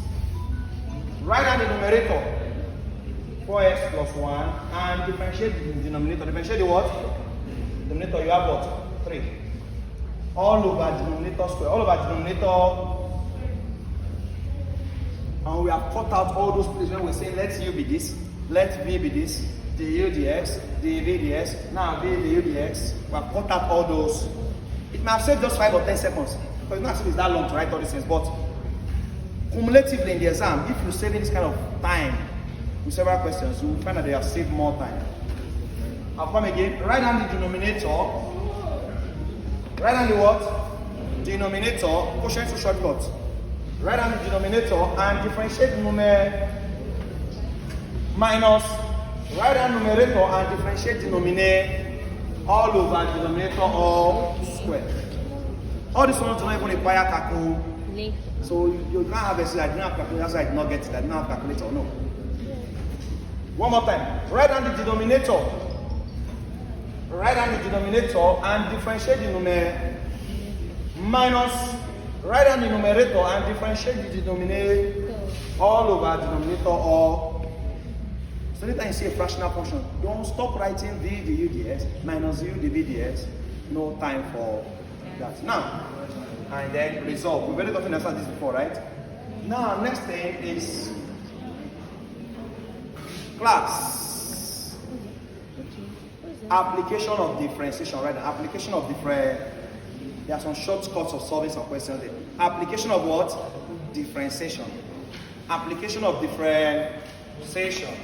write down the numerator, 4x plus 1, and differentiate the denominator. Differentiate the what? Denominator, you have what? 3. All over denominator square. All over denominator. And we have cut out all those places when we say let U be this, let V be this, the U dx, the V dx, now V the U dx. We have cut out all those. It may have saved just 5 or 10 seconds. Because it's not as if it's that long to write all these things, but cumulatively in the exam, if you're saving this kind of time with several questions, you will find that they have saved more time. I'll come again. Write down the denominator. Write down the what? Denominator. Quotient to shortcut. Write down the denominator and differentiate the numerator minus. Write down numerator and differentiate the denominator all over the denominator all square. All these ones do not even require calculator. So you can't have a say I didn't have calculator, that's why I did not get it. I didn't have calculator. No. One more time. Write down the denominator. Write down the denominator and differentiate the numerator minus. Write down the numerator and differentiate the denominator all over the denominator all. So anytime you see a fractional function, don't stop writing v du ds minus u dv ds. No time for that. Now, and then resolve. We've already gotten answer this before, right? Now, next thing is class. Application of differentiation, right? Application of different. There are some shortcuts of solving some questions there. Application of what? Differentiation. Application of differentiation.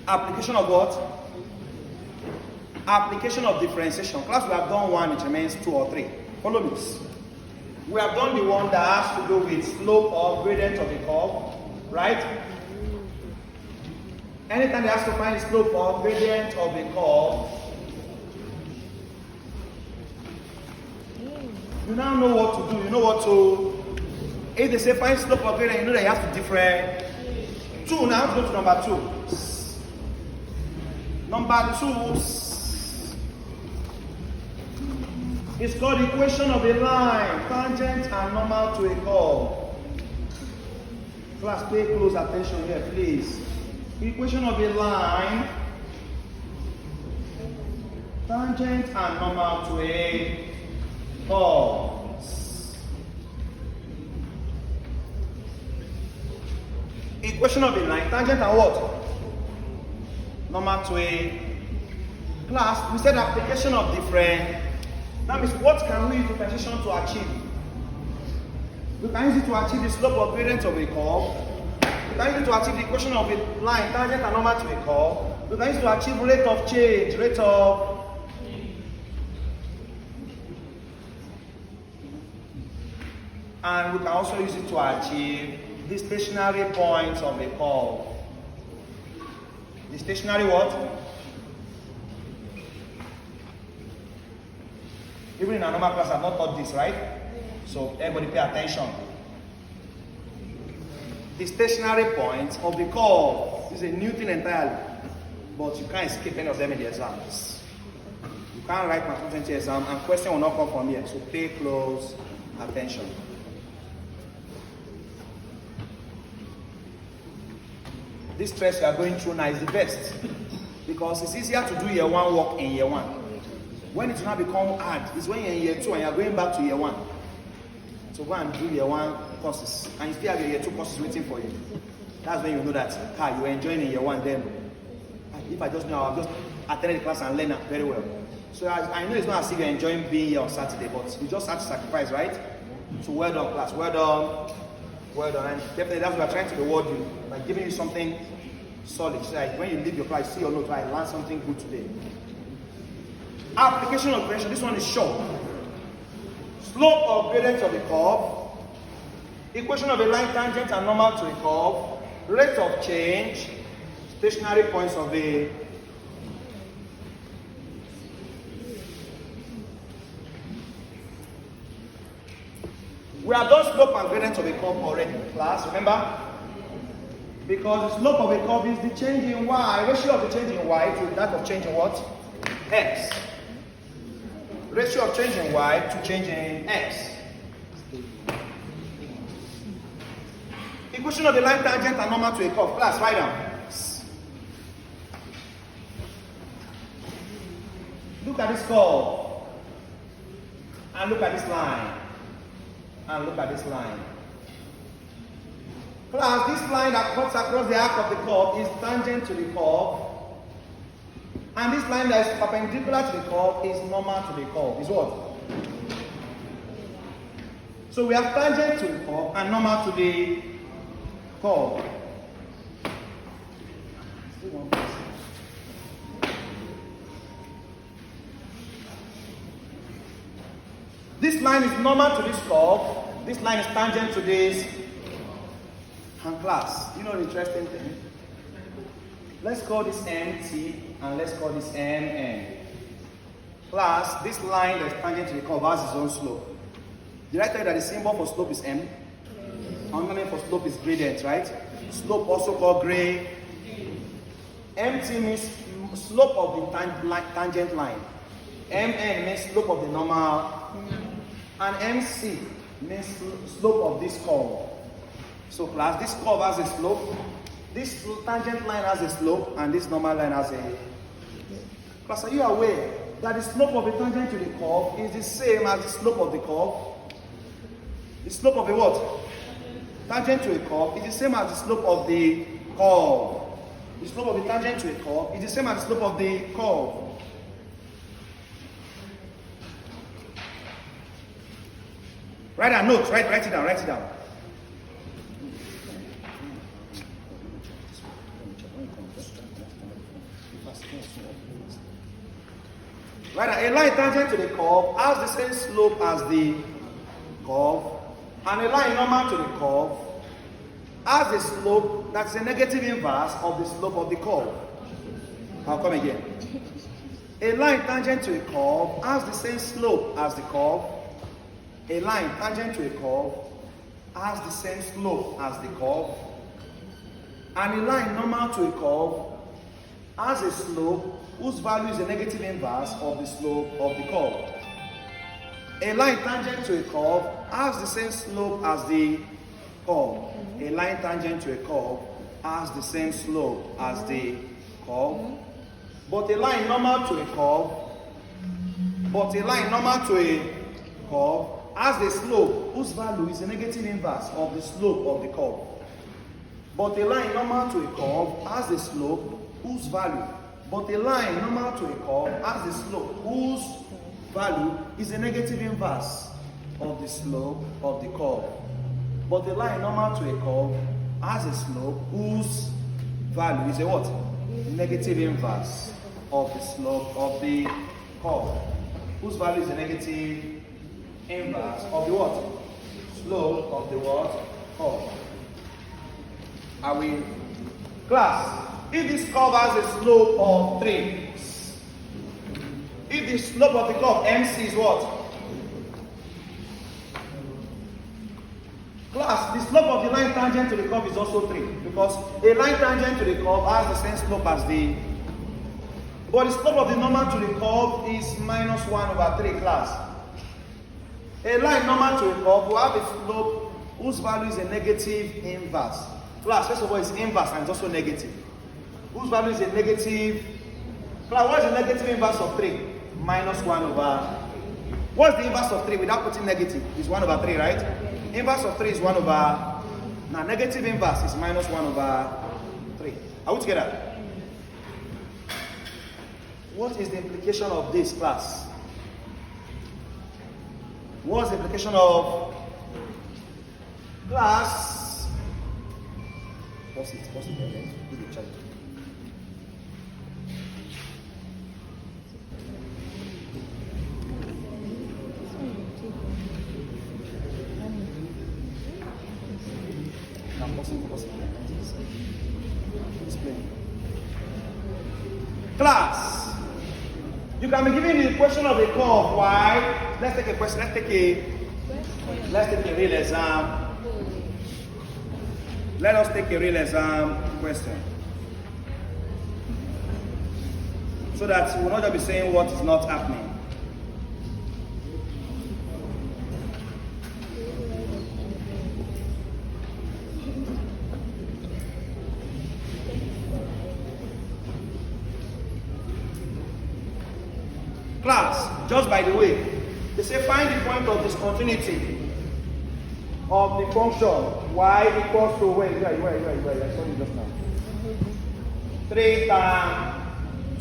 Application of what? Application of differentiation. Class, we have done one, which remains 2 or 3. Follow me. We have done the one that has to do with slope or gradient of a curve, right? Anytime you have to find slope or gradient of a curve, you now know what to do. You know what to. If they say find slope or gradient, you know that you have to differentiate. 2, now go to number 2. Number 2 is called equation of a line, tangent and normal to a curve. Class, pay close attention here, please. Equation of a line, tangent and normal to a curve. Equation of a line, tangent and what? Normal to a class. We said application of different. That means what can we use differentiation to achieve? We can use it to achieve the slope or gradient of a curve. We can use it to achieve the equation of a line, tangent and normal to a curve. We can use it to achieve rate of change, rate of. And we can also use it to achieve the stationary points of a curve. The stationary what? Even in a normal class, I've not taught this, right? So everybody pay attention. The stationary points of the curve. This is a new thing entirely. But you can't escape any of them in the exams. You can't write my 2020 exam and question will not come from here. So pay close attention. This stress you are going through now is the best because it's easier to do year 1 work in year 1. When it will now become hard, it's when you're in year 2 and you're going back to year 1. So go and do year 1 courses and you still have your year 2 courses waiting for you. That's when you know that you're enjoying in year 1 then. If I just know, I'll just attend the class and learn very well. So I know it's not as if you're enjoying being here on Saturday, but you just have to sacrifice, right? So well done, class. Well done. Well done. And definitely that's what we're trying to reward you by giving you something solid. So like when you leave your class, see or not, I learned something good today. Application of differentiation. This one is short. Slope or gradient of a curve. Equation of a line, tangent and normal to a curve. Rate of change. Stationary points of a. We have done slope and gradient of a curve already, class, remember? Because the slope of a curve is the change in y, ratio of the change in y to that of change in what? X. Ratio of change in y to change in x. Equation of the line, tangent and normal to a curve. Class, write down. Look at this curve. And look at this line. And look at this line. Class, this line that cuts across the arc of the curve is tangent to the curve. And this line that is perpendicular to the curve is normal to the curve. Is what? So we have tangent to the curve and normal to the curve. This line is normal to this curve. This line is tangent to this. And class, you know the interesting thing? Let's call this MT and let's call this MN. Class, this line that is tangent to the curve has its own slope. Did I tell you that the symbol for slope is M? Underline for slope is gradient, right? Slope also called grade. MT means slope of the tangent line. MN means slope of the normal. And MC means slope of this curve. So class, this curve has a slope. This tangent line has a slope, and this normal line has a. Class, are you aware that the slope of the tangent to the curve is the same as the slope of the curve? The slope of the what? Tangent to a curve is the same as the slope of the curve. The slope of the tangent to a curve is the same as the slope of the curve. Write a note, write it down, write it down. Right, a line tangent to the curve has the same slope as the curve, and a line normal to the curve has a slope that's a negative inverse of the slope of the curve. I'll come again. A line tangent to a curve has the same slope as the curve. A line tangent to a curve has the same slope as the curve, and a line normal to a curve has a slope whose value is a negative inverse of the slope of the curve. A line tangent to a curve has the same slope as the curve. A line tangent to a curve has the same slope as the curve. But a line normal to a curve, has a slope whose value is a negative inverse of the slope of the curve. But a line normal to a curve has a slope whose value is a negative inverse of the slope of the curve. But the line normal to a curve has a slope whose value is a what? Negative inverse of the slope of the curve. Whose value is a negative inverse of the what? Slope of the what? Curve. Are we? Class, if this curve has a slope of 3, if the slope of the curve MC is what? Class, the slope of the line tangent to the curve is also 3, because a line tangent to the curve has the same slope as the. But the slope of the normal to the curve is -1/3, class. A line normal to a curve will have a slope whose value is a negative inverse. Class, first of all, it's inverse and it's also negative. Whose value is a negative. Class, what is the negative inverse of 3? -1/. What's the inverse of 3 without putting negative? It's 1/3, right? Inverse of 3 is 1/. Now, negative inverse is -1/3. Are we together? What is the implication of this, class? What's the implication of class? Pause it, do the check. Class, you can be given the question of a curve. Why? Let's take a question. Let's take a real exam. Let us take a real exam question, so that we will not just be saying what is not happening. Class, just by the way, they say find the point of discontinuity of the function y equals to where I saw you just now. 3 tan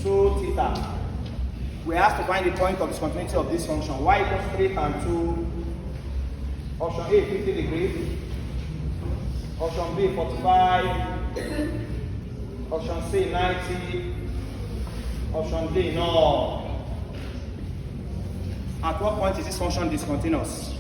2 theta. We have to find the point of discontinuity of this function y equals 3 tan 2 Option A, 50 degrees. Option B, 45. Option C, 90. Option D, no. At what point is this function discontinuous?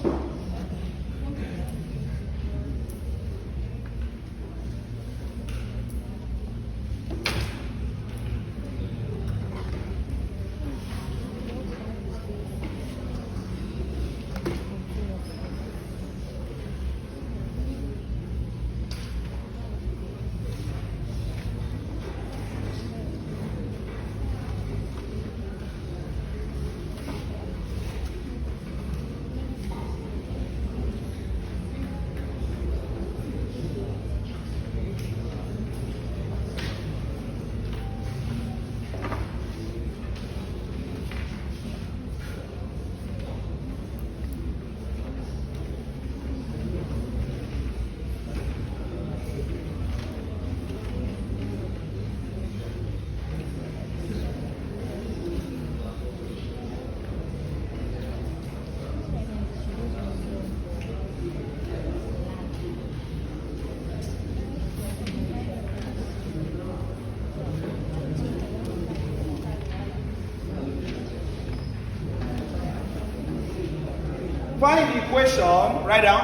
Find the equation, write down.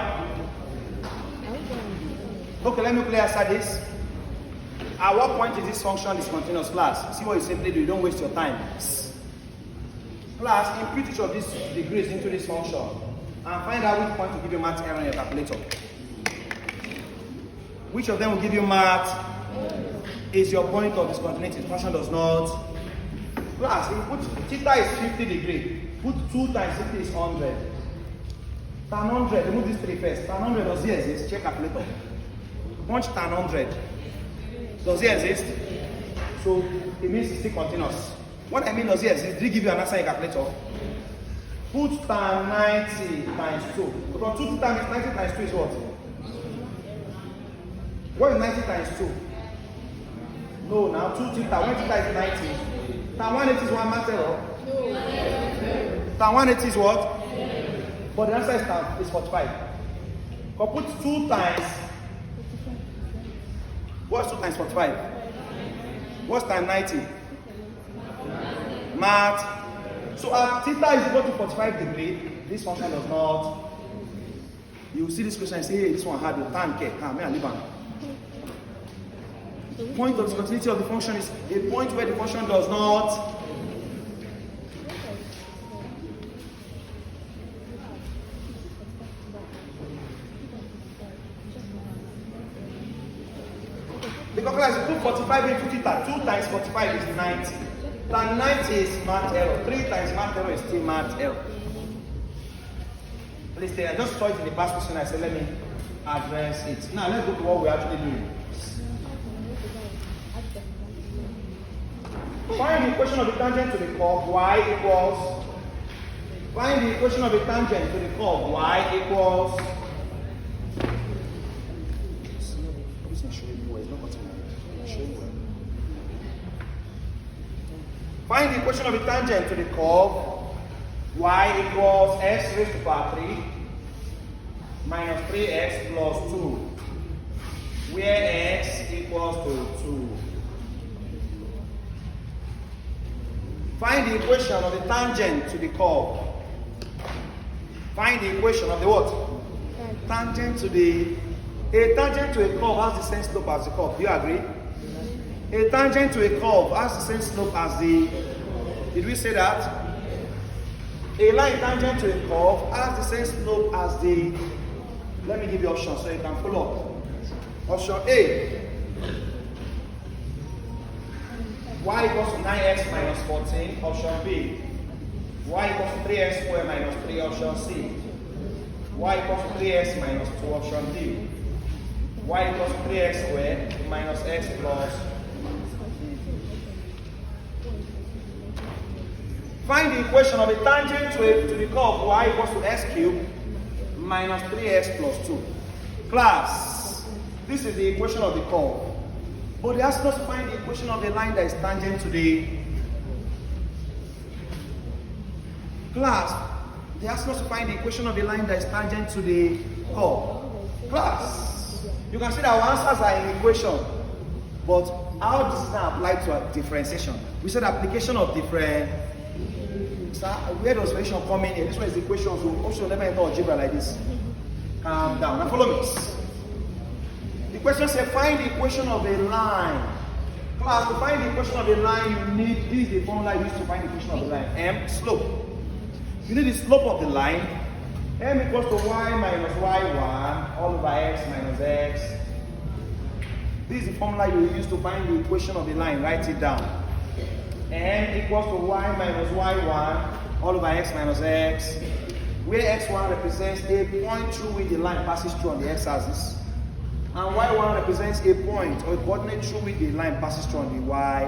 Okay, let me clear aside this. At what point is this function discontinuous, class? See what you simply do, you don't waste your time. Class, input each of these degrees into this function and find out which point will give you math error in your calculator. Which of them will give you math is your point of discontinuity. The function does not. Class, input theta is 50 degrees. Put 2 times 50 is 100. Tan 100, remove these 3 first. Tan 100 does it exist? Check calculator. Punch tan 100. Does it exist? So it means it's still continuous. What I mean does it exist? Did it give you an answer in calculator? Put tan 90 times 2. Because 2 times 90 times 2 is what? What is 90 times 2? No, now 2 theta. 1 theta is 90. Tan 180 is 1 math error. Tan 180 is what? But the answer is 45. But put 2 times. What's 2 times 45? What's times 90? Math. So theta is equal to 45 degrees. This function does not. You see this question and say, hey, this one had a tan K. May I leave on? Point of discontinuity of the function is a point where the function does not. Because class, you put 45 into theta, 2 times 45 is 90. Tan 90 is math error. 3 times math error is still math error. Please stay. I just saw it in the past question. I said, let me address it. Now, let's go to what we're actually doing. Find the equation of the tangent to the curve y equals. Find the equation of the tangent to the curve y equals. Find the equation of the tangent to the curve y equals x raised to power 3 minus 3x plus 2, where x equals to 2. Find the equation of the tangent to the curve. Find the equation of the what? Tangent to the. A tangent to a curve has the same slope as the curve. Do you agree? A tangent to a curve has the same slope as the. Did we say that? A line tangent to a curve has the same slope as the. Let me give you options so you can follow. Option A. Y equals to 9x minus 14. Option B. Y equals to 3x squared minus 3. Option C. Y equals to 3x minus 2. Option D. Y equals to 3x squared minus x plus. Find the equation of a tangent to the curve y equals to x cubed minus 3x plus 2. Class, this is the equation of the curve. But they ask us to find the equation of the line that is tangent to the. Class, They ask us to find the equation of a line that is tangent to the curve. Class, you can see that our answers are in equation, but how does this now apply to a differentiation? We said application of different. Where does relation come in here? This one is equation, so also never enter algebra like this. Calm down. Now follow me. The question says find the equation of a line. Class, to find the equation of a line, you need, this is the formula used to find the equation of the line. M, slope. You need the slope of the line. M equals to y minus y1 all over x minus x. This is the formula you use to find the equation of the line. Write it down. M equals to y minus y1 all over x minus x, where x1 represents a point through which the line passes through on the x-axis, and y1 represents a point or a coordinate through which the line passes through on the y.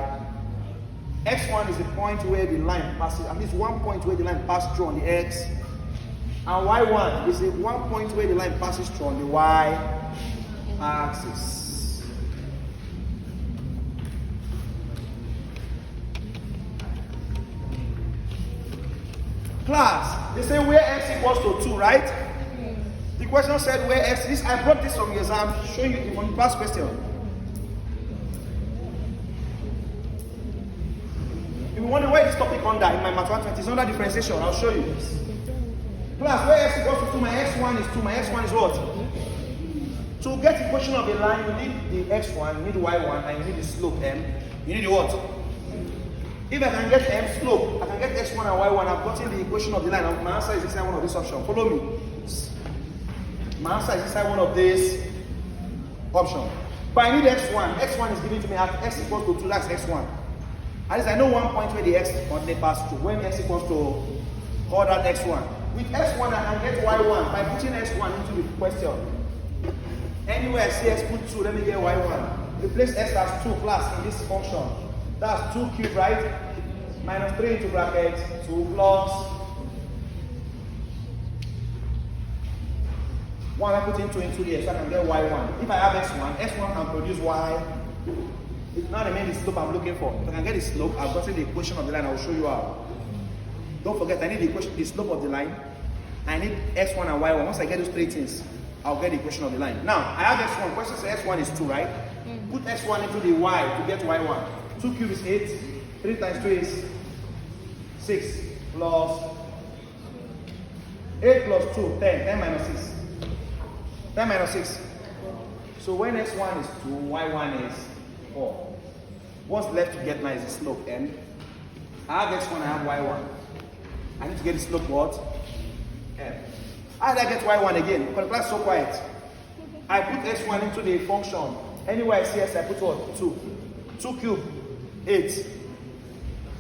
X1 is the point where the line passes, at least one point where the line passes through on the x, and y1 is the one point where the line passes through on the y-axis. Class, they say where x equals to 2, right? The question said where x is. I brought this from the exam, showing you the past question. If you wonder where this topic under in my math 120 is under differentiation, I'll show you. Class, where x equals to 2, my x1 is 2, my x1 is what? To get the equation of a line, you need the x1, you need the y1, and you need the slope m. You need the what? If I can get m slope, I can get x1 and y1, I've gotten the equation of the line. My answer is inside one of this option. Follow me. My answer is inside one of this option. But I need x1. x1 is given to me at x equals to 2, that's x1. At least I know one point where the x coordinate passes through. When x equals to call that x1. With x1, I can get y1 by putting x1 into the question. Anywhere I see x put 2, let me get y1. Replace x as 2 class in this function. That's 2 cubed, right? Minus 3 into bracket, 2 plus 1. I put into here, so I can get y1. If I have x1, x1 can produce y. It now remains the slope I'm looking for. If I can get the slope, I've gotten the equation of the line. I will show you how. Don't forget, I need the equation, the slope of the line. I need x1 and y1. Once I get those three things, I'll get the equation of the line. Now, I have x1. Question says x1 is 2, right? Put x1 into the y to get y1. 2 cubed is 8. 3 times 2 is 6 plus 8 plus 2, 10. 10 minus 6. 10 minus 6. So when x1 is 2, y1 is 4. What's left to get now is the slope m. I have x1, I have y1. I need to get the slope what? M. How did I get y1 again? Because the class is so quiet. I put x1 into the function. Anywhere I see x, I put what? 2. 2 cubed, 8.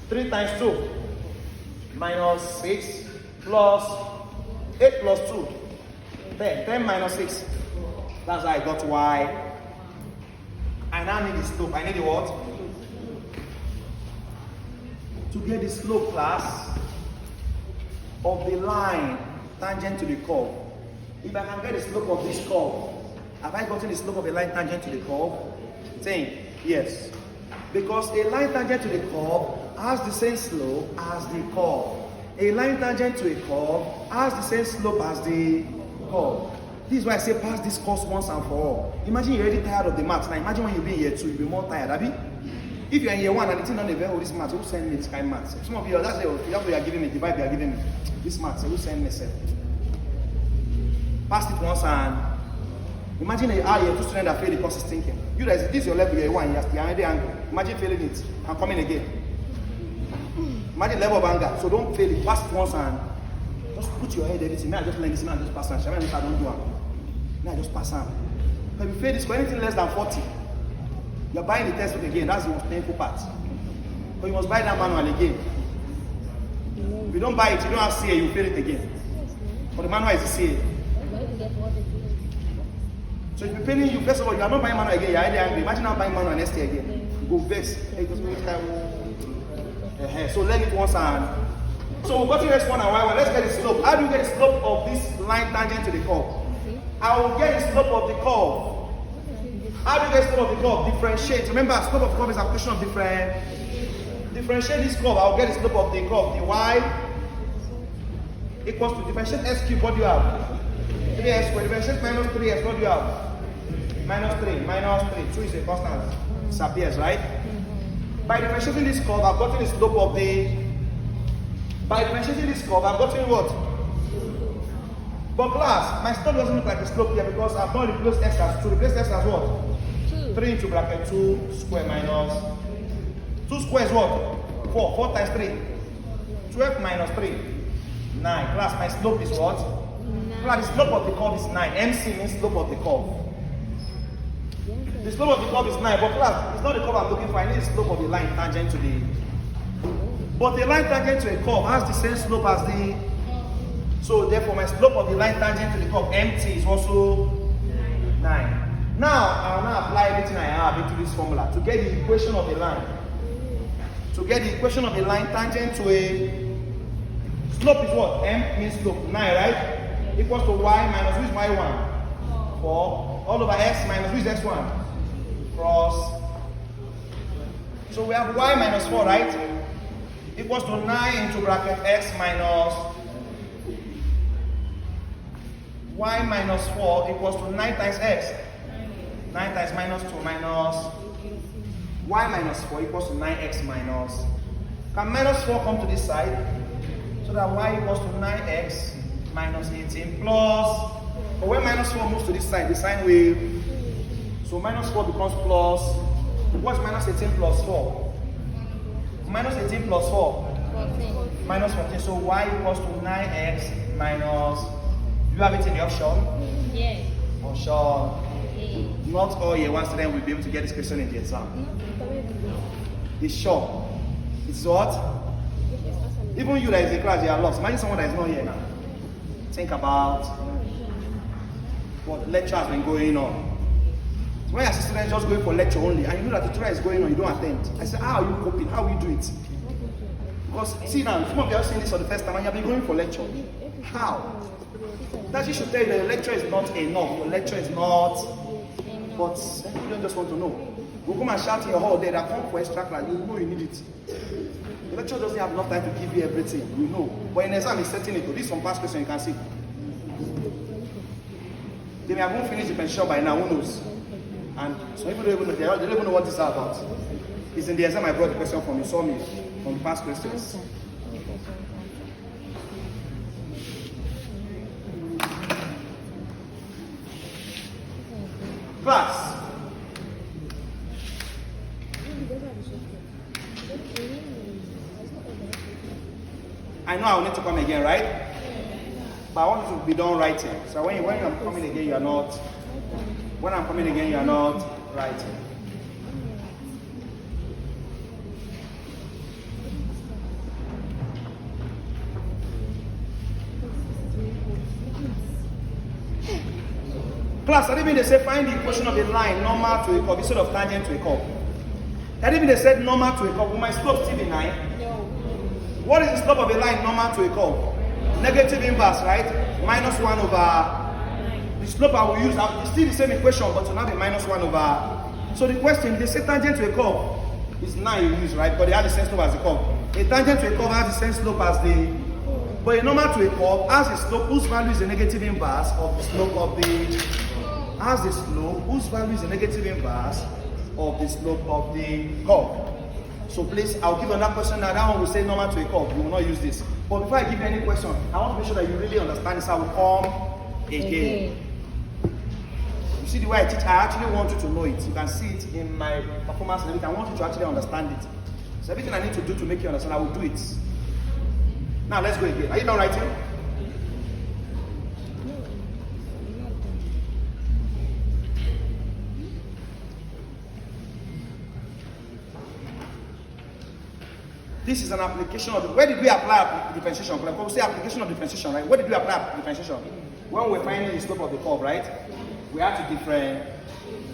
3 times 2 minus 6 plus 8 plus 2. 10. 10 minus 6. That's how I got y. I now need the slope. I need the what? To get the slope, class, of the line tangent to the curve. If I can get the slope of this curve, have I gotten the slope of a line tangent to the curve? Think, yes. Because a line tangent to the curve has the same slope as the curve. A line tangent to a curve has the same slope as the curve. This is why I say pass this course once and for all. Imagine you're already tired of the math. Now imagine when you be in year 2, you'll be more tired, Abby. If you're in year 1 and the thing on the very this math, who send me this kind of math? Some of you, that's what you are giving me, divide you are giving me. This math, who send me self? Pass it once and imagine how year 2 student that fail the course is thinking. You guys, this is your level year 1, you're already angry. Imagine failing it and coming again. Imagine level of anger. So don't fail it, pass it once and just put your head everything. May I just learn this, may I just pass on. Shall I don't do it? May I just pass on. But if you fail this for anything less than 40, you're buying the textbook again. That's the most painful part. But you must buy that manual again. If you don't buy it, you don't have CA, you fail it again. But the manual is the CA. So if you're paying you, first of all, you are not buying manual again, you're already angry. Imagine not buying manual next year again. You go vex. So learn it once and so we've got x1 and y1. Let's get the slope. How do you get the slope of this line tangent to the curve? I will get the slope of the curve. How do you get the slope of the curve? Differentiate. Remember, slope of the curve is a question of differentiate this curve. I will get the slope of the curve. The y equals to differentiate x cubed, what do you have? 3x squared. Differentiate minus 3x, what do you have? Minus 3. Minus 3. 2 is a constant. Disappears, right? By differentiating this curve, I've gotten the slope of the... By differentiating this curve, I've gotten what? But class, my slope doesn't look like a slope here because I've not replaced x as 2. Replace x as what? 3 into bracket 2 square minus 2 square is what? 4. 4 times 3. 12 minus 3. 9. Class, my slope is what? 9. Class, the slope of the curve is 9. MC means slope of the curve. The slope of the curve is 9. But class, it's not the curve I'm looking for. I need the slope of the line tangent to the... But the line tangent to a curve has the same slope as the... So therefore, my slope of the line tangent to the curve MT is also 9. Now, I'll now apply everything I have into this formula to get the equation of the line. To get the equation of the line tangent to a slope is what? M means slope. 9, right? Equals to y minus, who is y1? 4. All over x minus, who is x1? Cross. So we have y minus 4, right? Equals to 9 into bracket x minus y minus 4 equals to 9 times x. 9 times minus 2 minus y minus 4 equals to 9x minus. Can minus 4 come to this side? So that y equals to 9x minus 18 plus. But when minus 4 moves to this side, the sign will. So minus 4 becomes plus. What's minus 18 plus 4? Minus 18 plus 4? 14. Minus 14. So y equals to 9x minus. Do you have it in the option? Yes. Option. Yes. Not all year one students will be able to get this question in the exam. It's sure. It's what? Even you that is in class, you are lost. Imagine someone that is not here now. Think about what lecture has been going on. When your students just going for lecture only, and you know that the tutorial is going on, you don't attend. I say, how are you coping? How will you do it? Because see now, some of you are seeing this for the first time and you have been going for lecture. How? That you should tell you that your lecture is not enough. Your lecture is not. But you don't just want to know. We'll come and shout in your hall there that come for extra class. You know you need it. The lecture doesn't have enough time to give you everything. You know. But in exam, it's setting it. This is some past question you can see. They may have not finished the pension by now. Who knows? And some people don't even know. They don't even know what this is about. It's in the exam I brought the question from. You saw me from the past questions. Class. I know I will need to come again, right? But I want you to be done writing. So when I'm coming again, you are not. When I'm coming again, you are not writing. Class, that mean they say find the equation of the line normal to a curve instead of tangent to a curve. That mean they said normal to a curve. Will my slope still be 9? No. What is the slope of a line normal to a curve? Negative inverse, right? Minus 1 over. The slope I will use, it's still the same equation, but it will now be minus 1 over. So the question, they say tangent to a curve is 9 you use, right? But they have the same slope as the curve. A tangent to a curve has the same slope as the. But a normal to a curve has a slope whose value is the negative inverse of the slope of the. Has the slope whose value is the negative inverse of the slope of the curve. So please, I'll give you another question now. That one will say normal to a curve. You will not use this. But before I give you any question, I want to make sure that you really understand this. I will come again. You see the way I teach, I actually want you to know it. You can see it in my performance and everything. I want you to actually understand it. So everything I need to do to make you understand, I will do it. Now let's go again. Are you done writing? This is an application of the, where did we apply differentiation? When we say application of differentiation, right? Where did we apply differentiation? When we're finding the slope of the curve, right? We have to different.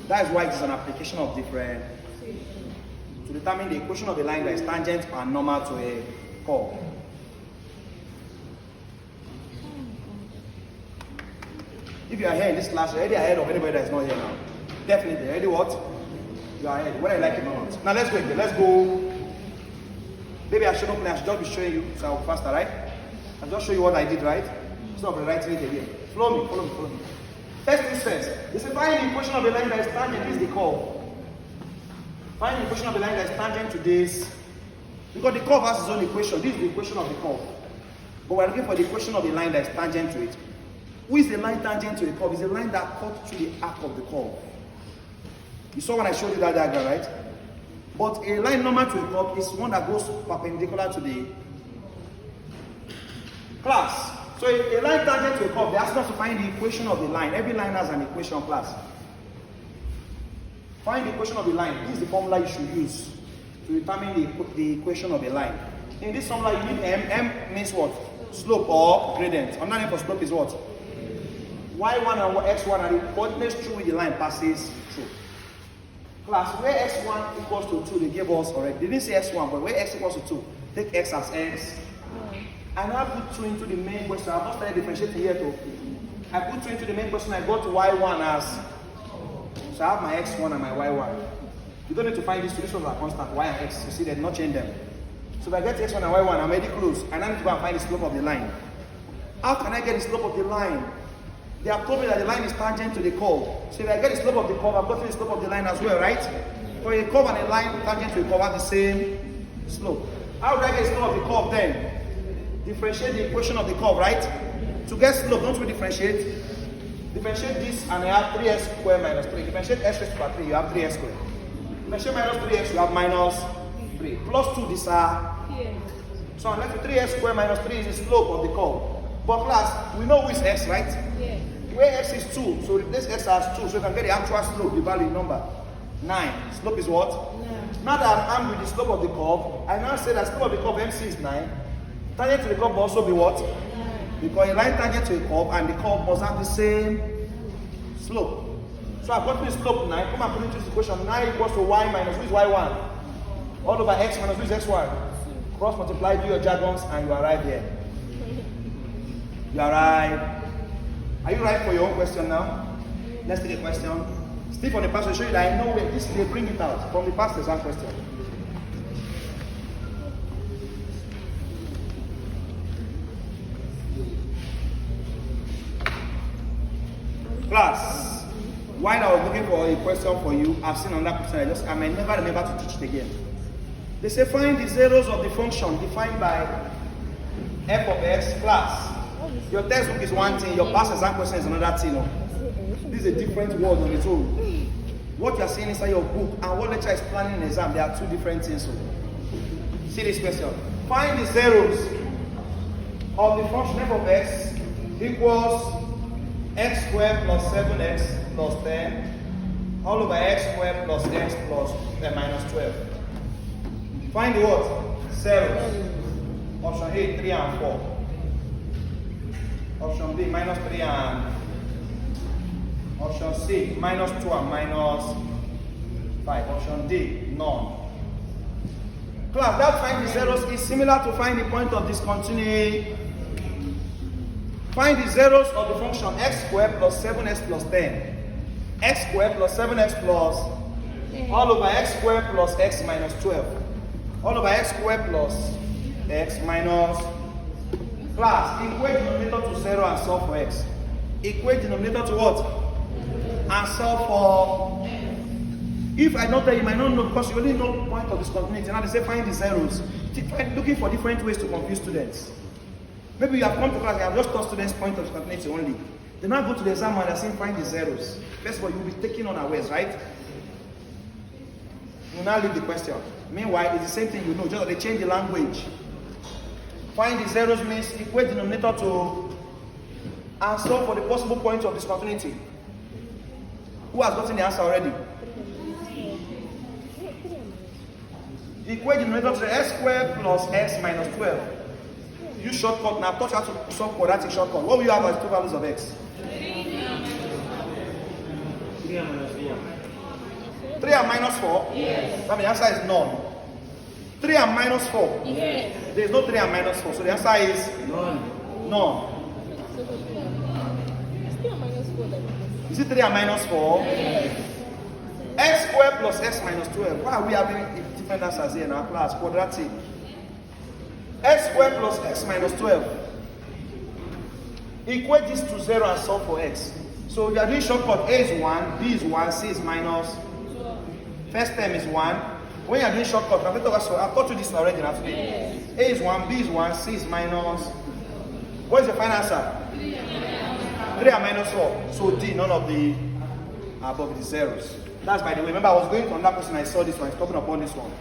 That is why it is an application of different. To determine the equation of the line that is tangent and normal to a curve. If you are here in this class, you're already ahead of anybody that is not here now. Definitely. Already what? You are ahead. Whether you like it or not. Now let's go again. Let's go. Maybe I should not play. I should just be showing you so I'll faster, right? I'll just show you what I did, right? Instead of rewriting it again. Follow me, follow me, follow me. First things first. They say find the equation of a line that is tangent. This is the curve. Find the equation of a line that is tangent to this. Because the curve has its own equation. This is the equation of the curve. But we're looking for the equation of a line that is tangent to it. Who is the line tangent to the curve? It's a line that cuts through the arc of the curve. You saw when I showed you that diagram, right? But a line normal to a curve is one that goes perpendicular to the class. So a line tangent to a curve, they ask us to find the equation of the line. Every line has an equation, class. Find the equation of the line. This is the formula you should use to determine the equation of a line. In this formula, you need m. M means what? Slope or gradient. Another name for slope is what? Y1 and x1 are the coordinates through which the line passes through. Class, where x1 equals to 2, they gave us already. They didn't say x1, but where x equals to 2, take x as x. I now put 2 into the main question. I've not started differentiating here too. I put 2 into the main question. I got y1 as. So I have my x1 and my y1. You don't need to find these two. These ones are constant, y and x. You see, they did not change them. So if I get x1 and y1, I'm already close. I now need to go and find the slope of the line. How can I get the slope of the line? They have told me that the line is tangent to the curve. So if I get the slope of the curve, I've gotten the slope of the line as well, right? For a curve and a line tangent to a curve have the same slope. How do I get the slope of the curve then? Differentiate the equation of the curve, right? To get slope, don't we differentiate? Differentiate this and I have 3x squared minus 3. Differentiate x raised to power 3, you have 3x squared. Differentiate minus 3x, you have minus 3. Plus 2, these are. So I'm left with 3x squared minus 3 is the slope of the curve. But class, we know which x, right? Yeah. Where x is 2, so replace x as 2, so you can get the actual slope, the value number. 9. Slope is what? 9. Now that I'm armed with the slope of the curve, I now say that slope of the curve MC is 9. Tangent to the curve will also be what? 9. Because a line tangent to a curve and the curve must have the same slope. So I've got the slope 9. Come and put into this equation. 9 equals to y minus, who is y1? All over x minus, who is x1? Cross multiply, do your jargons, and you arrive here. You arrive. Are you right for your own question now? Let's take a question. Still from the past, to show you that I know where this they bring it out from the past exam question. Class, while I was looking for a question for you, I've seen another question. I may never remember to teach it again. They say find the zeros of the function defined by f of x. Class, your textbook is one thing, your past exam question is another thing. This is a different world on its own. What you are seeing inside your book and what lecturer is planning an exam, they are two different things. See this question. Find the zeros of the function f of x equals x squared plus 7x plus 10 all over x squared plus x plus minus 12. Find the what? Zeros. Option A, 3 and 4. Option B, minus 3 and option C, minus 2 and minus 5. Option D, none. Class, that find the zeros is similar to find the point of discontinuity. Find the zeros of the function x squared plus 7x plus 10. X squared plus 7x plus all over x squared plus x minus 12. All over x squared plus x minus. Class, equate denominator to 0 and solve for x. Equate denominator to what? And solve for. If I don't tell you, you might not know because you only know point of discontinuity. Now they say find the zeros. Looking for different ways to confuse students. Maybe you have come to class and have just taught students point of discontinuity only. They now go to the exam and they're saying find the zeros. First of all, you'll be taking unawares, right? You now leave the question. Meanwhile, it's the same thing you know, just that they change the language. Find the zeros means equate denominator to and solve for the possible points of discontinuity. Who has gotten the answer already? Equate denominator to x squared plus x minus 12. Use shortcut now. Touch how to solve quadratic shortcut. What will you have as two values of x? 3 and minus 4. 3 and minus 4? Yes. That means the answer is none. 3 and minus 4? Yes. There is no 3 and minus 4. So the answer is none. None. Is it 3 and minus 4? Yes. X squared plus x minus 12. Why are we having different answers here in our class? Quadratic. X squared plus x minus 12. Equate this to 0 and solve for x. So we are doing shortcut. A is 1, B is 1, C is minus. First term is 1. When you are doing shortcut, I've taught you this already now today. A is 1, B is 1, C is minus. What is the final answer? 3 and minus 4. So D, none of the above the zeros. That's by the way. Remember, I was going to another person, I saw this one, talking upon this one.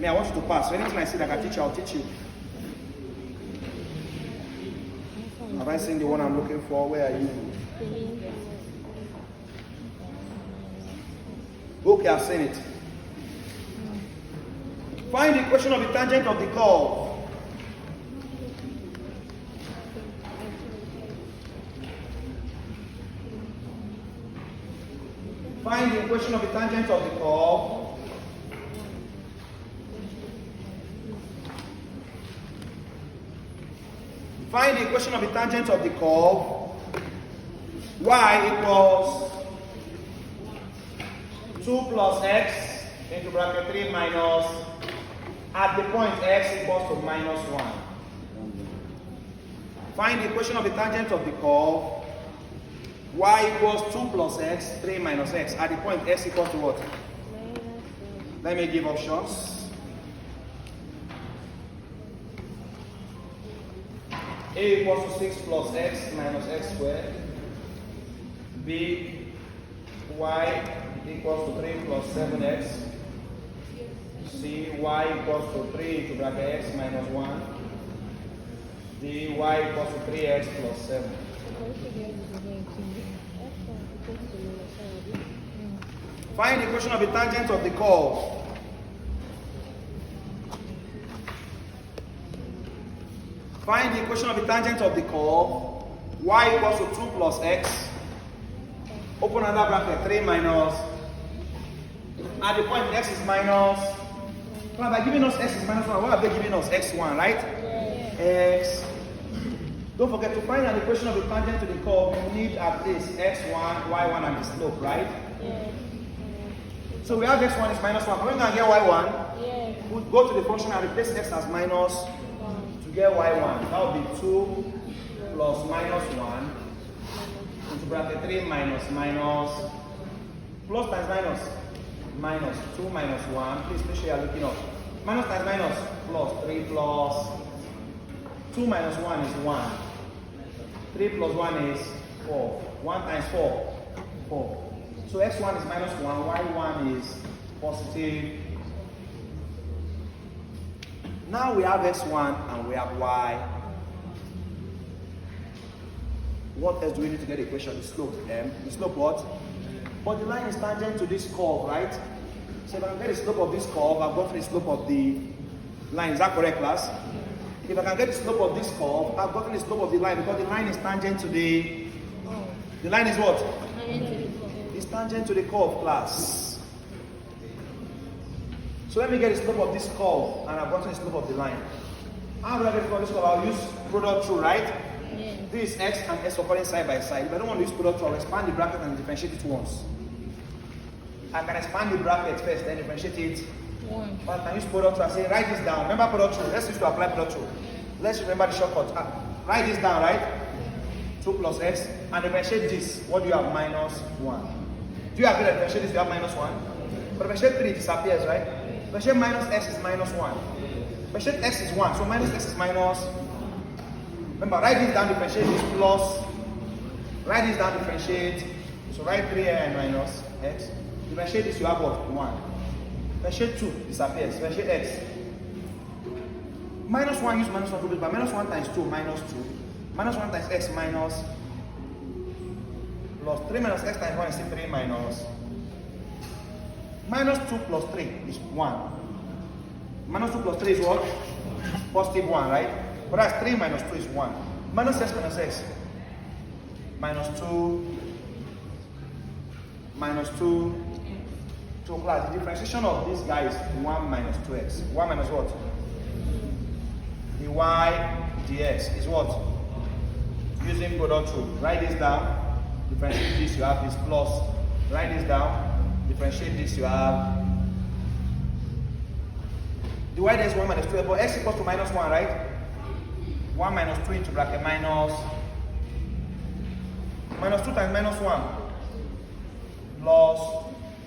Me, I want you to pass. So anything I see that I can teach you, I'll teach you. Have I seen the one I'm looking for? Where are you? Okay, I've seen it. Find the equation of the tangent of the curve. Find the equation of the tangent of the curve. Find the equation of the tangent of the curve. Y equals 2 plus x into bracket 3 minus, at the point x equals to minus 1. Find the equation of the tangent of the curve. Y equals 2 plus x, 3 minus x. At the point x equals to what? Let me give options. A equals to 6 plus x minus x squared. B, y equals to 3 plus 7x. C, y equals to 3 into bracket x minus 1. D, y equals to 3x plus 7. Find the equation of the tangent of the curve. Find the equation of the tangent of the curve. Y equals to 2 plus x. Open another bracket, 3 minus. At the point x is minus. Well, by giving us x is minus 1, what are they giving us? x1, right? X. Don't forget to find an equation of the tangent to the curve. You need at least x1, y1, and the slope, right? So we have x1 is minus 1. Are we going to get y1? We'll go to the function and replace x as minus to get y1. That would be 2 plus minus 1 into bracket 3 minus minus plus times minus minus 2 minus 1. Please make sure you're looking up. Minus times minus plus 3 plus 2 minus 1 is 1. 3 plus 1 is 4. 1 times 4, 4. So x1 is minus 1, y1 is positive. Now we have x1 and we have y. What else do we need to get the equation? The slope. The slope what? But the line is tangent to this curve, right? So if I can get the slope of this curve, I've got the slope of the line. Is that correct, class? If I can get the slope of this curve, I've gotten the slope of the line because the line is tangent to the... The line is what? It's tangent to the curve, class. So let me get the slope of this curve, and I've gotten the slope of the line. How do I get the slope of this curve? I'll use product rule, right? This is x and s occurring side by side. If I don't want to use product rule, I'll expand the bracket and differentiate it once. I can expand the bracket first, then differentiate it. But I can use product rule. I say, write this down. Remember product rule. Let's use to apply product rule. Let's remember the shortcut. Write this down, right? 2 plus x. And differentiate this. What do you have? Minus 1. Do you agree that differentiate this? You have minus 1. But differentiate 3 disappears, right? Differentiate minus x is minus 1. Differentiate x is 1. So minus x is minus. Remember, write this down, differentiate this plus. Write this down, differentiate. So write 3 and minus x. Differentiate this, you have what? 1. Differentiate 2 disappears. Differentiate x. Minus 1, use minus 1 to do it, but minus 1 times 2, minus 2. Minus 1 times x minus plus 3 minus x times 1 is 3 minus. Minus 2 plus 3 is 1. Minus 2 plus 3 is what? Positive 1, right? But that's 3 minus 2 is 1. Minus x minus 2 minus 2. So class, the differentiation of this guy is 1 minus 2x. 1 minus what? The y dx is what? Using product rule. Write this down. Differentiate this, you have this plus. Write this down. Differentiate this, you have the y dx 1 minus 2, but x equals to minus 1, right? 1 minus 2 into bracket minus. Minus 2 times minus 1. Plus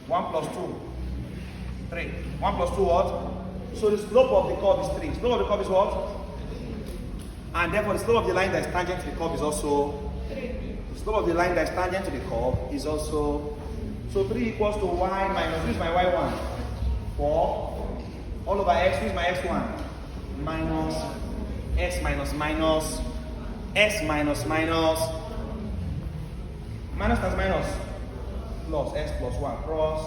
1 plus 2. 3. 1 plus 2 what? So the slope of the curve is 3. Slope of the curve is what? And therefore the slope of the line that is tangent to the curve is also 3. The slope of the line that is tangent to the curve is also, so 3 equals to y minus, which is my y1? 4. All over x, which is my x1? Minus s minus minus s minus minus minus times minus plus s plus 1 cross.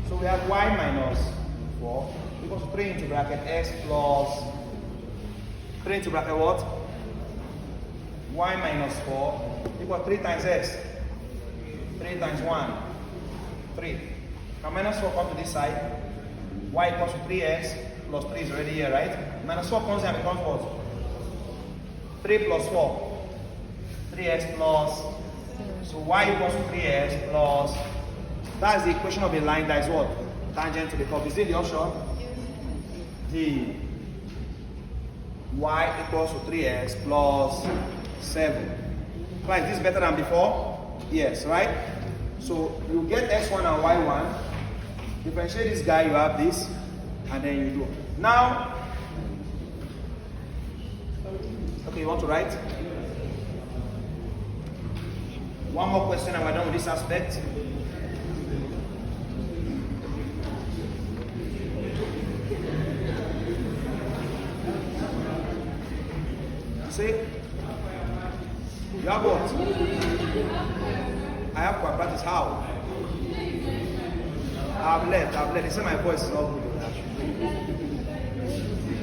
So we have y minus 4 equals to 3 into bracket s plus 3 into bracket what? Y minus 4 equal 3 times s. 3 times 1. 3. Now minus 4 come to this side. Y equals to 3s plus 3 is already here, right? Minus 4 comes here and becomes what? 3 plus 4. 3s plus. So y equals to 3s plus. That is the equation of a line that is what? Tangent to the curve. Is it the option? The y equals to 3x plus 7. Right, is this better than before? Yes, right? So you get x1 and y1. Differentiate this guy, you have this, and then you do. Now, okay, you want to write? One more question and we're done with this aspect. See? You have what? I have quadratics. How? I've left. They say my voice is all good.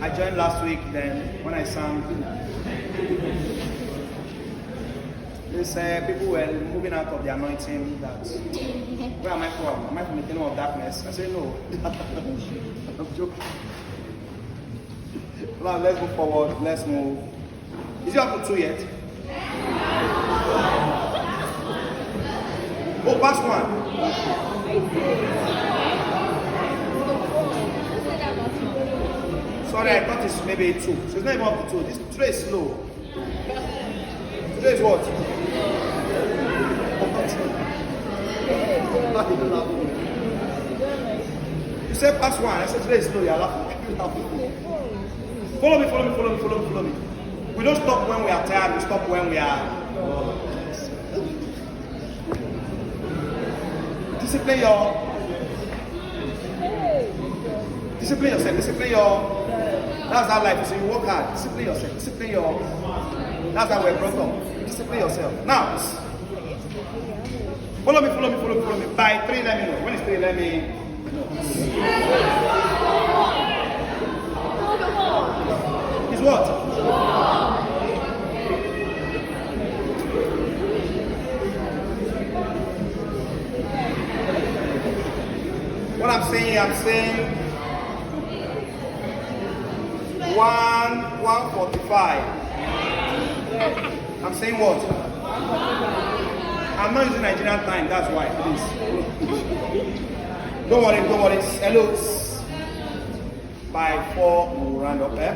I joined last week, then when I sang, they say people were moving out of the anointing that, where am I from? Am I from the kingdom of darkness? I say no. I'm joking. Now let's move forward. Let's move. Is it up to 2 yet? Oh, past 1. Sorry, I thought it's maybe 2. So it's not even up to 2. This today is slow. Today is what? You said past 1. I said today is slow. You're laughing. Follow me. We don't stop when we are tired. We stop when we are. Discipline yourself. Discipline your. That's how life is. So you work hard. Discipline yourself. Discipline your. That's how we're brought up. Discipline yourself. Now, follow me. By 3, let me know. When it's 3, let me know. It's what? What I'm saying 1:45. I'm saying what? I'm not using Nigerian time, that's why, please. Don't worry. Hello. By 4, we'll round up there.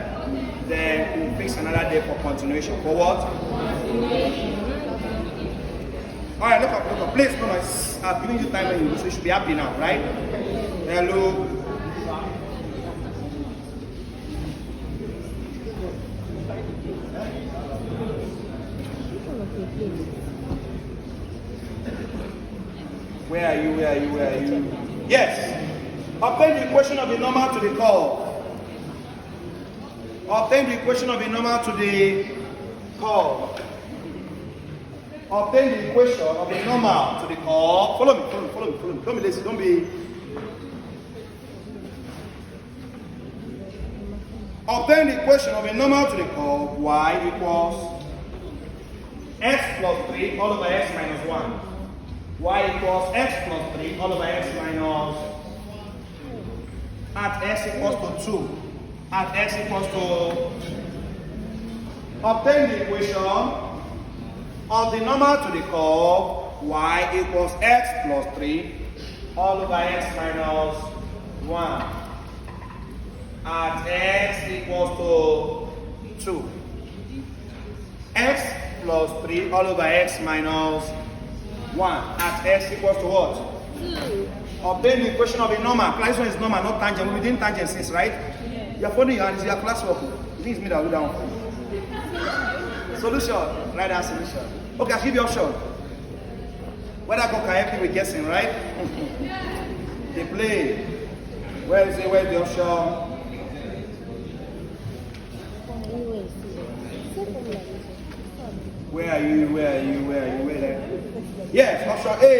Then we'll fix another day for continuation. For what? Alright, look up. Please, no, I've given you time and so you should be happy now, right? Hello. Where are you? Yes. Obtain the equation of the normal to the curve. Obtain the equation of the normal to the curve. Obtain the equation of the normal to the curve. Follow me. Don't be lazy. Don't be. Obtain the equation of a normal to the curve y equals x plus 3 all over x minus 1. Y equals x plus 3 all over x minus at x equals to 2. At x equals to. Obtain the equation of the normal to the curve y equals x plus 3 all over x minus 1. At x equals to 2. X plus 3 all over x minus 1 at x equals to what? 2. Obtain the equation of a number. Class 1 is number, not tangent. We're doing tangent since, right? Yes. You're following your hand, it's your classwork. You think it's me that will do that one for you? Solution. Write down solution. Okay, I'll give you option. Whether I can help you with guessing, right? They play. Where is it? Where's the option? Where are you? Where are you? Where are you? Where are you? Yes, option A.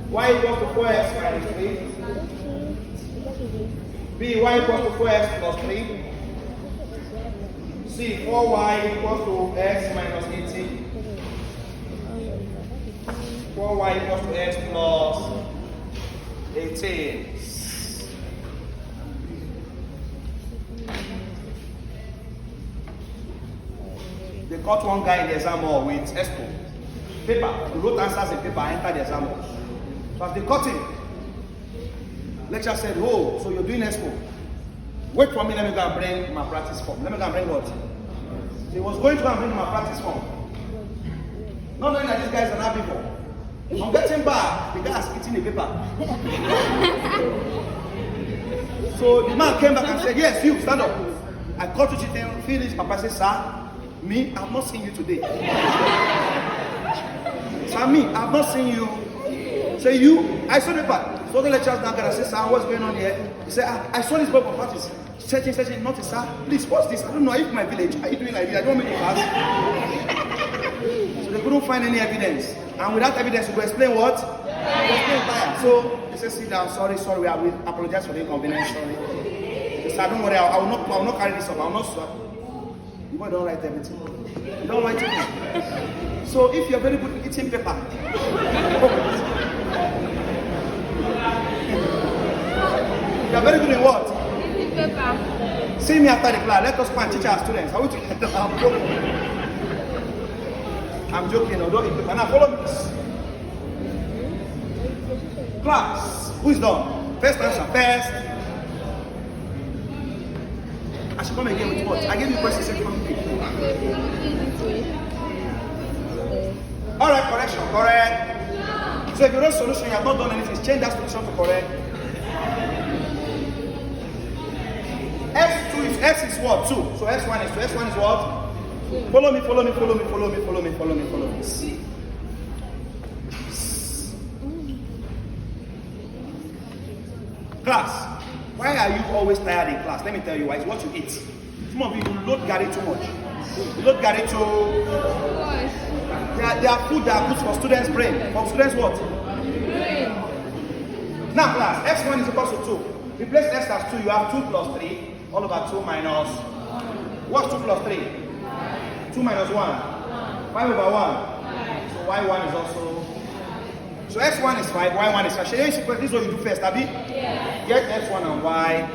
Y equals to 4x minus 3. B, y equals to 4x plus 3. C, 4y equals to x minus 18. 4y equals to x plus 18. They caught one guy in the exam hall with expo paper. He wrote answers in paper and entered the exam hall. So as they caught him, lecturer said, "Oh, so you're doing expo? Wait for me, let me go and bring my practice form." Let me go and bring what? So he was going to go and bring my practice form. Not knowing that this guy is an herbivore. On getting back, the guy is eating the paper. So the man came back and said, "Yes, you, stand up." I called to cheating, feel this. Papa said, "Sir, me, I've not seen you today." Sir, me, I've not seen you. Say, "You, I saw the paper." So the lecturers now I said, "Sir, what's going on here?" He said, I saw this book of practice. Searching, nothing, sir. Please, what's this? I don't know. Are you from my village? Are you doing like this? I don't want me to pass. So they couldn't find any evidence. And without evidence, you go explain what? Explain fire. So they said, "Sit down, sorry, we apologize for the inconvenience, sorry." They said, "Don't worry, I will not carry this up, I will not swap." You boy don't write everything. You don't write it. So if you're very good at eating paper, you're very good in what? Eating paper. See me after the class. Let us go and teach our students. How to get them? I'm joking. Although eat paper. Now follow this. Class. Who is done? First answer. First. I should come again with what? I gave you questions from me. Alright, correction. Correct. So if you wrote solution, you have not done anything. Change that solution to correct. X is what? 2. So x1 is 2. x1 is what? Follow me. Class, why are you always tired in class? Let me tell you why. It's what you eat. Some of you load Gary too much. You load Gary too. There are food that are good for students' brain. For students what? Brain. Now class, x1 is equal to 2. Replace x as 2. You have 2 plus 3. All over 2 minus. What's 2 plus 3? 2 minus 1. 5 over 1. So y1 is also. So x1 is 5, y1 is 5. Shall you sequence? This is what you do first, Abby? Yeah. Get x1 and y.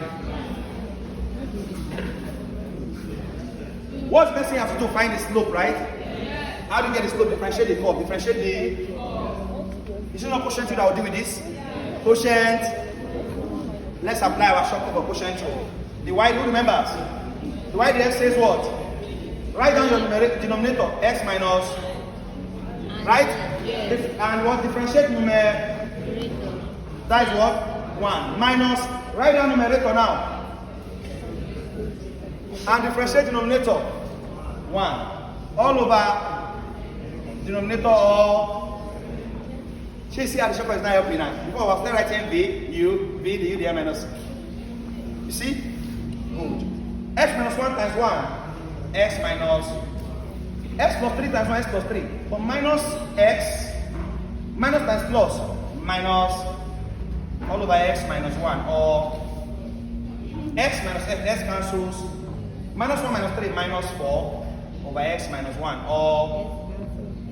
What's the next thing you have to do? Find the slope, right? How do you get the slope? Differentiate the curve. Differentiate the. Is it not quotient 2 that will deal with this? Quotient. Let's apply our shortcut for quotient 2. The y, who remembers? The y dx says what? Write down your denominator, x minus, right? Yes. And what? Differentiate numerator. That is what? 1. Minus, write down numerator now. And differentiate denominator, 1. All over denominator of. See how the shortcut is not helping now. Before I was still writing v, u, v, the u, the minus. You see? Good. X minus 1 times 1. X minus. X plus 3 times 1, x plus 3. But minus x. Minus times plus. Minus. All over x minus 1. Or x minus x cancels. Minus 1 minus 3 minus 4. Over x minus 1. Or.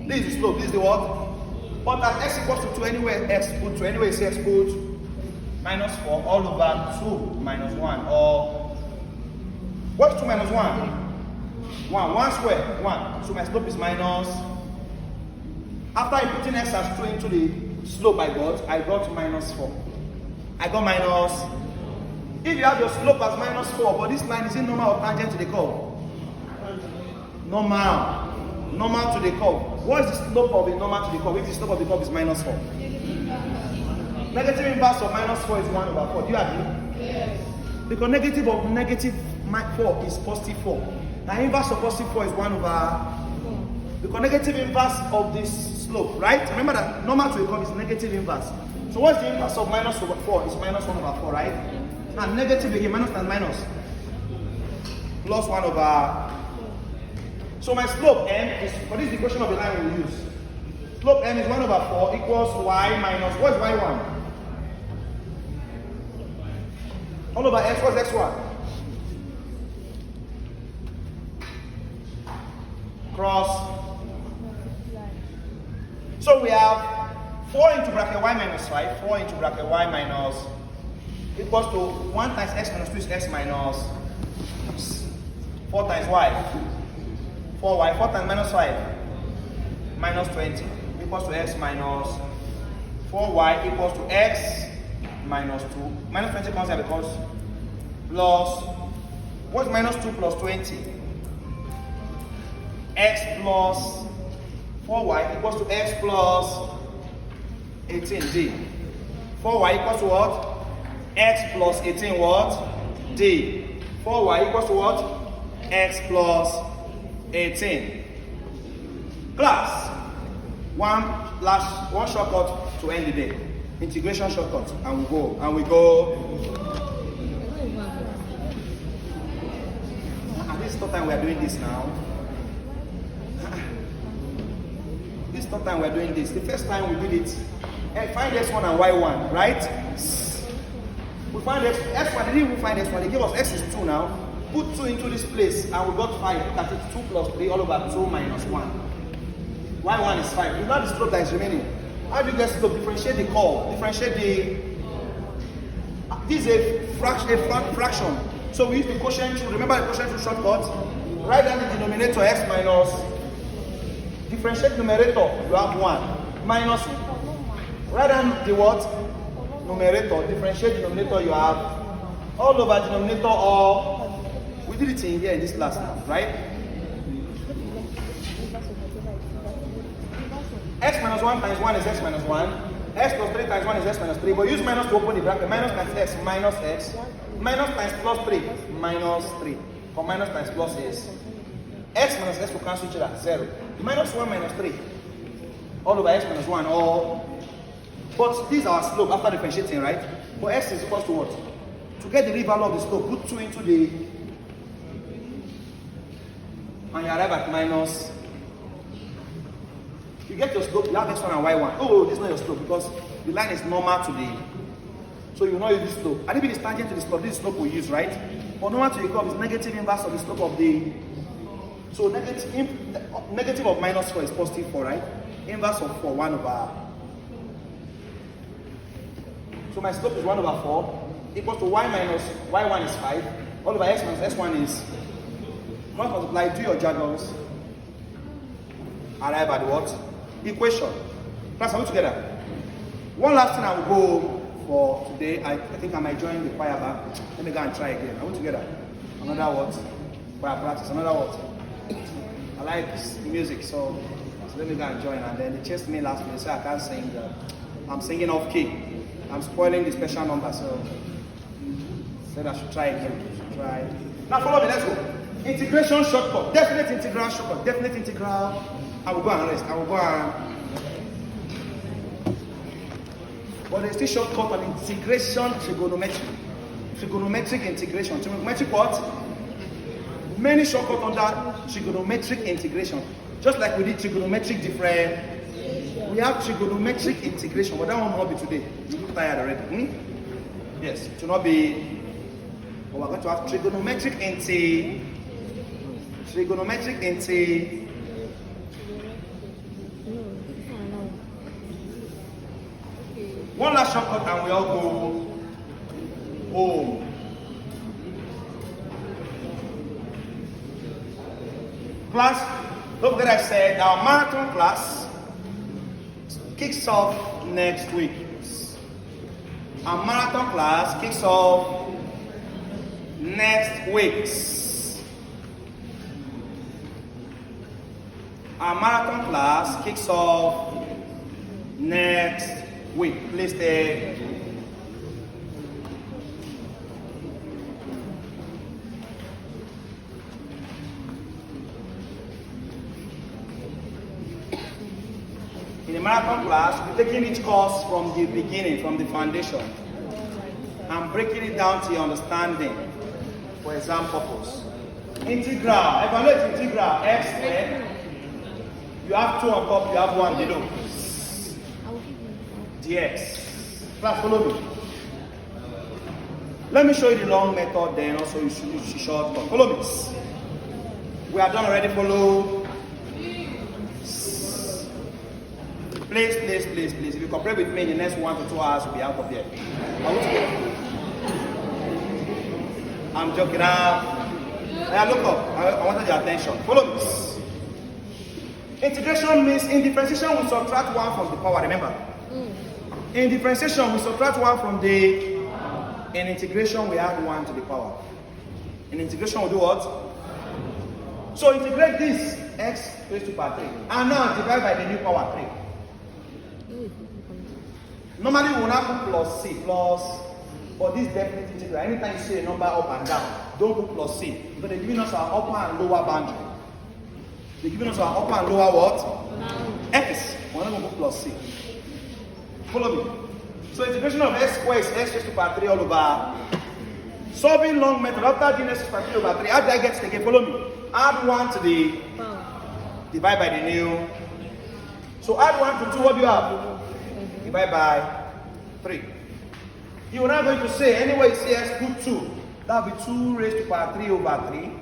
This is the slope. This is the what? But at x equals to 2, anywhere x put 2, anywhere x put minus 4 all over 2 minus 1. Or what's 2 minus 1? 1. 1 square. 1. So my slope is minus. After putting x as 2 into the slope I got minus 4. I got minus. If you have your slope as -4, but this line is in normal or tangent to the curve? Normal. Normal to the curve. What is the slope of a normal to the curve if the slope of the curve is -4? Negative inverse of -4 is 1/4. Do you agree? Yes. Because negative of -4 is +4. Now inverse of +4 is 1/4. Because negative inverse of this slope, right? Remember that normal to the curve is negative inverse. So what's the inverse of -4? It's -1/4, right? Now negative again, minus and minus. Plus 1/4. So my slope m is, for this equation of the line we will use. Slope m is 1/4 equals y minus, what is y1? All over x, what's x1? Cross. So we have 4 into bracket y minus 5, 4 into bracket y minus equals to 1 times x minus 2 is x minus 4 times y. 4y, 4 times -5, minus 20 equals to x minus 4y equals to x minus 2. Minus 20 comes here because plus, what's -2 plus 20? X plus 4y equals to x plus 18d. 4y equals to what? X plus 18 what? D. 4y equals to what? X plus 18. Class, one shortcut to end the day. Integration shortcut, and we go. This is the time we are doing this now. This is the time we are doing this. The first time we did it, find x1 and y1, right? We find x1, they didn't even find x1, they gave us x is 2 now. Put 2 into this place and we got 5. Look at it, 2 plus 3 all over 2 minus 1. y1 is 5. You know the slope that is remaining. How do you get slope? Differentiate the curve. Differentiate the... This is a fraction. So we use the quotient rule. Remember the quotient rule shortcut? Write down the denominator x minus... Differentiate numerator, you have 1. Minus... Write down the what? Numerator. Differentiate denominator, you have... All over denominator or... We did it in here in this class now, right? X minus 1 times 1 is x minus 1. X plus 3 times 1 is x minus 3. But use minus to open the bracket. Minus times x minus x. Minus times plus 3 minus 3. For minus times plus is x minus x will cancel each other. 0. Minus 1 minus 3. All over x minus 1. But this is our slope after differentiating, right? But x is equal to what? To get the real value of the slope, put 2 into the... And you arrive at minus... You get your slope, you have x1 and y1. Oh, this is not your slope because the line is normal to the... So you will not use this slope. And if it is tangent to the slope, this slope we use, right? But normal to the curve is negative inverse of the slope of the... So negative of -4 is +4, right? Inverse of 4, 1/... So my slope is 1/4 equals to y minus y1 is 5. All over x minus x1 is... Cross multiply, do your jargons. Arrive at what? Equation. Class, are we together? One last thing I will go for today. I think I might join the choir back. Let me go and try again. Are we together? Another what? Choir practice. Another what? I like music, so let me go and join. And then they chased me last week, so I can't sing. I'm singing off key. I'm spoiling the special number, so said I should try again. Try. Now follow me. Let's go. Integration shortcut. Definite integral shortcut. Definite integral. I will go and rest. I will go and... But there's still shortcut on integration trigonometry. Trigonometric integration. Trigonometric what? Many shortcuts on that trigonometric integration. Just like we did trigonometric different. We have trigonometric integration, but that one will not be today. You look tired already. Yes, it will not be. But we're going to have trigonometric One last shortcut and we all go home. Class, don't forget I said our marathon class kicks off next week. Our marathon class kicks off next week. Our marathon class kicks off next week. Please stay. In the marathon class, we're taking each course from the beginning, from the foundation, and breaking it down to your understanding for exam purpose. Integral, evaluate integral x squared. You have 2 on top, you have 1 below. dx. Class, follow me. Let me show you the long method, then also you should use the short cut. Follow me. We are done already, follow. Please. If you cooperate with me in the next 1 to 2 hours, we'll be out of here. I'm joking now. Look up. I wanted your attention. Follow me. Integration means in differentiation we subtract 1 from the power, remember? In differentiation we subtract 1 from the... In integration we add 1 to the power. In integration we do what? So integrate this, x raised to power 3. And now divide by the new power 3. Normally we will not put plus c, but this definite integral. Anytime you see a number up and down, don't put plus c. Because they're giving us our upper and lower boundary. They're giving us our upper and lower what? X. We're not going to put plus c. Follow me. So integration of x squared is x raised to power 3 all over. Solving long method after doing x raised to power 3 over 3. How did I get it again? Follow me. Add 1 to the divide by the new. So add 1 to 2. What do you have? Divide by 3. You are now going to say anyway you see x put 2. That will be 2 raised to power 3 over 3.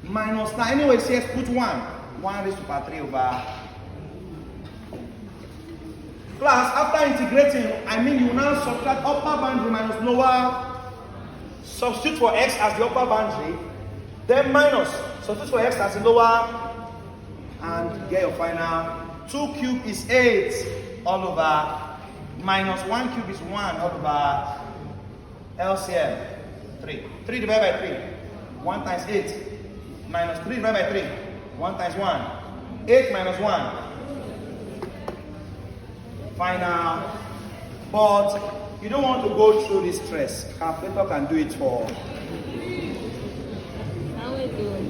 Minus 9. Anyway you see x put 1. 1 raised to power 3 over. Class, after integrating, you will now subtract upper boundary minus lower. Substitute for x as the upper boundary. Then minus. Substitute for x as the lower. And get your final. 2 cubed is 8 all over. Minus 1 cubed is 1 all over. LCM 3. 3 divided by 3. 1 times 8. Minus 3 divided by 3. 1 times 1. 8 minus 1. Final. But you don't want to go through this stress. Calculator can do it for. How we doing?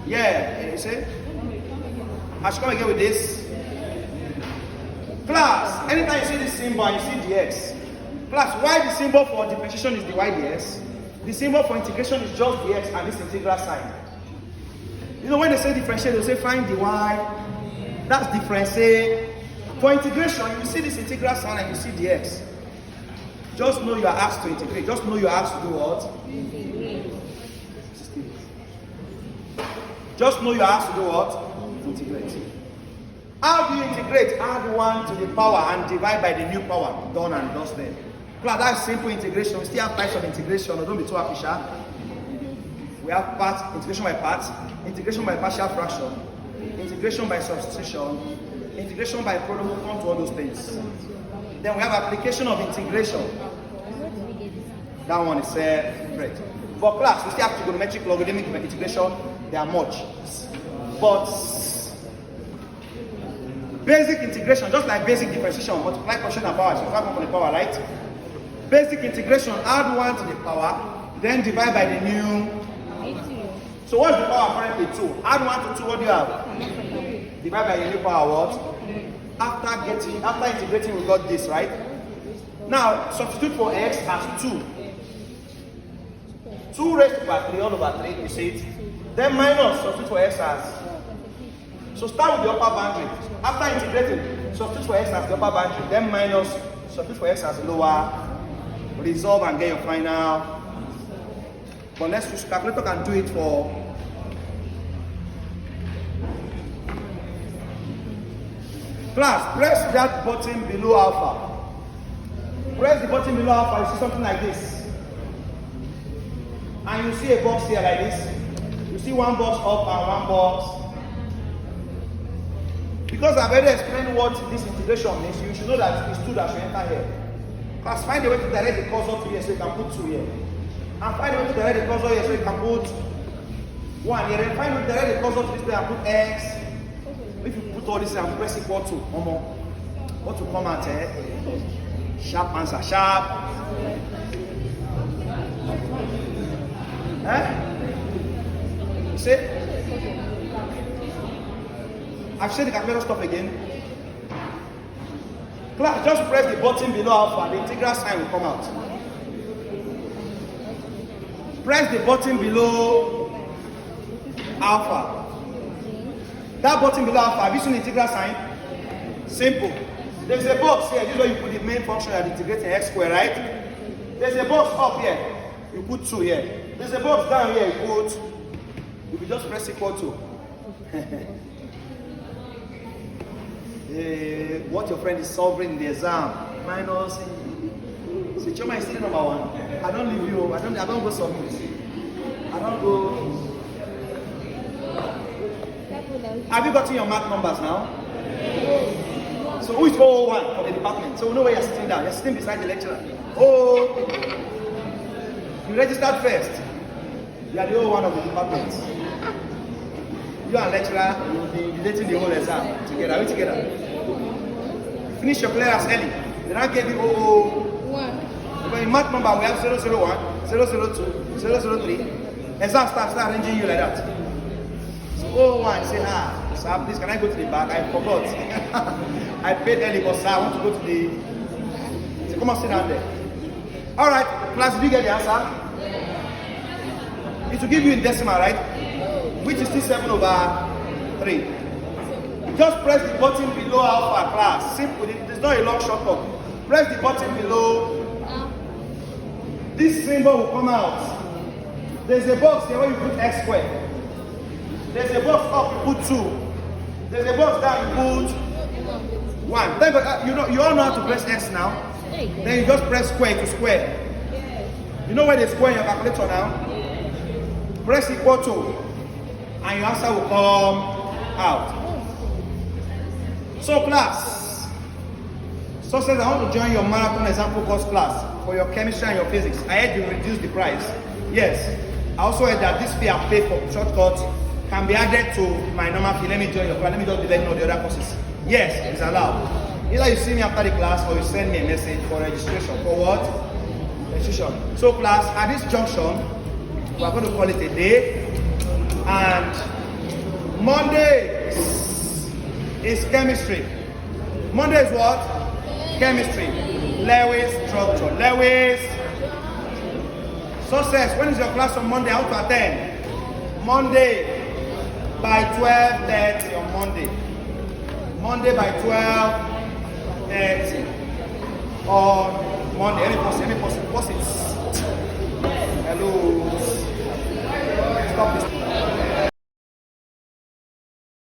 Yeah, you see? I should come again with this. Class, anytime you see this symbol and you see dx. Class, why the symbol for differentiation is the y dx? The symbol for integration is just dx and this integral sign. You know when they say differentiate, they say find the y. That's differentiate. For integration, you see this integral sign and you see dx. Just know you are asked to integrate. Just know you are asked to do what? Just know you are asked to do what? Integrate. How do you integrate? Add 1 to the power and divide by the new power. Done and dusted. Class, that's simple integration. We still have types of integration. Don't be too happy, sha. We have part, integration by parts, integration by partial fraction, integration by substitution, integration by product. We'll come to all those things. Then we have application of integration. That one is great. For class, we still have trigonometric, logarithmic integration. They are much. But basic integration, just like basic differentiation, multiply quotient and power, so 5 to the power, right? Basic integration, add 1 to the power, then divide by the new. So what's the power currently 2? Add 1 to 2, what do you have? Divide by the new power, what? After integrating, we got this, right? Now, substitute for x as 2. 2 raised to power 3 all over 3, you see it? Then minus, substitute for x as. So start with the upper boundary. After integrating, substitute for x as the upper boundary. Then minus, substitute for x as lower. Resolve and get your final. But let's use calculator can do it for. Class, press that button below alpha. Press the button below alpha, you see something like this. And you see a box here like this. You see one box up and one box. Because I've already explained what this integration means, you should know that it's 2 that should enter here. Class, find a way to direct the cursor to here so you can put 2 here. And find a way to direct the cursor here so you can put 1 here. Then find a way to direct the cursor to this way and put X. If you put all this and press equal to, what will come out? Sharp answer, sharp. See? I've said the calculator stop again. Class, just press the button below alpha, the integral sign will come out. Press the button below alpha. That button below alpha, have you seen the integral sign? Simple. There's a box here, this is where you put the main function at integrating x squared, right? There's a box up here, you put 2 here. There's a box down here, you will just press equal to. What your friend is solving in the exam, minus. So Choma is still number 1. I don't leave you, I don't go submit. I don't go. Have you gotten your math numbers now? So who is 001 for the department? So we know where you're sitting down. You're sitting beside the lecturer. Oh, you registered first. You are the 001 of the department. You and lecturer, you will be dating the whole exam together. Are we together? Finish your clearance early. They don't give you 001. Because in math number we have 001, 002, 003. Exam start arranging you like that. So 001, say, sir, please can I go to the back? I forgot. I paid early, but sir, I want to go to the. So come on, sit down there. All right, class, did you get the answer? It will give you in decimal, right? Which is still 7/3. Just press the button below alpha, class. Simple. There's not a long shortcut. Press the button below. This symbol will come out. There's a box there where you put x squared. There's a box up, you put 2. There's a box down, you put 1. Then, you all know how to press x now. Then you just press square to square. You know where the square in your calculator now? Press equal to, and your answer will come out. So class, so says I want to join your marathon example course class for your chemistry and your physics. I heard you reduce the price. Yes. I also heard that this fee I pay for shortcut can be added to my normal fee. Let me join your class. Let me just let you know the other courses. Yes, it's allowed. Either you see me after the class or you send me a message for registration. For what? Registration. So class, at this junction, we are going to call it a day. And Monday is chemistry. Monday is what? Chemistry. Lewis structure. Lewis success. When is your class on Monday? How to attend? Monday by 12:30 on Monday. Monday by 12:30 on Monday. Any person, post it. Hello. Stop this.